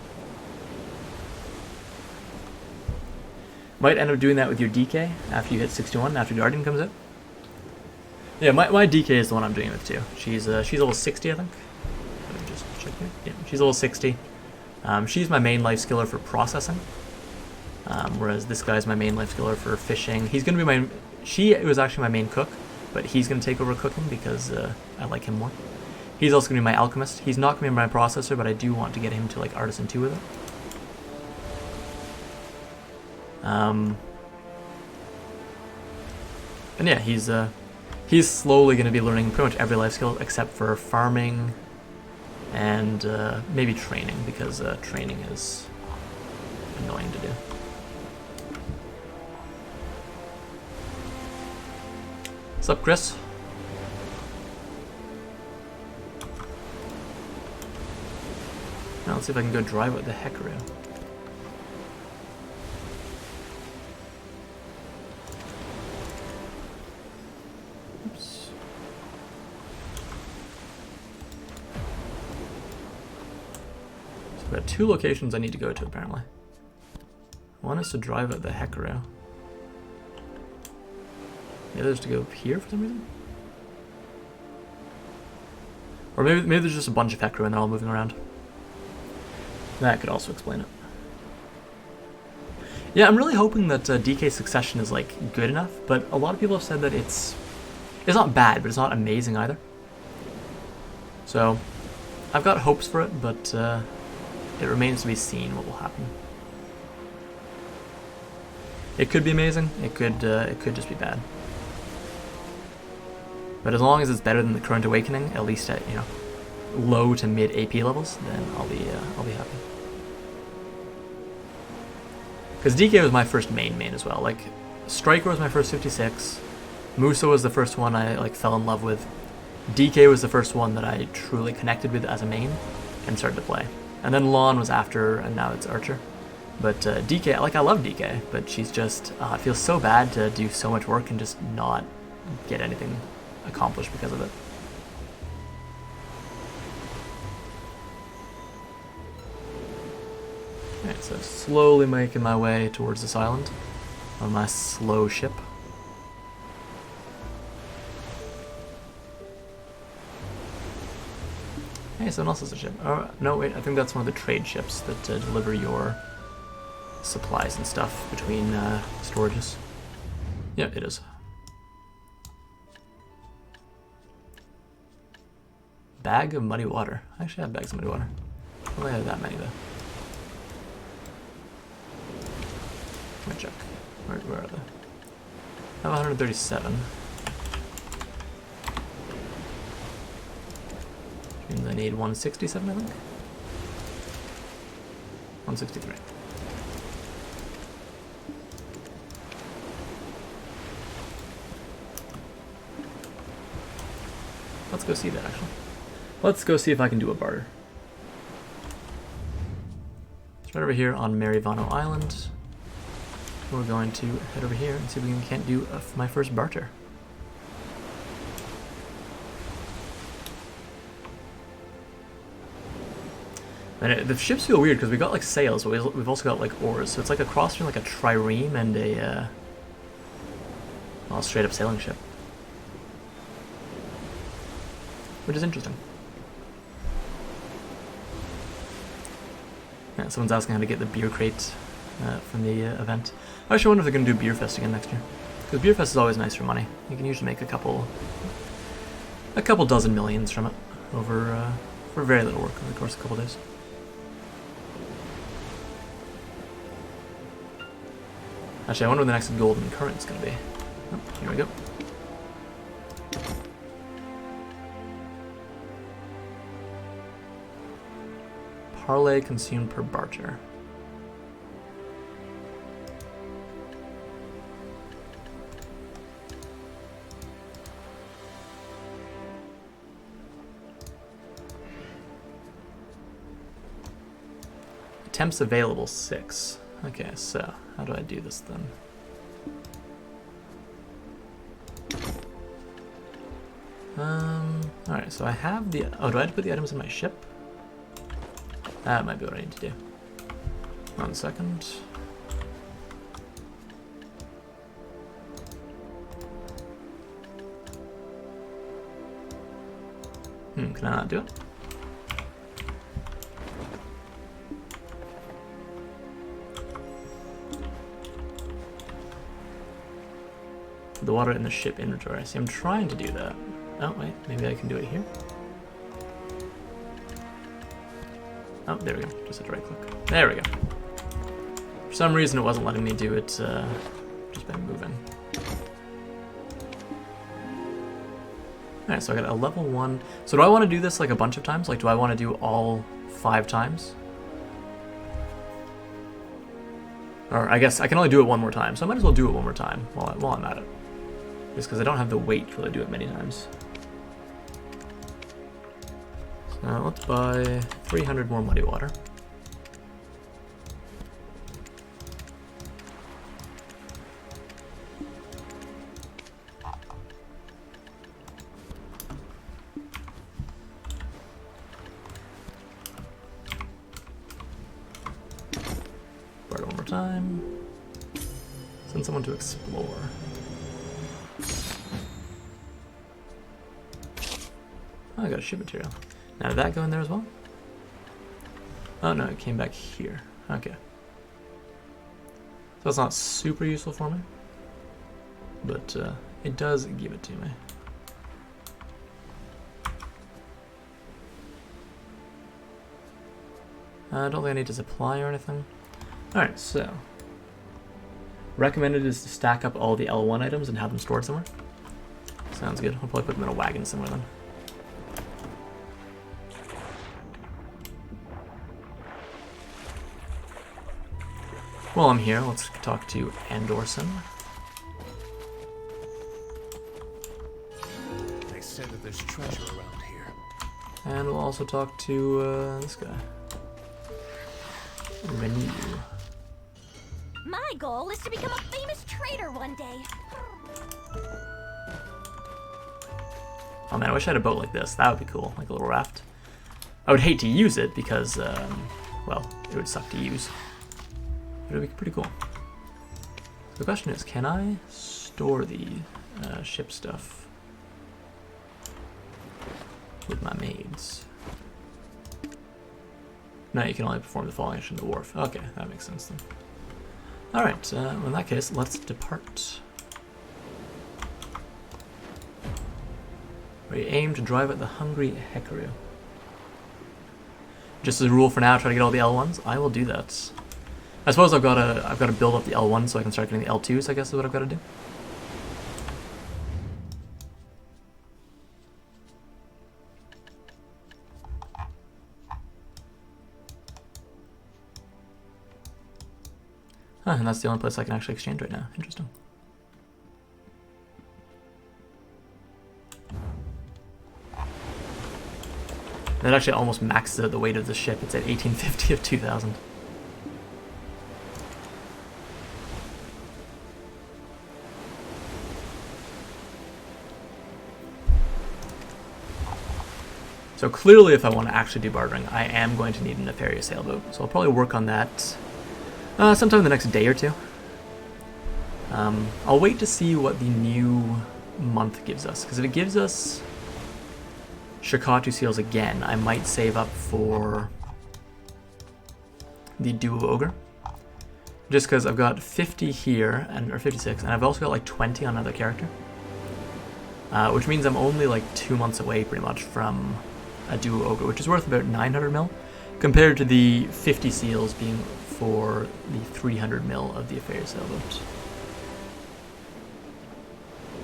Might end up doing that with your DK after you hit 61, after Guardian comes out. Yeah, my DK is the one I'm doing it with too. She's level 60, I think. Let me just check here. Yeah, she's level 60. She's my main life skiller for processing. Whereas this guy's my main life skiller for fishing. He's gonna be my... She was actually my main cook, but he's gonna take over cooking because I like him more. He's also going to be my alchemist. He's not going to be my processor, but I do want to get him to like Artisan 2 with it. And yeah, he's slowly going to be learning pretty much every life skill except for farming and maybe training, because training is annoying to do. What's up, Chris? Now let's see if I can go drive with the Hekaru. Oops. I've got 2 locations I need to go to, apparently. One is to drive at the Hekaru. The other is to go here for some reason? Or maybe there's just a bunch of Hekaru and they're all moving around. That could also explain it. Yeah, I'm really hoping that DK Succession is like good enough, but a lot of people have said that it's not bad, but it's not amazing either. So I've got hopes for it, but it remains to be seen what will happen. It could be amazing. It could just be bad. But as long as it's better than the current Awakening, at least at low to mid AP levels, then I'll be happy. Because DK was my first main as well. Like, Striker was my first 56. Musa was the first one I like fell in love with. DK was the first one that I truly connected with as a main and started to play. And then Lawn was after, and now it's Archer. But DK, like I love DK, but she's just, it feels so bad to do so much work and just not get anything accomplished because of it. Alright, so slowly making my way towards this island on my slow ship. Hey, someone else has a ship. Oh, no, wait, I think that's one of the trade ships that deliver your supplies and stuff between storages. Yep, it is. Bag of muddy water. I actually have bags of muddy water. I don't think I have that many, though. Let me check. Where are they? I have 137. Which means I need 167, I think. 163. Let's go see that, actually. Let's go see if I can do a barter. It's right over here on Marivano Island. We're going to head over here and see if we can't do my first barter. And the ships feel weird because we got like sails, but we've also got like oars, so it's like a cross between like a trireme and a well, straight up sailing ship, which is interesting. Yeah, someone's asking how to get the beer crate from the event. I actually wonder if they're going to do Beer Fest again next year. Because Beer Fest is always nice for money. You can usually make a couple dozen millions from it over for very little work over the course of a couple days. Actually, I wonder when the next golden current's going to be. Oh, here we go. Parlay consumed per barter. Attempts available 6. Okay, so how do I do this then? Alright, so I have the... Oh, do I have to put the items in my ship? That might be what I need to do. 1 second. Can I not do it? The water in the ship inventory. See, I'm trying to do that. Oh, wait, maybe I can do it here. Oh, there we go. Just had to right click. There we go. For some reason, it wasn't letting me do it just by moving. Alright, so I got a level 1. So do I want to do this like a bunch of times? Like, do I want to do all 5 times? Or I guess I can only do it one more time, so I might as well do it one more time while I'm at it. Just because I don't have the weight to really do it many times. So let's buy 300 more muddy water. time. Send someone to explore. Oh, I got a ship material. Now did that go in there as well? Oh no, it came back here. Okay. So it's not super useful for me, but it does give it to me. I don't think I need to supply or anything. Alright, so. Recommended is to stack up all the L1 items and have them stored somewhere. Sounds good. I'll probably put them in a wagon somewhere then. While I'm here, let's talk to Andorson. They said that there's treasure around here. And we'll also talk to this guy. Renew. My goal is to become a famous trader one day. Oh man, I wish I had a boat like this. That would be cool, like a little raft. I would hate to use it because, well, it would suck to use. But it would be pretty cool. So the question is, can I store the ship stuff with my maids? No, you can only perform the following action to the wharf. Okay, that makes sense then. Alright, in that case, let's depart. We aim to drive at the hungry Hekaru. Just as a rule for now, try to get all the L1s. I will do that. I suppose I've got to build up the L1 so I can start getting the L2s, I guess is what I've got to do. Huh, and that's the only place I can actually exchange right now. Interesting. That actually almost maxes out the weight of the ship. It's at 1850 of 2000. So clearly, if I want to actually do bartering, I am going to need a nefarious sailboat. So I'll probably work on that sometime the next day or two. I'll wait to see what the new month gives us, because if it gives us Shikatu seals again, I might save up for the Duo Ogre. Just because I've got 50 here, or 56, and I've also got like 20 on another character. Which means I'm only like 2 months away pretty much from a Duo Ogre, which is worth about 900 mil, compared to the 50 seals being for the 300 mil of the Nefarious sailboat.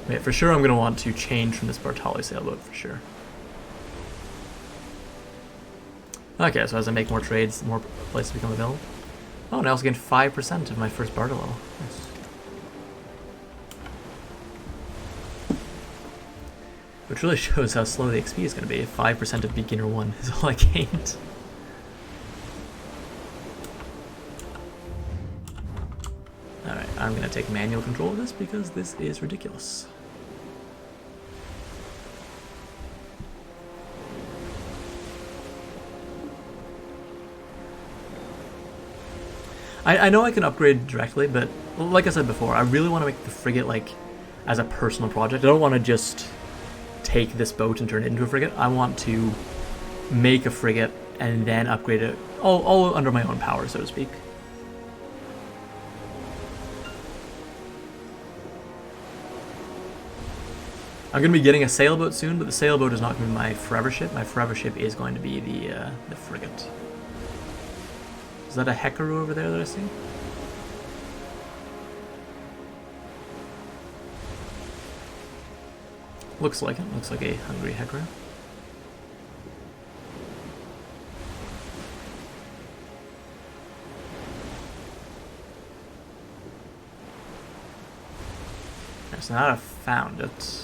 Yeah, for sure I'm going to want to change from this Bartali sailboat, for sure. Okay, so as I make more trades, more places become available. Oh, and I also gained 5% of my first barter level. Nice. Which really shows how slow the XP is going to be. 5% of beginner 1 is all I gained. Alright, I'm going to take manual control of this because this is ridiculous. I know I can upgrade directly, but like I said before, I really want to make the frigate like as a personal project. I don't want to just take this boat and turn it into a frigate. I want to make a frigate and then upgrade it all under my own power, so to speak. I'm going to be getting a sailboat soon, but the sailboat is not going to be my forever ship. My forever ship is going to be the frigate. Is that a Hekaru over there that I see? Looks like it. Looks like a hungry Hekaru. Okay, so now I've found it.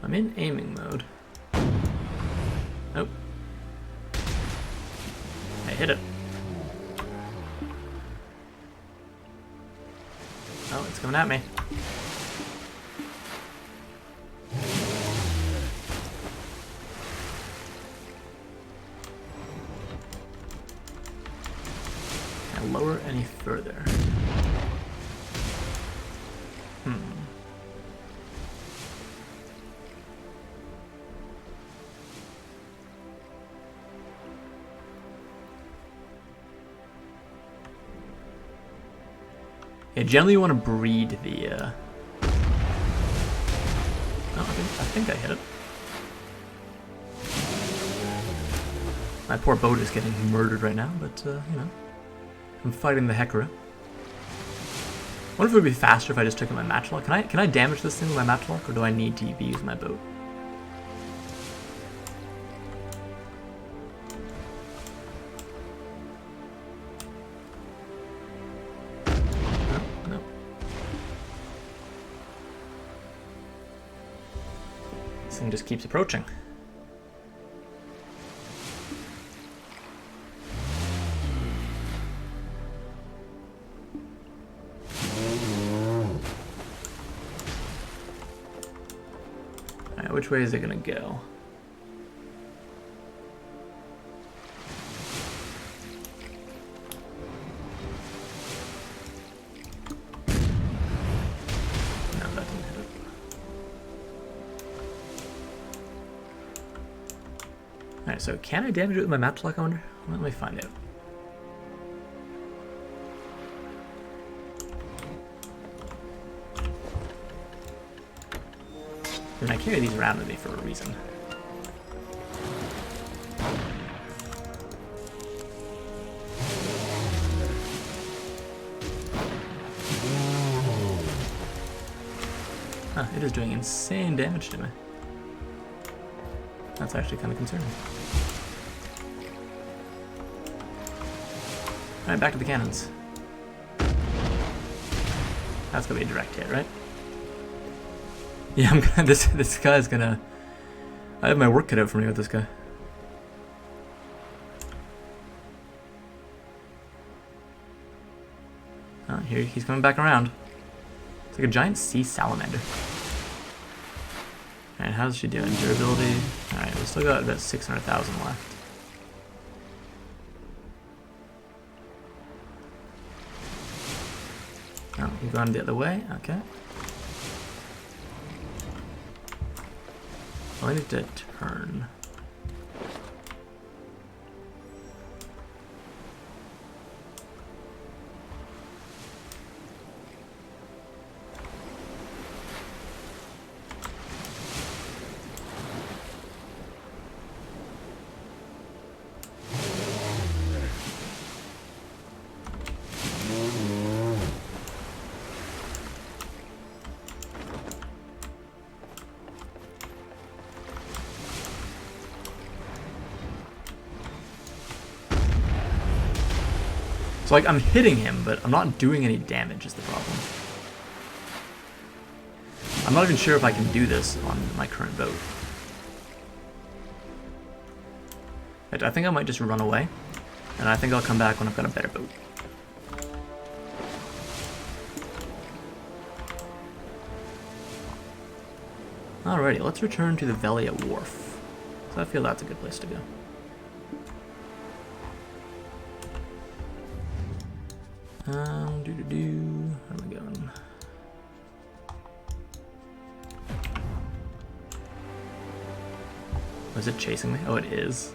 I'm in aiming mode. Nope. I hit it. Oh, it's coming at me. Can I lower any further? Yeah, generally you want to breed the, Oh, I think I hit it. My poor boat is getting murdered right now, but, you know, I'm fighting the Hekra. I wonder if it would be faster if I just took out my matchlock. Can I damage this thing with my matchlock, or do I need to be using my boat? No. This thing just keeps approaching. Which way is it gonna go? No, that didn't hit it. Alright, so can I damage it with my matchlock, I wonder? Let me find out. And I carry these around with me for a reason. Huh, it is doing insane damage to me. That's actually kind of concerning. Alright, back to the cannons. That's gonna be a direct hit, right? Yeah, I'm gonna. This guy's gonna. I have my work cut out for me with this guy. Oh, here he's coming back around. It's like a giant sea salamander. All right, how's she doing? Durability. All right, we still got about 600,000 left. Oh, you've gone the other way. Okay. I need to turn. So, like, I'm hitting him, but I'm not doing any damage is the problem. I'm not even sure if I can do this on my current boat. I think I might just run away, and I think I'll come back when I've got a better boat. Alrighty, let's return to the Velia Wharf. So I feel that's a good place to go. Where am I going? Was it chasing me? Oh, it is.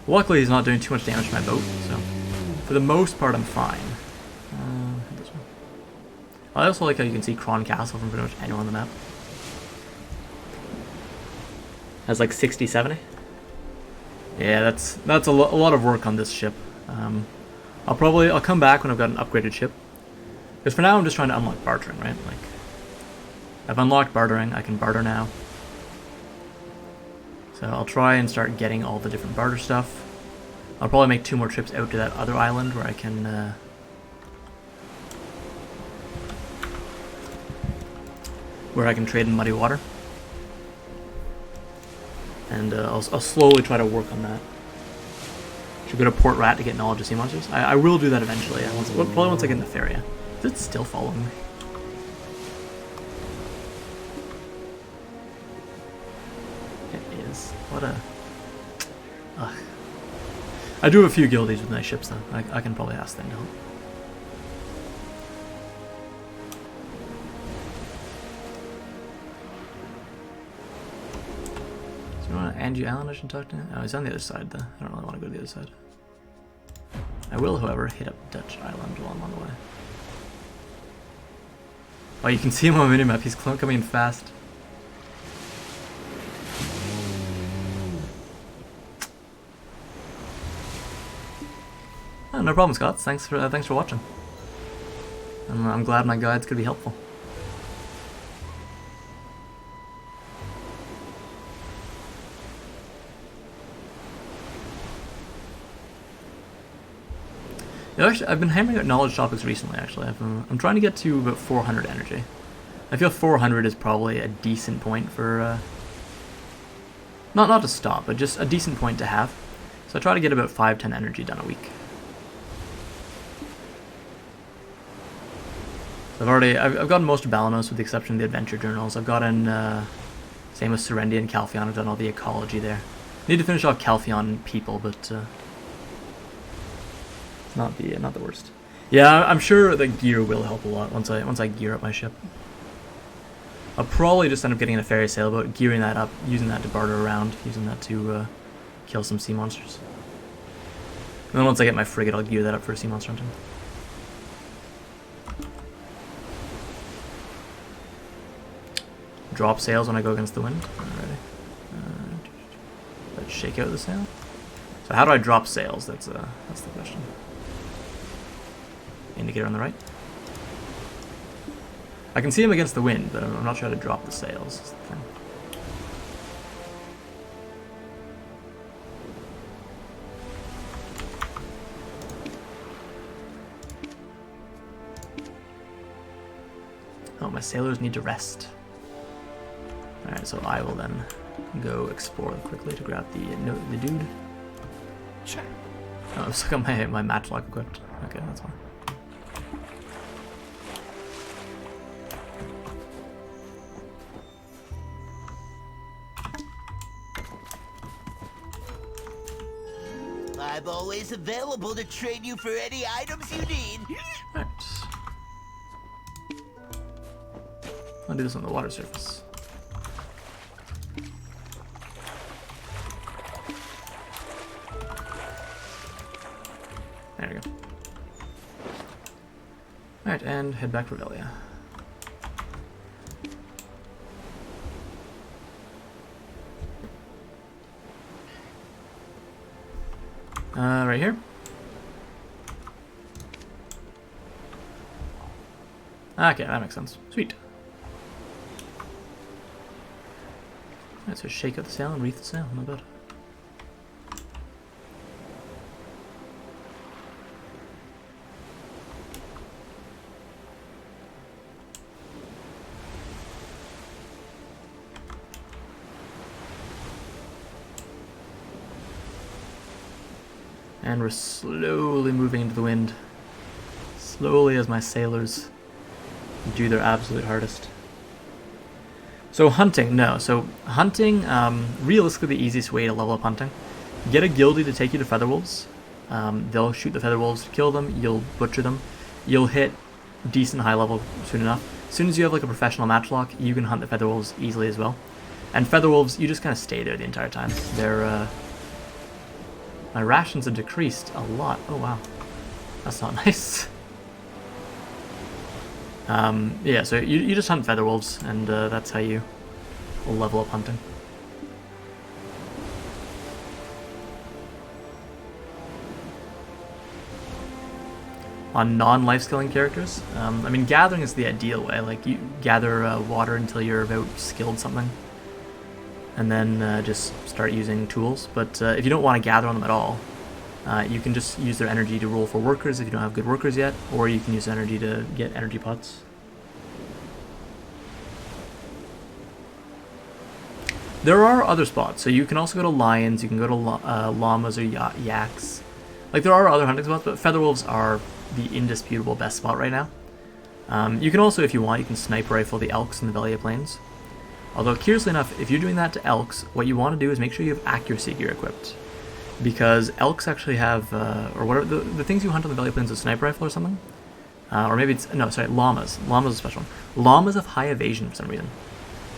Luckily, he's not doing too much damage to my boat, so for the most part, I'm fine. This one. I also like how you can see Kron Castle from pretty much anywhere on the map. Has like 60, 70. Yeah, that's a lot of work on this ship. I'll come back when I've got an upgraded ship. Because for now, I'm just trying to unlock bartering, right? Like, I've unlocked bartering. I can barter now. So I'll try and start getting all the different barter stuff. I'll probably make 2 more trips out to that other island where I can trade in muddy water. And I'll slowly try to work on that. Should go to Port Rat to get knowledge of sea monsters. I will do that eventually. Probably once I get in the ferry. Is it still following me? It is. What a... Ugh. I do have a few guildies with nice ships though. I can probably ask them to help. So you want Angie Allen I should talk to? Oh, he's on the other side though. I don't really want to go to the other side. I will, however, hit up Dutch Island while I'm on the way. Oh, you can see him on the minimap. He's coming in fast. Oh, no problem, Scott. Thanks for watching. I'm glad my guides could be helpful. Yeah, actually, I've been hammering out knowledge topics recently. Actually, I'm trying to get to about 400 energy. I feel 400 is probably a decent point for not to stop, but just a decent point to have. So I try to get about 5-10 energy done a week. I've gotten most of Balanos with the exception of the adventure journals. I've gotten same with Serendia and Calpheon. I've done all the ecology there. Need to finish off Calpheon people, but it's not the worst. Yeah, I'm sure the gear will help a lot once I gear up my ship. I'll probably just end up getting a ferry sailboat, gearing that up, using that to barter around, using that to kill some sea monsters. And then once I get my frigate, I'll gear that up for sea monster hunting. Drop sails when I go against the wind. Alrighty. Let's shake out the sail. So how do I drop sails? That's the question. Indicator on the right. I can see him against the wind, but I'm not sure how to drop the sails. That's the thing. Oh, my sailors need to rest. Alright, so I will then go explore quickly to grab the dude. Oh, I've still got my matchlock equipped. Okay, that's fine. I'm always available to trade you for any items you need. Alright. I'll do this on the water surface. There we go. Alright, and head back to Revelia. Right here. Okay, that makes sense. Sweet. Alright, so shake out the sail and reef the sail, not bad. And we're slowly moving into the wind. Slowly as my sailors do their absolute hardest. So hunting, no. So hunting, realistically the easiest way to level up hunting. Get a guildie to take you to Featherwolves. They'll shoot the Featherwolves to kill them. You'll butcher them. You'll hit decent high level soon enough. As soon as you have like a professional matchlock, you can hunt the Featherwolves easily as well. And Featherwolves, you just kind of stay there the entire time. They're my rations have decreased a lot. Oh wow, that's not nice. Yeah, so you just hunt Featherwolves, and that's how you will level up hunting. On non-life-skilling characters, I mean, gathering is the ideal way. Like, you gather water until you're about skilled something, and then just start using tools. But if you don't want to gather on them at all, You can just use their energy to roll for workers if you don't have good workers yet, or you can use energy to get energy pots. There are other spots, so you can also go to lions, you can go to llamas or yaks. Like, there are other hunting spots, but feather wolves are the indisputable best spot right now. You can also, if you want, you can sniper rifle the elks in the Velia Plains. Although, curiously enough, if you're doing that to elks, what you want to do is make sure you have accuracy gear equipped. Because elks actually have, or whatever, the things you hunt on the Velia Plains is sniper rifle or something. Or maybe it's, no, sorry, llamas. Llamas is a special one. Llamas have high evasion for some reason.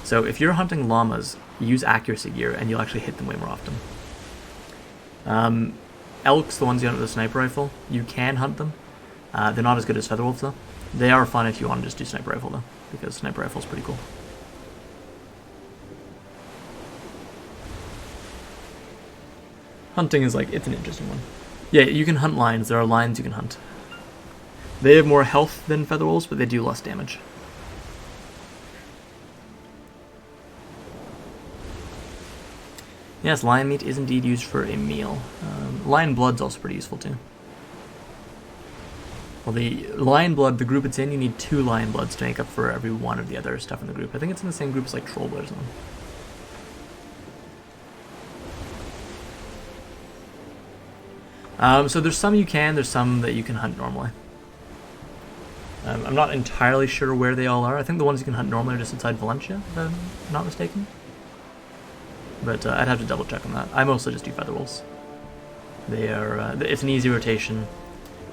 So if you're hunting llamas, use accuracy gear and you'll actually hit them way more often. Elks, the ones you hunt with a sniper rifle, you can hunt them. They're not as good as feather wolves though. They are fun if you want to just do sniper rifle though, because sniper rifle is pretty cool. Hunting is like, it's an interesting one. Yeah, you can hunt lions. There are lions you can hunt. They have more health than feather wolves, but they do less damage. Yes, lion meat is indeed used for a meal. Lion blood's also pretty useful too. Well, the lion blood, the group it's in, you need 2 lion bloods to make up for every one of the other stuff in the group. I think it's in the same group as like troll blood or something. So there's some you can, there's some that you can hunt normally. I'm not entirely sure where they all are. I think the ones you can hunt normally are just inside Valencia, if I'm not mistaken. But I'd have to double check on that. I mostly just do feather wolves. They are, it's an easy rotation.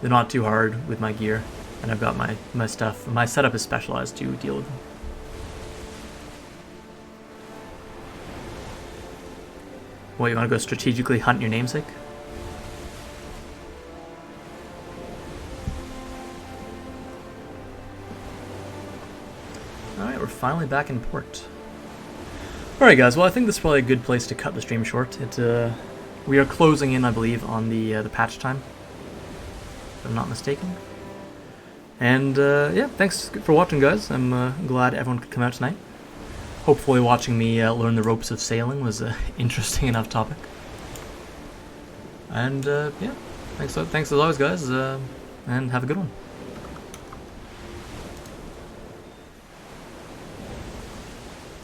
They're not too hard with my gear. And I've got my stuff, my setup is specialized to deal with them. What, you want to go strategically hunt your namesake? Alright, we're finally back in port. Alright guys, well I think this is probably a good place to cut the stream short. We are closing in, I believe, on the patch time, if I'm not mistaken. And yeah, thanks for watching guys. I'm glad everyone could come out tonight. Hopefully watching me learn the ropes of sailing was an interesting enough topic. And yeah, thanks as always guys, and have a good one.